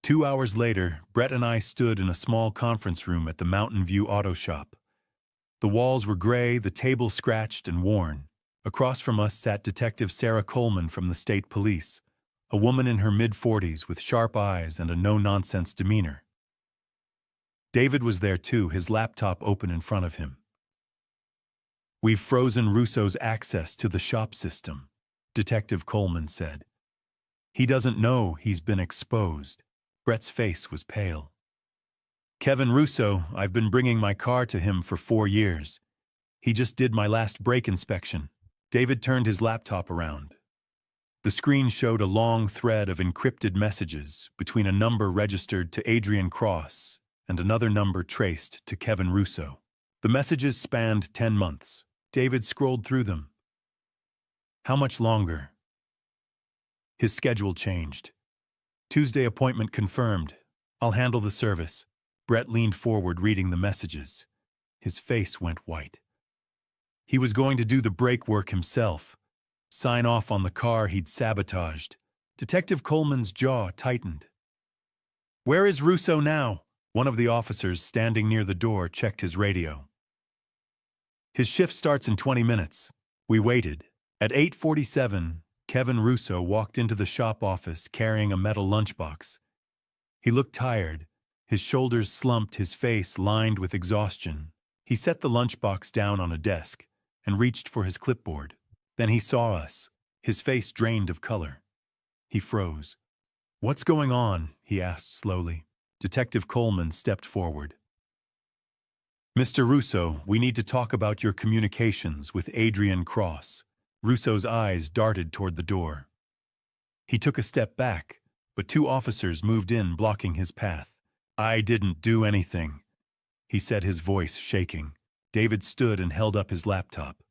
Speaker 1: 2 hours later, Brett and I stood in a small conference room at the Mountain View Auto Shop. The walls were gray, the table scratched and worn. Across from us sat Detective Sarah Coleman from the state police, a woman in her mid-40s with sharp eyes and a no-nonsense demeanor. David was there too, his laptop open in front of him. "We've frozen Russo's access to the shop system," Detective Coleman said. "He doesn't know he's been exposed." Brett's face was pale. "Kevin Russo, I've been bringing my car to him for 4 years. He just did my last brake inspection." David turned his laptop around. The screen showed a long thread of encrypted messages between a number registered to Adrian Cross and another number traced to Kevin Russo. The messages spanned 10 months. David scrolled through them. How much longer? His schedule changed. "Tuesday appointment confirmed. I'll handle the service." Brett leaned forward, reading the messages. His face went white. He was going to do the brake work himself, sign off on the car he'd sabotaged. Detective Coleman's jaw tightened. "Where is Russo now?" One of the officers standing near the door checked his radio. "His shift starts in 20 minutes. We waited. At 8:47, Kevin Russo walked into the shop office carrying a metal lunchbox. He looked tired, his shoulders slumped, his face lined with exhaustion. He set the lunchbox down on a desk and reached for his clipboard. Then he saw us, his face drained of color. He froze. "What's going on?" he asked slowly. Detective Coleman stepped forward. "Mr. Russo, we need to talk about your communications with Adrian Cross." Russo's eyes darted toward the door. He took a step back, but 2 officers moved in, blocking his path. "I didn't do anything," he said, his voice shaking. David stood and held up his laptop.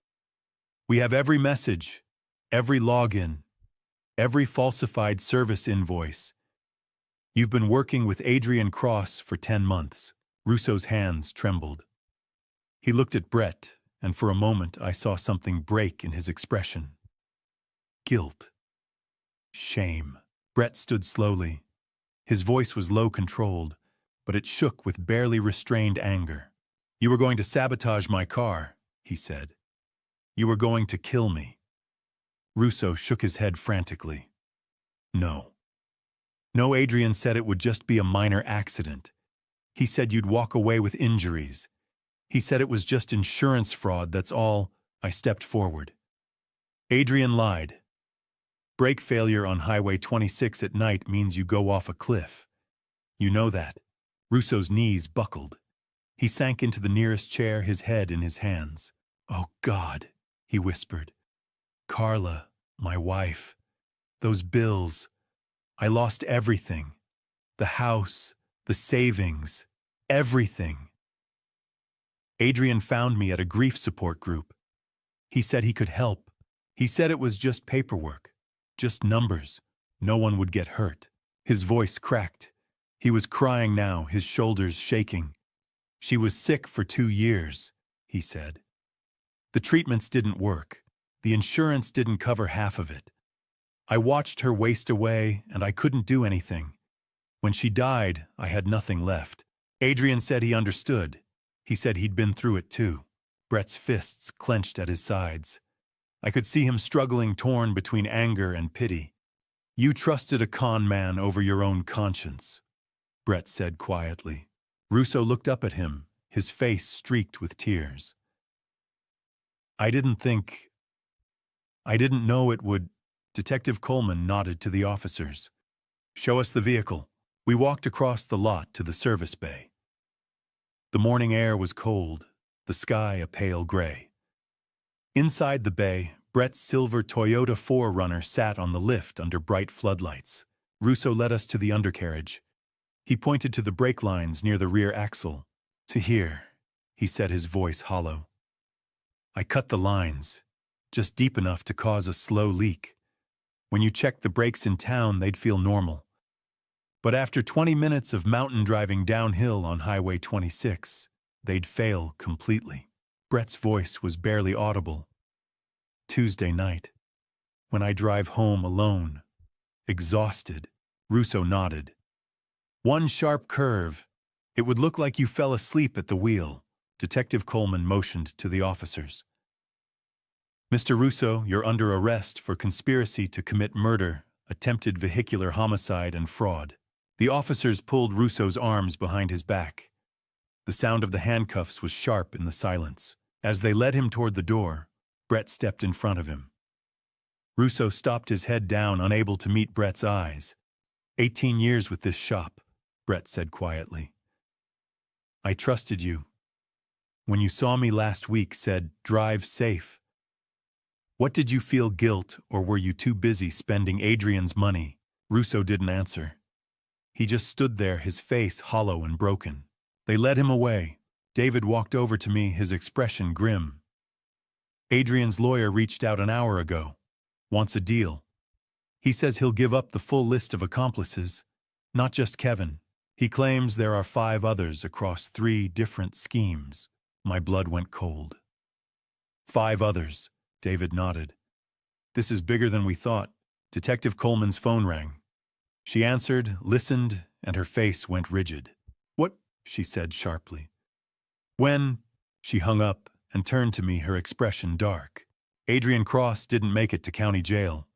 Speaker 1: "We have every message, every login, every falsified service invoice. You've been working with Adrian Cross for 10 months. Russo's hands trembled. He looked at Brett, and for a moment I saw something break in his expression. Guilt. Shame. Brett stood slowly. His voice was low-controlled, but it shook with barely restrained anger. "You were going to sabotage my car," he said. "You were going to kill me." Russo shook his head frantically. "No. No, Adrian said it would just be a minor accident. He said you'd walk away with injuries. He said it was just insurance fraud, that's all." I stepped forward. "Adrian lied. Brake failure on Highway 26 at night means you go off a cliff. You know that." Russo's knees buckled. He sank into the nearest chair, his head in his hands. "Oh, God," he whispered. "Carla, my wife. Those bills. I lost everything. The house, the savings, everything. Adrian found me at a grief support group. He said he could help. He said it was just paperwork, just numbers. No one would get hurt." His voice cracked. He was crying now, his shoulders shaking. "She was sick for 2 years, he said. The treatments didn't work. The insurance didn't cover half of it. I watched her waste away, and I couldn't do anything. When she died, I had nothing left." Adrian said he understood. He said he'd been through it too. Brett's fists clenched at his sides. I could see him struggling, torn between anger and pity. "You trusted a con man over your own conscience," Brett said quietly. Russo looked up at him, his face streaked with tears. I didn't know it would." Detective Coleman nodded to the officers. "Show us the vehicle." We walked across the lot to the service bay. The morning air was cold, the sky a pale gray. Inside the bay, Brett's silver Toyota 4Runner sat on the lift under bright floodlights. Russo led us to the undercarriage. He pointed to the brake lines near the rear axle. "To here," he said, his voice hollow. "I cut the lines, just deep enough to cause a slow leak. When you checked the brakes in town, they'd feel normal. But after 20 minutes of mountain driving downhill on Highway 26, they'd fail completely." Brett's voice was barely audible. "Tuesday night, when I drive home alone, exhausted." Russo nodded. "One sharp curve. It would look like you fell asleep at the wheel. Detective Coleman motioned to the officers. Mr. Russo, you're under arrest for conspiracy to commit murder, attempted vehicular homicide, and fraud. The officers pulled Russo's arms behind his back. The sound of the handcuffs was sharp in the silence. As they led him toward the door, Brett stepped in front of him. Russo stopped his head down, unable to meet Brett's eyes. 18 years with this shop, Brett said quietly. I trusted you. When you saw me last week, said, drive safe. What did you feel, guilt, or were you too busy spending Adrian's money? Russo didn't answer. He just stood there, his face hollow and broken. They led him away. David walked over to me, his expression grim. Adrian's lawyer reached out an hour ago. Wants a deal. He says he'll give up the full list of accomplices, not just Kevin. He claims there are 5 others across 3 different schemes. My blood went cold. 5 others, David nodded. This is bigger than we thought. Detective Coleman's phone rang. She answered, listened, and her face went rigid. What? She said sharply. When? She hung up and turned to me, her expression dark. Adrian Cross didn't make it to county jail.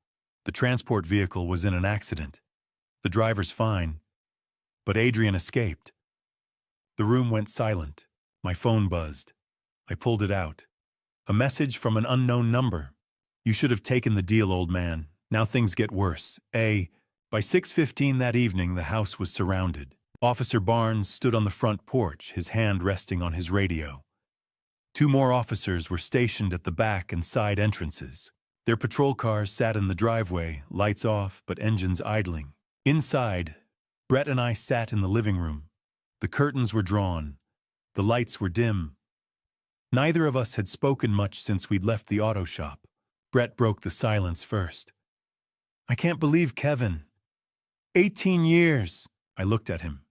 Speaker 1: The transport vehicle was in an accident. The driver's fine. But Adrian escaped. The room went silent. My phone buzzed. I pulled it out. A message from an unknown number. You should have taken the deal, old man. Now things get worse. By 6:15 that evening, the house was surrounded. Officer Barnes stood on the front porch, his hand resting on his radio. 2 more officers were stationed at the back and side entrances. Their patrol cars sat in the driveway, lights off but engines idling. Inside, Brett and I sat in the living room. The curtains were drawn. The lights were dim. Neither of us had spoken much since we'd left the auto shop. Brett broke the silence first. I can't believe Kevin. 18 years. I looked at him.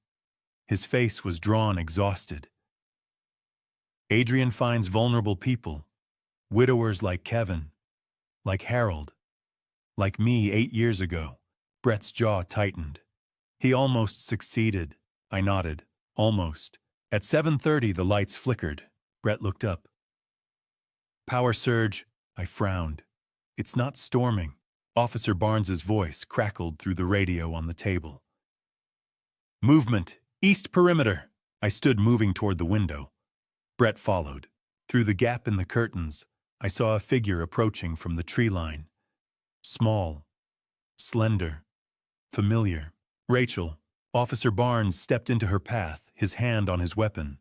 Speaker 1: His face was drawn, exhausted. Adrian finds vulnerable people, widowers like Kevin, like Harold, like me 8 years ago. Brett's jaw tightened. He almost succeeded. I nodded. Almost. At 7:30, the lights flickered. Brett looked up. Power surge. I frowned. It's not storming. Officer Barnes's voice crackled through the radio on the table. Movement. East perimeter. I stood moving toward the window. Brett followed. Through the gap in the curtains, I saw a figure approaching from the tree line. Small, slender, familiar. Rachel. Officer Barnes stepped into her path, his hand on his weapon.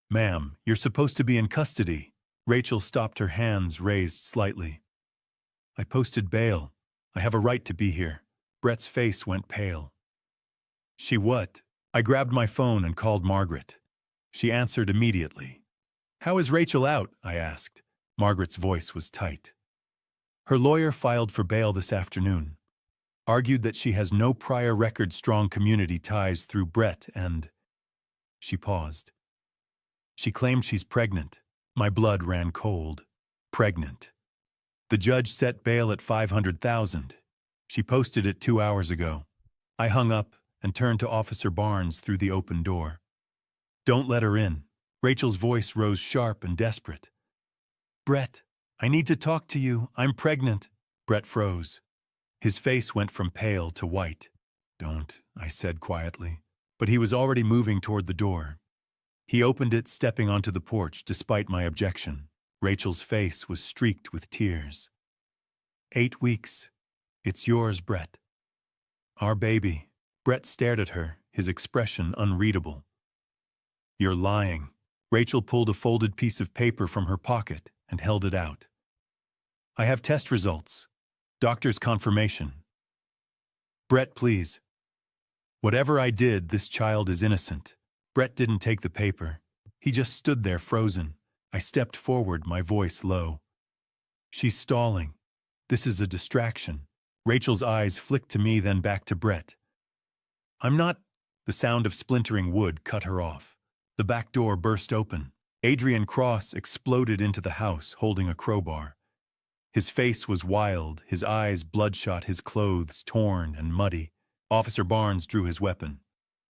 Speaker 1: Ma'am, you're supposed to be in custody. Rachel stopped, her hands raised slightly. I posted bail. I have a right to be here. Brett's face went pale. She what? I grabbed my phone and called Margaret. She answered immediately. How is Rachel out? I asked. Margaret's voice was tight. Her lawyer filed for bail this afternoon. Argued that she has no prior record, strong community ties through Brett, and... She paused. She claimed she's pregnant. My blood ran cold. Pregnant. The judge set bail at $500,000. She posted it 2 hours ago. I hung up and turned to Officer Barnes through the open door. Don't let her in. Rachel's voice rose sharp and desperate. Brett, I need to talk to you. I'm pregnant. Brett froze. His face went from pale to white. Don't, I said quietly. But he was already moving toward the door. He opened it, stepping onto the porch despite my objection. Rachel's face was streaked with tears. 8 weeks. It's yours, Brett. Our baby. Brett stared at her, his expression unreadable. You're lying. Rachel pulled a folded piece of paper from her pocket and held it out. I have test results. Doctor's confirmation. Brett, please. Whatever I did, this child is innocent. Brett didn't take the paper. He just stood there frozen. I stepped forward, my voice low. She's stalling. This is a distraction. Rachel's eyes flicked to me, then back to Brett. I'm not... The sound of splintering wood cut her off. The back door burst open. Adrian Cross exploded into the house, holding a crowbar. His face was wild, his eyes bloodshot, his clothes torn and muddy. Officer Barnes drew his weapon.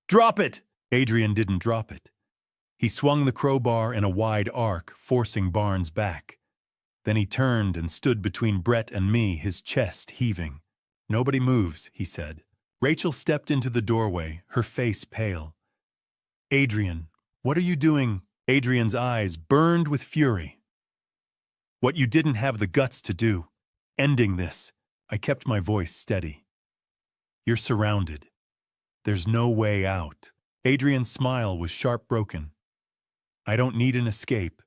Speaker 1: Drop it! Adrian didn't drop it. He swung the crowbar in a wide arc, forcing Barnes back. Then he turned and stood between Brett and me, his chest heaving. "Nobody moves," he said. Rachel stepped into the doorway, her face pale. "Adrian, what are you doing?" Adrian's eyes burned with fury. "What you didn't have the guts to do. Ending this." I kept my voice steady. "You're surrounded. There's no way out." Adrian's smile was sharp broken. "I don't need an escape.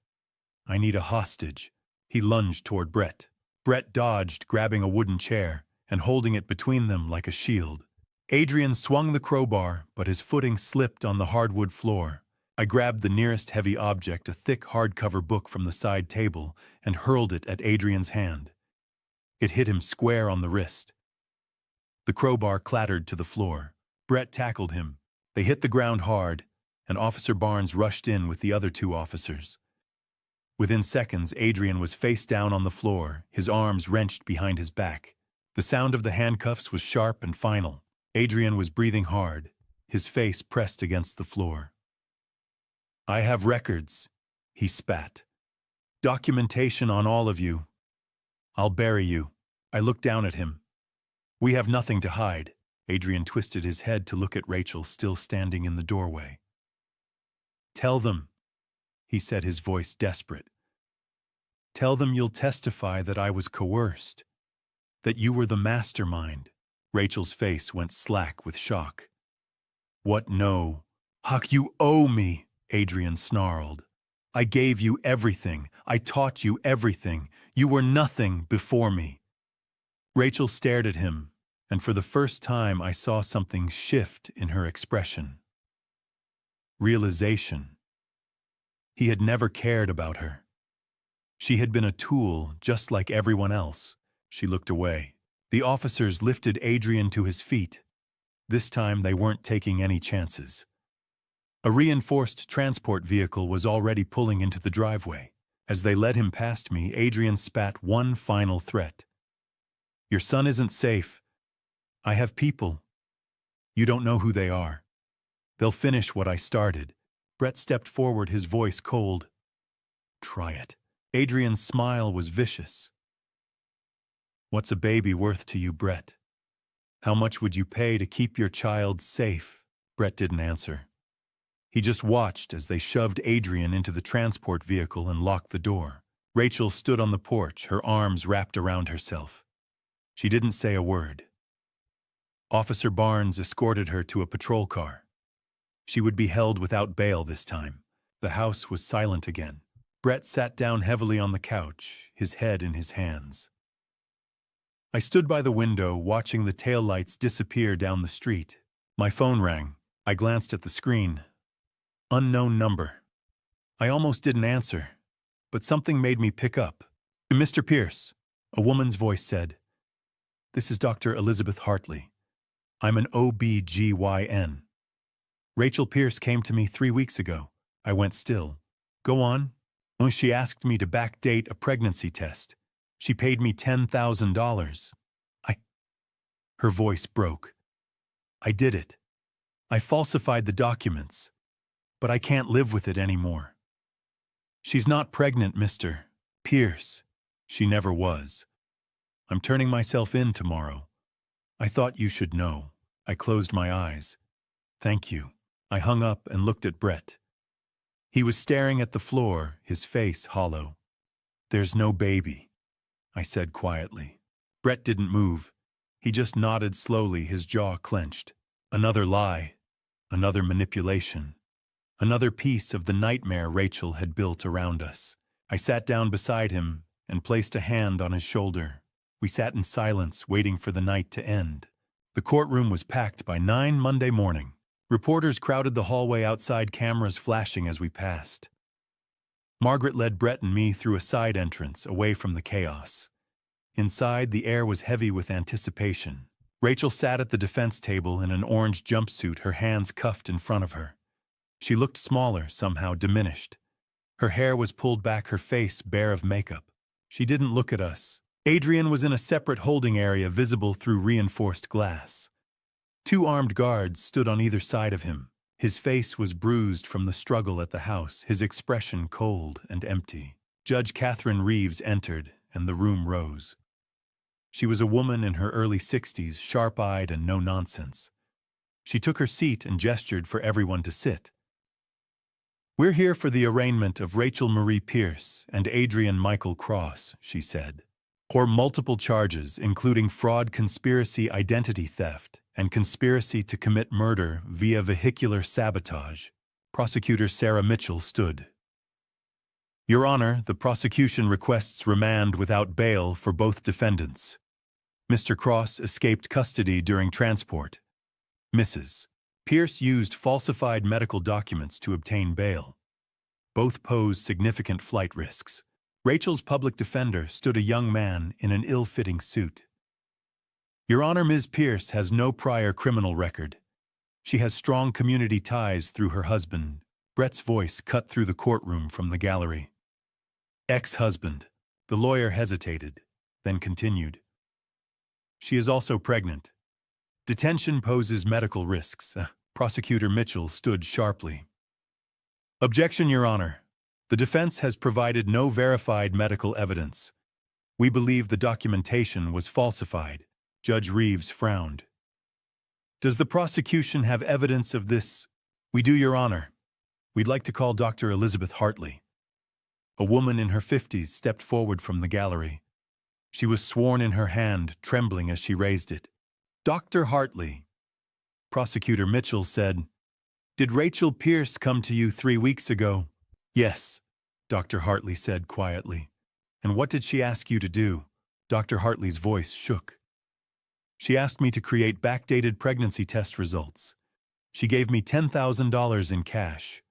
Speaker 1: I need a hostage." He lunged toward Brett. Brett dodged, grabbing a wooden chair and holding it between them like a shield. Adrian swung the crowbar, but his footing slipped on the hardwood floor. I grabbed the nearest heavy object, a thick hardcover book from the side table, and hurled it at Adrian's hand. It hit him square on the wrist. The crowbar clattered to the floor. Brett tackled him. They hit the ground hard, and Officer Barnes rushed in with the other two officers. Within seconds, Adrian was face down on the floor, his arms wrenched behind his back. The sound of the handcuffs was sharp and final. Adrian was breathing hard, his face pressed against the floor. "I have records," he spat. "Documentation on all of you. I'll bury you." I looked down at him. "We have nothing to hide." Adrian twisted his head to look at Rachel, still standing in the doorway. "Tell them," he said, his voice desperate. "Tell them you'll testify that I was coerced, that you were the mastermind." Rachel's face went slack with shock. "What? No. Huck, you owe me," Adrian snarled. "I gave you everything. I taught you everything. You were nothing before me." Rachel stared at him, and for the first time I saw something shift in her expression. Realization. He had never cared about her. She had been a tool, just like everyone else. She looked away. The officers lifted Adrian to his feet. This time they weren't taking any chances. A reinforced transport vehicle was already pulling into the driveway. As they led him past me, Adrian spat one final threat. "Your son isn't safe. I have people. You don't know who they are. They'll finish what I started." Brett stepped forward, his voice cold. "Try it." Adrian's smile was vicious. "What's a baby worth to you, Brett? How much would you pay to keep your child safe?" Brett didn't answer. He just watched as they shoved Adrian into the transport vehicle and locked the door. Rachel stood on the porch, her arms wrapped around herself. She didn't say a word. Officer Barnes escorted her to a patrol car. She would be held without bail this time. The house was silent again. Brett sat down heavily on the couch, his head in his hands. I stood by the window, watching the taillights disappear down the street. My phone rang. I glanced at the screen. Unknown number. I almost didn't answer, but something made me pick up. "Mr. Pierce," a woman's voice said. "This is Dr. Elizabeth Hartley. I'm an OB-GYN. Rachel Pierce came to me 3 weeks ago." I went still. "Go on." "Oh, she asked me to backdate a pregnancy test. She paid me $10,000. Her voice broke. "I did it. I falsified the documents, but I can't live with it anymore. She's not pregnant, Mr. Pierce. She never was. I'm turning myself in tomorrow. I thought you should know." I closed my eyes. "Thank you." I hung up and looked at Brett. He was staring at the floor, his face hollow. "There's no baby," I said quietly. Brett didn't move. He just nodded slowly, his jaw clenched. Another lie, another manipulation, another piece of the nightmare Rachel had built around us. I sat down beside him and placed a hand on his shoulder. We sat in silence, waiting for the night to end. The courtroom was packed by 9 Monday morning. Reporters crowded the hallway outside, cameras flashing as we passed. Margaret led Brett and me through a side entrance, away from the chaos. Inside, the air was heavy with anticipation. Rachel sat at the defense table in an orange jumpsuit, her hands cuffed in front of her. She looked smaller, somehow diminished. Her hair was pulled back, her face bare of makeup. She didn't look at us. Adrian was in a separate holding area visible through reinforced glass. 2 armed guards stood on either side of him. His face was bruised from the struggle at the house, his expression cold and empty. Judge Catherine Reeves entered, and the room rose. She was a woman in her early 60s, sharp-eyed and no-nonsense. She took her seat and gestured for everyone to sit. "We're here for the arraignment of Rachel Marie Pierce and Adrian Michael Cross," she said, "for multiple charges, including fraud, conspiracy, identity theft, and conspiracy to commit murder via vehicular sabotage." Prosecutor Sarah Mitchell stood. "Your Honor, the prosecution requests remand without bail for both defendants. Mr. Cross escaped custody during transport. Mrs. Pierce used falsified medical documents to obtain bail. Both pose significant flight risks." Rachel's public defender stood a young man in an ill-fitting suit. "Your Honor, Ms. Pierce has no prior criminal record. She has strong community ties through her husband." Brett's voice cut through the courtroom from the gallery. "Ex-husband." The lawyer hesitated, then continued. "She is also pregnant. Detention poses medical risks." Prosecutor Mitchell stood sharply. "Objection, Your Honor. The defense has provided no verified medical evidence. We believe the documentation was falsified." Judge Reeves frowned. "Does the prosecution have evidence of this?" "We do, Your Honor. We'd like to call Dr. Elizabeth Hartley." A woman in her 50s stepped forward from the gallery. She was sworn in her hand, trembling as she raised it. "Dr. Hartley." Prosecutor Mitchell said, "Did Rachel Pierce come to you 3 weeks ago?" "Yes," Dr. Hartley said quietly. "And what did she ask you to do?" Dr. Hartley's voice shook. "She asked me to create backdated pregnancy test results. She gave me $10,000 in cash.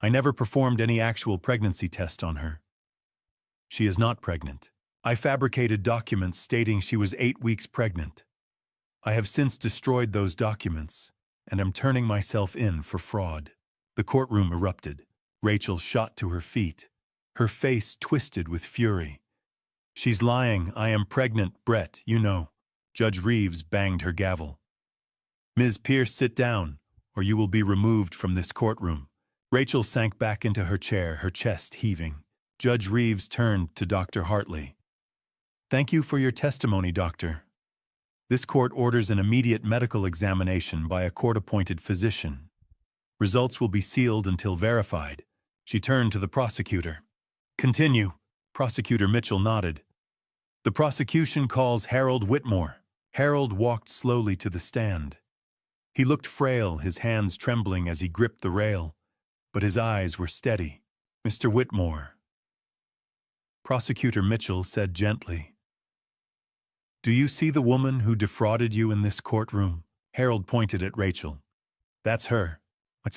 Speaker 1: I never performed any actual pregnancy test on her. She is not pregnant. I fabricated documents stating she was 8 weeks pregnant. I have since destroyed those documents, and am turning myself in for fraud." The courtroom erupted. Rachel shot to her feet, her face twisted with fury. "She's lying. I am pregnant, Brett, you know." Judge Reeves banged her gavel. "Ms. Pierce, sit down, or you will be removed from this courtroom." Rachel sank back into her chair, her chest heaving. Judge Reeves turned to Dr. Hartley. "Thank you for your testimony, Doctor. This court orders an immediate medical examination by a court-appointed physician. Results will be sealed until verified." She turned to the prosecutor. "Continue." Prosecutor Mitchell nodded. "The prosecution calls Harold Whitmore." Harold walked slowly to the stand. He looked frail, his hands trembling as he gripped the rail, but his eyes were steady. "Mr. Whitmore." Prosecutor Mitchell said gently, "Do you see the woman who defrauded you in this courtroom?" Harold pointed at Rachel. "That's her.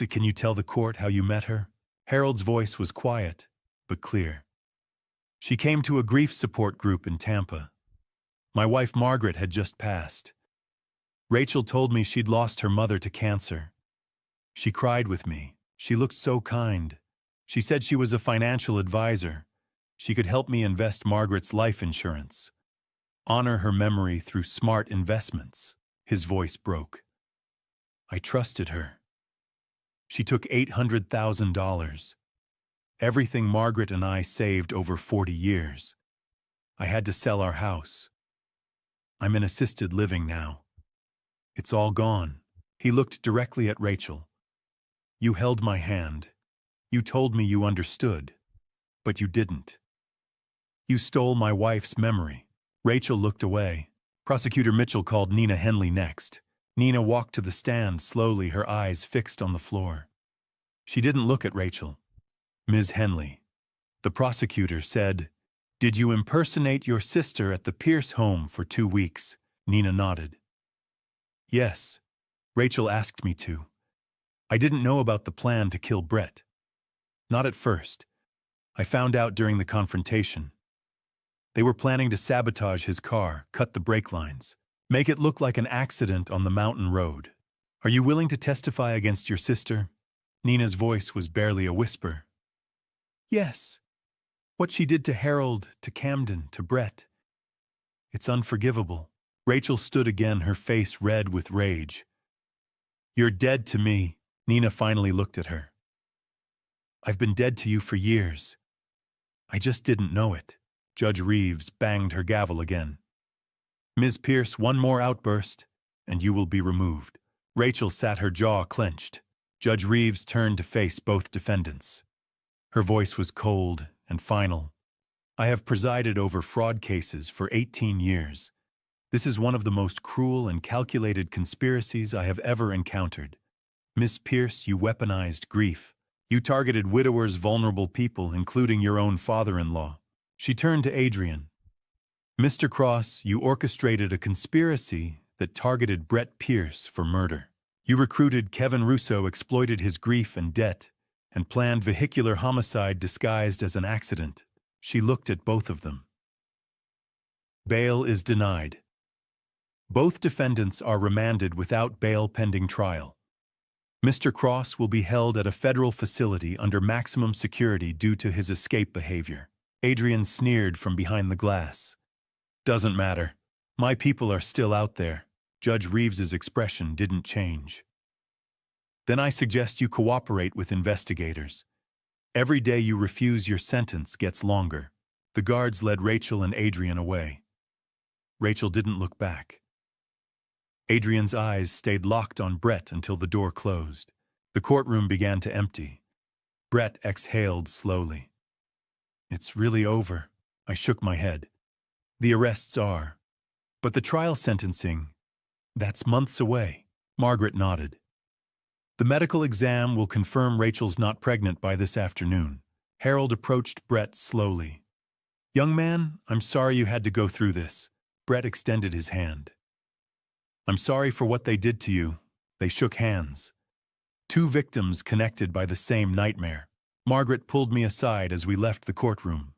Speaker 1: Can you tell the court how you met her?" Harold's voice was quiet, but clear. "She came to a grief support group in Tampa. My wife Margaret had just passed. Rachel told me she'd lost her mother to cancer. She cried with me. She looked so kind. She said she was a financial advisor. She could help me invest Margaret's life insurance. Honor her memory through smart investments." His voice broke. "I trusted her. She took $800,000. Everything Margaret and I saved over 40 years. I had to sell our house. I'm in assisted living now. It's all gone." He looked directly at Rachel. "You held my hand. You told me you understood, but you didn't. You stole my wife's memory." Rachel looked away. Prosecutor Mitchell called Nina Henley next. Nina walked to the stand slowly, her eyes fixed on the floor. She didn't look at Rachel. "Ms. Henley," the prosecutor said, "did you impersonate your sister at the Pierce home for 2 weeks?" Nina nodded. "Yes. Rachel asked me to. I didn't know about the plan to kill Brett. Not at first. I found out during the confrontation. They were planning to sabotage his car, cut the brake lines, make it look like an accident on the mountain road. Are you willing to testify against your sister?" Nina's voice was barely a whisper. "Yes. What she did to Harold, to Camden, to Brett. It's unforgivable." Rachel stood again, her face red with rage. "You're dead to me." Nina finally looked at her. I've been dead to you for years. I just didn't know it. Judge Reeves banged her gavel again. Ms. Pierce, one more outburst, and you will be removed. Rachel sat her jaw clenched. Judge Reeves turned to face both defendants. Her voice was cold and final. I have presided over fraud cases for 18 years. This is one of the most cruel and calculated conspiracies I have ever encountered. Miss Pierce, you weaponized grief. You targeted widowers, vulnerable people, including your own father-in-law. She turned to Adrian. Mr. Cross, you orchestrated a conspiracy that targeted Brett Pierce for murder. You recruited Kevin Russo, exploited his grief and debt, and planned vehicular homicide disguised as an accident. She looked at both of them. Bail is denied. Both defendants are remanded without bail pending trial. Mr. Cross will be held at a federal facility under maximum security due to his escape behavior. Adrian sneered from behind the glass. Doesn't matter. My people are still out there. Judge Reeves's expression didn't change. Then I suggest you cooperate with investigators. Every day you refuse, your sentence gets longer. The guards led Rachel and Adrian away. Rachel didn't look back. Adrian's eyes stayed locked on Brett until the door closed. The courtroom began to empty. Brett exhaled slowly. It's really over. I shook my head. The arrests are. But the trial sentencing, that's months away. Margaret nodded. The medical exam will confirm Rachel's not pregnant by this afternoon. Harold approached Brett slowly. Young man, I'm sorry you had to go through this. Brett extended his hand. I'm sorry for what they did to you. They shook hands. Two victims connected by the same nightmare. Margaret pulled me aside as we left the courtroom.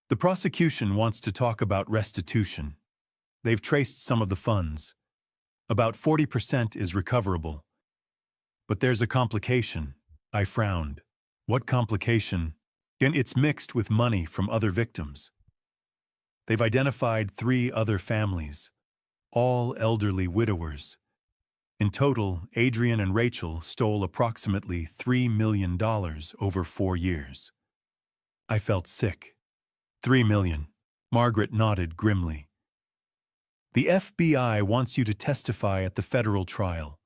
Speaker 1: The prosecution wants to talk about restitution. They've traced some of the funds. About 40% is recoverable. But there's a complication. I frowned. What complication? And it's mixed with money from other victims. They've identified 3 other families, all elderly widowers. In total, Adrian and Rachel stole approximately $3 million over 4 years. I felt sick. $3 million. Margaret nodded grimly. The FBI wants you to testify at the federal trial.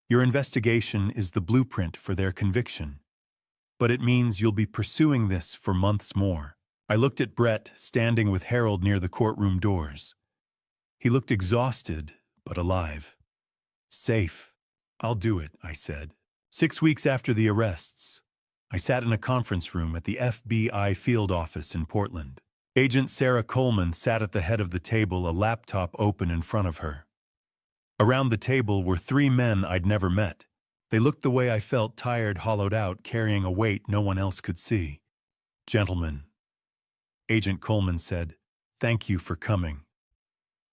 Speaker 1: Your investigation is the blueprint for their conviction. But it means you'll be pursuing this for months more. I looked at Brett, standing with Harold near the courtroom doors. He looked exhausted, but alive. Safe. I'll do it, I said. 6 weeks after the arrests, I sat in a conference room at the FBI field office in Portland. Agent Sarah Coleman sat at the head of the table, a laptop open in front of her. Around the table were 3 men I'd never met. They looked the way I felt, tired, hollowed out, carrying a weight no one else could see. Gentlemen, Agent Coleman said, thank you for coming.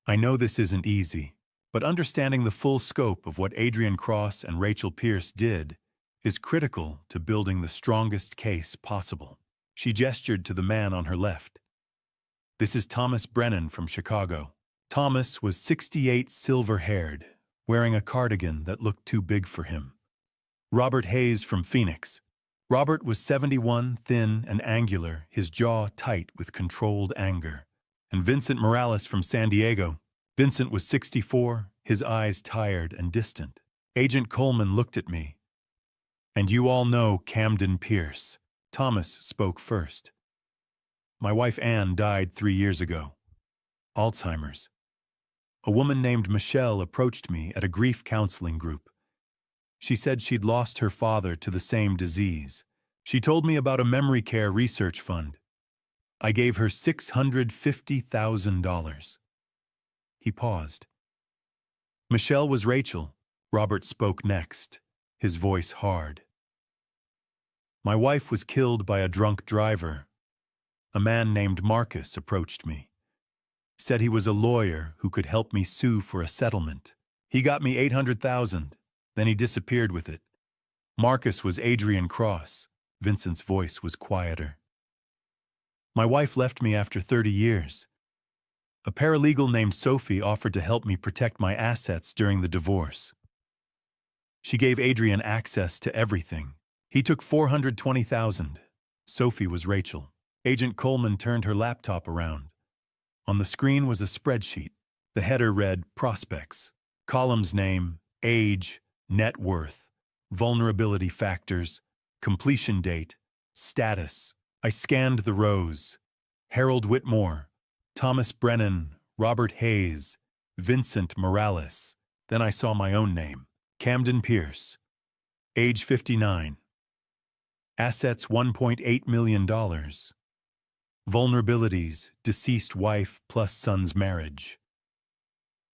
Speaker 1: I know this isn't easy, but understanding the full scope of what Adrian Cross and Rachel Pierce did is critical to building the strongest case possible. She gestured to the man on her left. This is Thomas Brennan from Chicago. Thomas was 68, silver-haired, wearing a cardigan that looked too big for him. Robert Hayes from Phoenix. Robert was 71, thin and angular, his jaw tight with controlled anger. And Vincent Morales from San Diego. Vincent was 64, his eyes tired and distant. Agent Coleman looked at me. And you all know Camden Pierce. Thomas spoke first. My wife Anne died 3 years ago. Alzheimer's. A woman named Michelle approached me at a grief counseling group. She said she'd lost her father to the same disease. She told me about a memory care research fund. I gave her $650,000. He paused. Michelle was Rachel. Robert spoke next, his voice hard. My wife was killed by a drunk driver. A man named Marcus approached me. Said he was a lawyer who could help me sue for a settlement. He got me $800,000, then he disappeared with it. Marcus was Adrian Cross. Vincent's voice was quieter. My wife left me after 30 years. A paralegal named Sophie offered to help me protect my assets during the divorce. She gave Adrian access to everything. He took $420,000. Sophie was Rachel. Agent Coleman turned her laptop around. On the screen was a spreadsheet. The header read, Prospects. Columns name, age, net worth, vulnerability factors, completion date, status. I scanned the rows. Harold Whitmore, Thomas Brennan, Robert Hayes, Vincent Morales. Then I saw my own name, Camden Pierce. Age 59. Assets $1.8 million. Vulnerabilities, deceased wife plus son's marriage.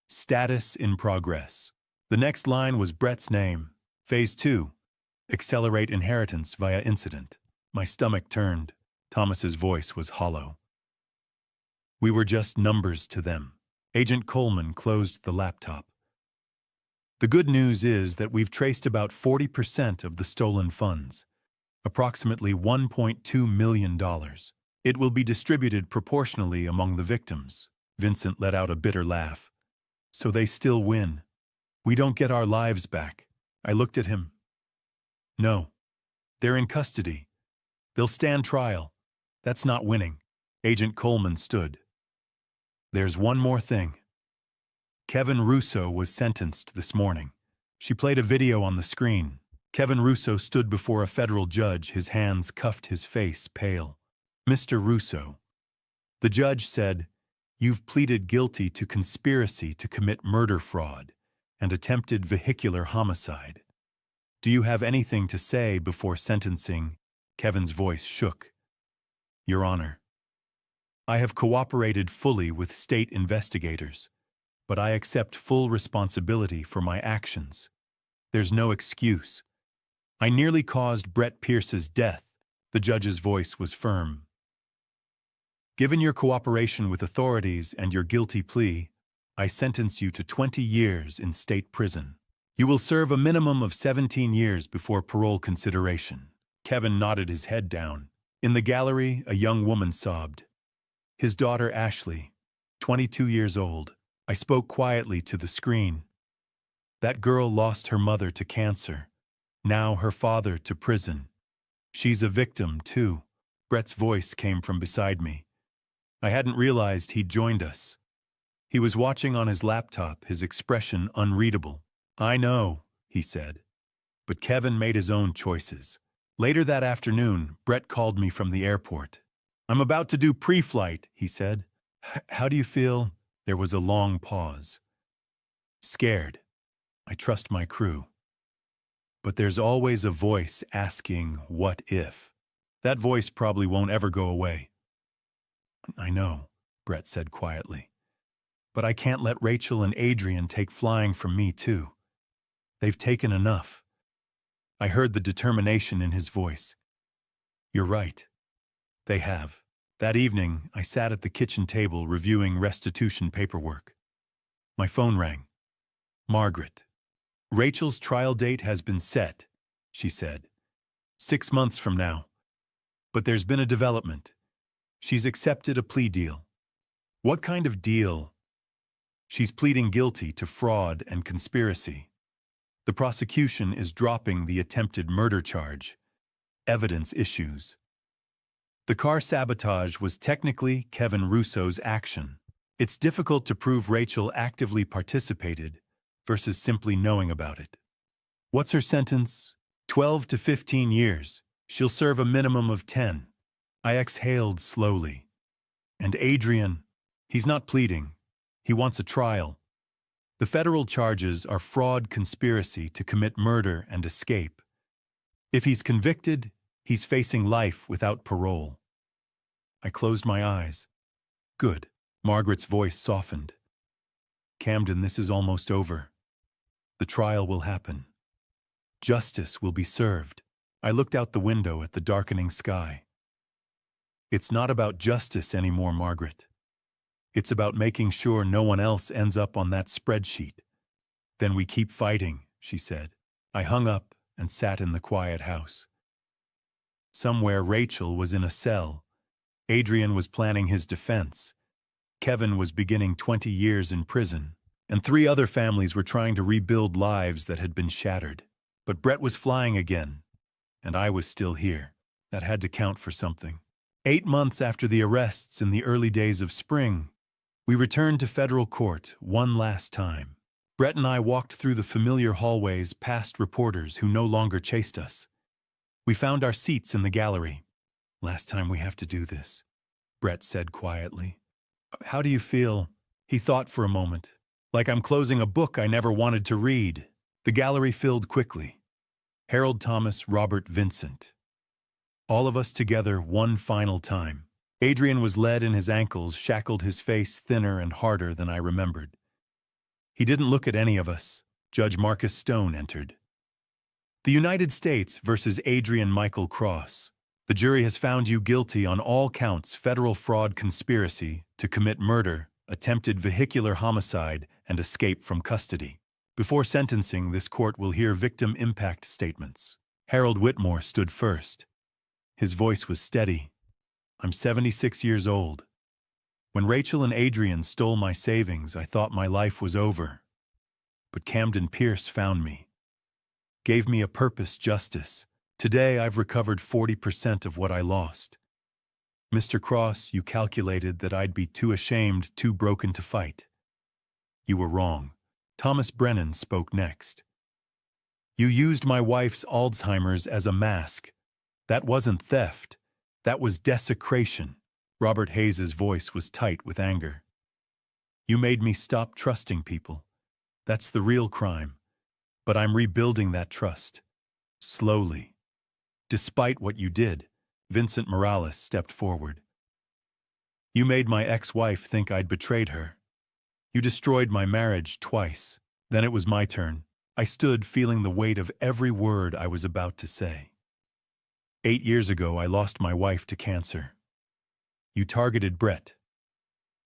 Speaker 1: Status in progress. The next line was Brett's name. Phase 2. Accelerate inheritance via incident. My stomach turned. Thomas's voice was hollow. We were just numbers to them. Agent Coleman closed the laptop. The good news is that we've traced about 40% of the stolen funds, approximately $1.2 million. It will be distributed proportionally among the victims. Vincent let out a bitter laugh. So they still win. We don't get our lives back. I looked at him. No. They're in custody. They'll stand trial. That's not winning. Agent Coleman stood. There's one more thing. Kevin Russo was sentenced this morning. She played a video on the screen. Kevin Russo stood before a federal judge, his hands cuffed, his face pale. Mr. Russo. The judge said, "You've pleaded guilty to conspiracy to commit murder fraud and attempted vehicular homicide. Do you have anything to say before sentencing?" Kevin's voice shook. Your Honor, I have cooperated fully with state investigators, but I accept full responsibility for my actions. There's no excuse. I nearly caused Brett Pierce's death. The judge's voice was firm. Given your cooperation with authorities and your guilty plea, I sentence you to 20 years in state prison. You will serve a minimum of 17 years before parole consideration. Kevin nodded his head down. In the gallery, a young woman sobbed. His daughter Ashley, 22 years old. I spoke quietly to the screen. That girl lost her mother to cancer. Now her father to prison. She's a victim, too. Brett's voice came from beside me. I hadn't realized he'd joined us. He was watching on his laptop, his expression unreadable. I know, he said. But Kevin made his own choices. Later that afternoon, Brett called me from the airport. I'm about to do pre-flight, he said. How do you feel? There was a long pause. Scared. I trust my crew. But there's always a voice asking, what if? That voice probably won't ever go away. I know, Brett said quietly. But I can't let Rachel and Adrian take flying from me, too. They've taken enough. I heard the determination in his voice. You're right. They have. That evening, I sat at the kitchen table reviewing restitution paperwork. My phone rang. Margaret. Rachel's trial date has been set, she said. 6 months from now. But there's been a development. She's accepted a plea deal. What kind of deal? She's pleading guilty to fraud and conspiracy. The prosecution is dropping the attempted murder charge. Evidence issues. The car sabotage was technically Kevin Russo's action. It's difficult to prove Rachel actively participated versus simply knowing about it. What's her sentence? 12 to 15 years. She'll serve a minimum of 10. I exhaled slowly. And Adrian, he's not pleading. He wants a trial. The federal charges are fraud, conspiracy to commit murder and escape. If he's convicted, he's facing life without parole. I closed my eyes. Good. Margaret's voice softened. Camden, this is almost over. The trial will happen. Justice will be served. I looked out the window at the darkening sky. It's not about justice anymore, Margaret. It's about making sure no one else ends up on that spreadsheet. Then we keep fighting, she said. I hung up and sat in the quiet house. Somewhere Rachel was in a cell. Adrian was planning his defense. Kevin was beginning 20 years in prison, and 3 other families were trying to rebuild lives that had been shattered. But Brett was flying again, and I was still here. That had to count for something. 8 months after the arrests in the early days of spring, we returned to federal court one last time. Brett and I walked through the familiar hallways past reporters who no longer chased us. We found our seats in the gallery. "Last time we have to do this," Brett said quietly. "How do you feel?" He thought for a moment. "Like I'm closing a book I never wanted to read." The gallery filled quickly. Harold Thomas, Robert Vincent. All of us together one final time. Adrian was led in his ankles, shackled, his face thinner and harder than I remembered. He didn't look at any of us. Judge Marcus Stone entered. "The United States versus Adrian Michael Cross. The jury has found you guilty on all counts: federal fraud, conspiracy to commit murder, attempted vehicular homicide, and escape from custody. Before sentencing, this court will hear victim impact statements." Harold Whitmore stood first. His voice was steady. "I'm 76 years old. When Rachel and Adrian stole my savings, I thought my life was over. But Camden Pierce found me, gave me a purpose, justice. Today I've recovered 40% of what I lost. Mr. Cross, you calculated that I'd be too ashamed, too broken to fight. You were wrong." Thomas Brennan spoke next. "You used my wife's Alzheimer's as a mask. That wasn't theft. That was desecration." Robert Hayes's voice was tight with anger. "You made me stop trusting people. That's the real crime. But I'm rebuilding that trust. Slowly." "Despite what you did," Vincent Morales stepped forward. "You made my ex-wife think I'd betrayed her. You destroyed my marriage twice. Then it was my turn. I stood feeling the weight of every word I was about to say. 8 years ago, I lost my wife to cancer. You targeted Brett,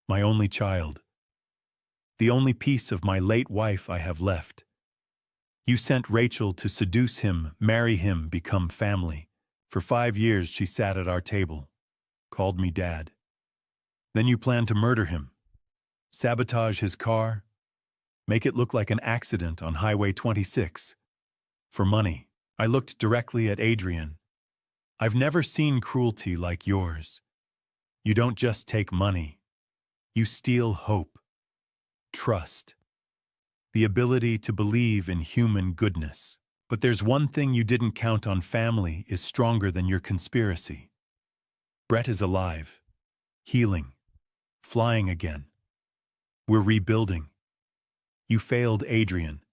Speaker 1: my only child, the only piece of my late wife I have left. You sent Rachel to seduce him, marry him, become family. For 5 years she sat at our table, called me dad. Then you planned to murder him, sabotage his car, make it look like an accident on Highway 26. For money. I looked directly at Adrian. I've never seen cruelty like yours. You don't just take money. You steal hope, trust, the ability to believe in human goodness. But there's one thing you didn't count on: family is stronger than your conspiracy. Brett is alive, healing, flying again. We're rebuilding. You failed Adrian.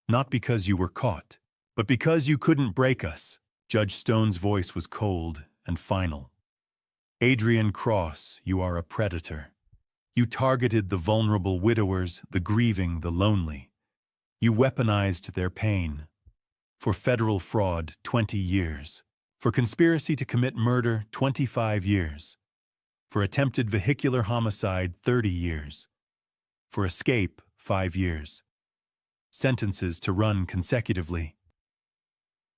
Speaker 1: Not because you were caught, but because you couldn't break us." Judge Stone's voice was cold and final. "Adrian Cross, you are a predator. You targeted the vulnerable widowers, the grieving, the lonely. You weaponized their pain. For federal fraud, 20 years. For conspiracy to commit murder, 25 years. For attempted vehicular homicide, 30 years. For escape, 5 years. Sentences to run consecutively.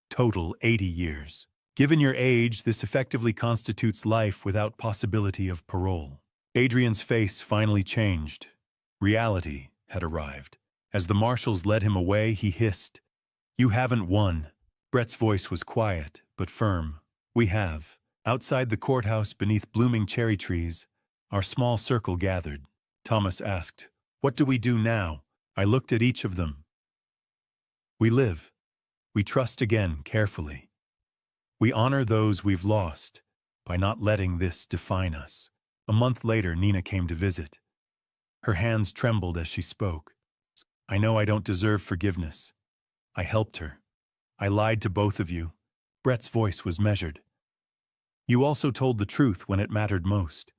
Speaker 1: Total 80 years. Given your age, this effectively constitutes life without possibility of parole." Adrian's face finally changed. Reality had arrived. As the marshals led him away, he hissed, "You haven't won." Brett's voice was quiet, but firm. "We have." Outside the courthouse, beneath blooming cherry trees, our small circle gathered. Thomas asked, "What do we do now?" I looked at each of them. "We live. We trust again, carefully. We honor those we've lost by not letting this define us." A month later, Nina came to visit. Her hands trembled as she spoke. "I know I don't deserve forgiveness. I helped her. I lied to both of you." Brett's voice was measured. "You also told the truth when it mattered most.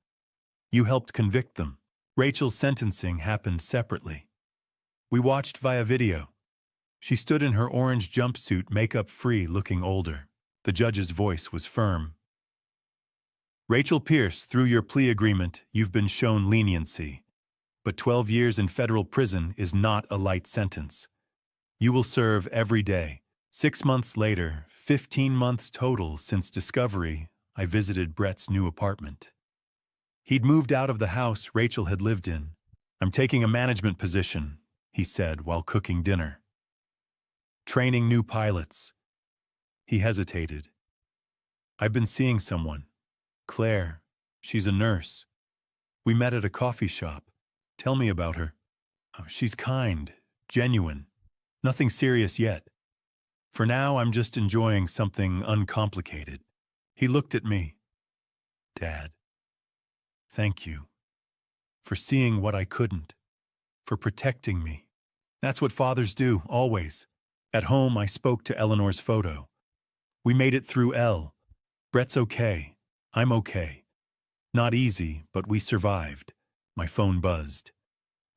Speaker 1: You helped convict them." Rachel's sentencing happened separately. We watched via video. She stood in her orange jumpsuit, makeup-free, looking older. The judge's voice was firm. "Rachel Pierce, through your plea agreement, you've been shown leniency. But 12 years in federal prison is not a light sentence. You will serve every day." 6 months later, 15 months total since discovery, I visited Brett's new apartment. He'd moved out of the house Rachel had lived in. "I'm taking a management position," he said while cooking dinner. Training new pilots. He hesitated. I've been seeing someone. Claire. She's a nurse. We met at a coffee shop. Tell me about her. Oh, she's kind, genuine. Nothing serious yet. For now, I'm just enjoying something uncomplicated. He looked at me. Dad, thank you. For seeing what I couldn't. For protecting me. That's what fathers do, always. At home, I spoke to Eleanor's photo. We made it through L. Brett's okay. I'm okay. Not easy, but we survived. My phone buzzed.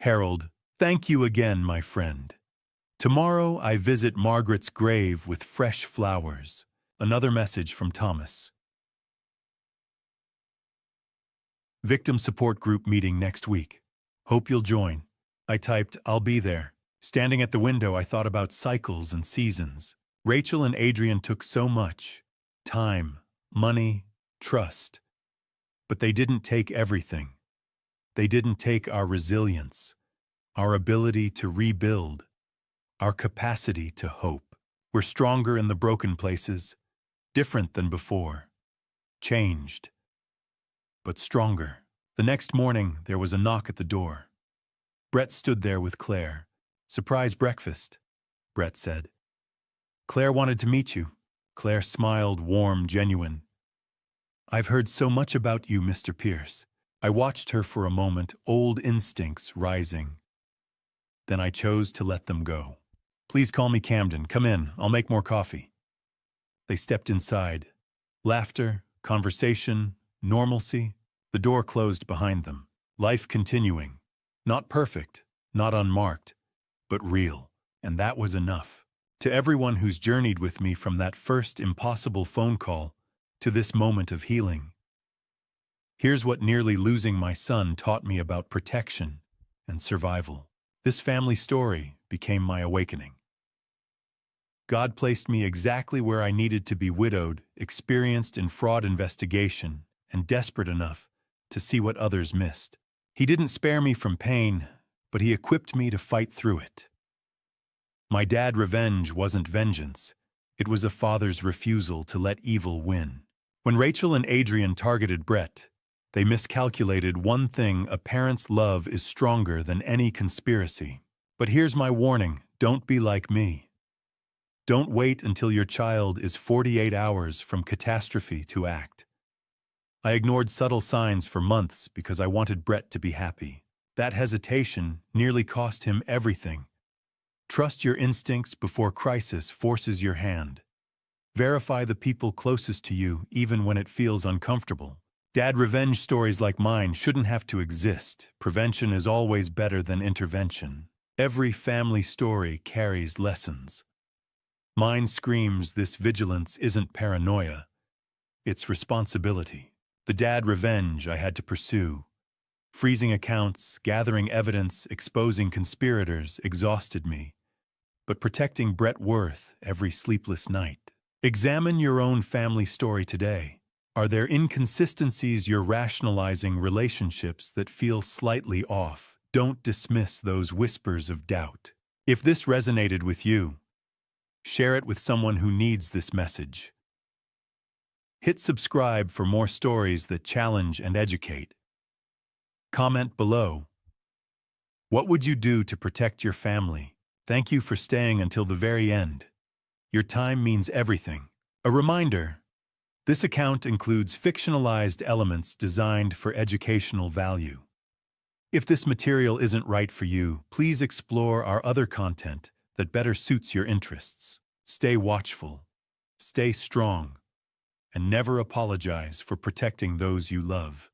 Speaker 1: Harold, thank you again, my friend. Tomorrow I visit Margaret's grave with fresh flowers. Another message from Thomas. Victim support group meeting next week. Hope you'll join. I typed, I'll be there. Standing at the window, I thought about cycles and seasons. Rachel and Adrian took so much. Time, money, trust. But they didn't take everything. They didn't take our resilience, our ability to rebuild, our capacity to hope. We're stronger in the broken places, different than before, changed, but stronger. The next morning, there was a knock at the door. Brett stood there with Claire. Surprise breakfast, Brett said. Claire wanted to meet you. Claire smiled, warm, genuine. I've heard so much about you, Mr. Pierce. I watched her for a moment, old instincts rising. Then I chose to let them go. Please call me Camden. Come in. I'll make more coffee. They stepped inside. Laughter, conversation, normalcy. The door closed behind them. Life continuing. Not perfect, not unmarked, but real. And that was enough. To everyone who's journeyed with me from that first impossible phone call to this moment of healing. Here's what nearly losing my son taught me about protection and survival. This family story became my awakening. God placed me exactly where I needed to be: widowed, experienced in fraud investigation, and desperate enough to see what others missed. He didn't spare me from pain, but he equipped me to fight through it. My dad's revenge wasn't vengeance. It was a father's refusal to let evil win. When Rachel and Adrian targeted Brett, they miscalculated one thing: a parent's love is stronger than any conspiracy. But here's my warning: don't be like me. Don't wait until your child is 48 hours from catastrophe to act. I ignored subtle signs for months because I wanted Brett to be happy. That hesitation nearly cost him everything. Trust your instincts before crisis forces your hand. Verify the people closest to you even when it feels uncomfortable. Dad, revenge stories like mine shouldn't have to exist. Prevention is always better than intervention. Every family story carries lessons. Mine screams this: vigilance isn't paranoia. It's responsibility. The dad revenge I had to pursue. Freezing accounts, gathering evidence, exposing conspirators exhausted me. But protecting Brett worth every sleepless night. Examine your own family story today. Are there inconsistencies you're rationalizing, relationships that feel slightly off? Don't dismiss those whispers of doubt. If this resonated with you, share it with someone who needs this message. Hit subscribe for more stories that challenge and educate. Comment below. What would you do to protect your family? Thank you for staying until the very end. Your time means everything. A reminder: this account includes fictionalized elements designed for educational value. If this material isn't right for you, please explore our other content that better suits your interests. Stay watchful, stay strong, and never apologize for protecting those you love.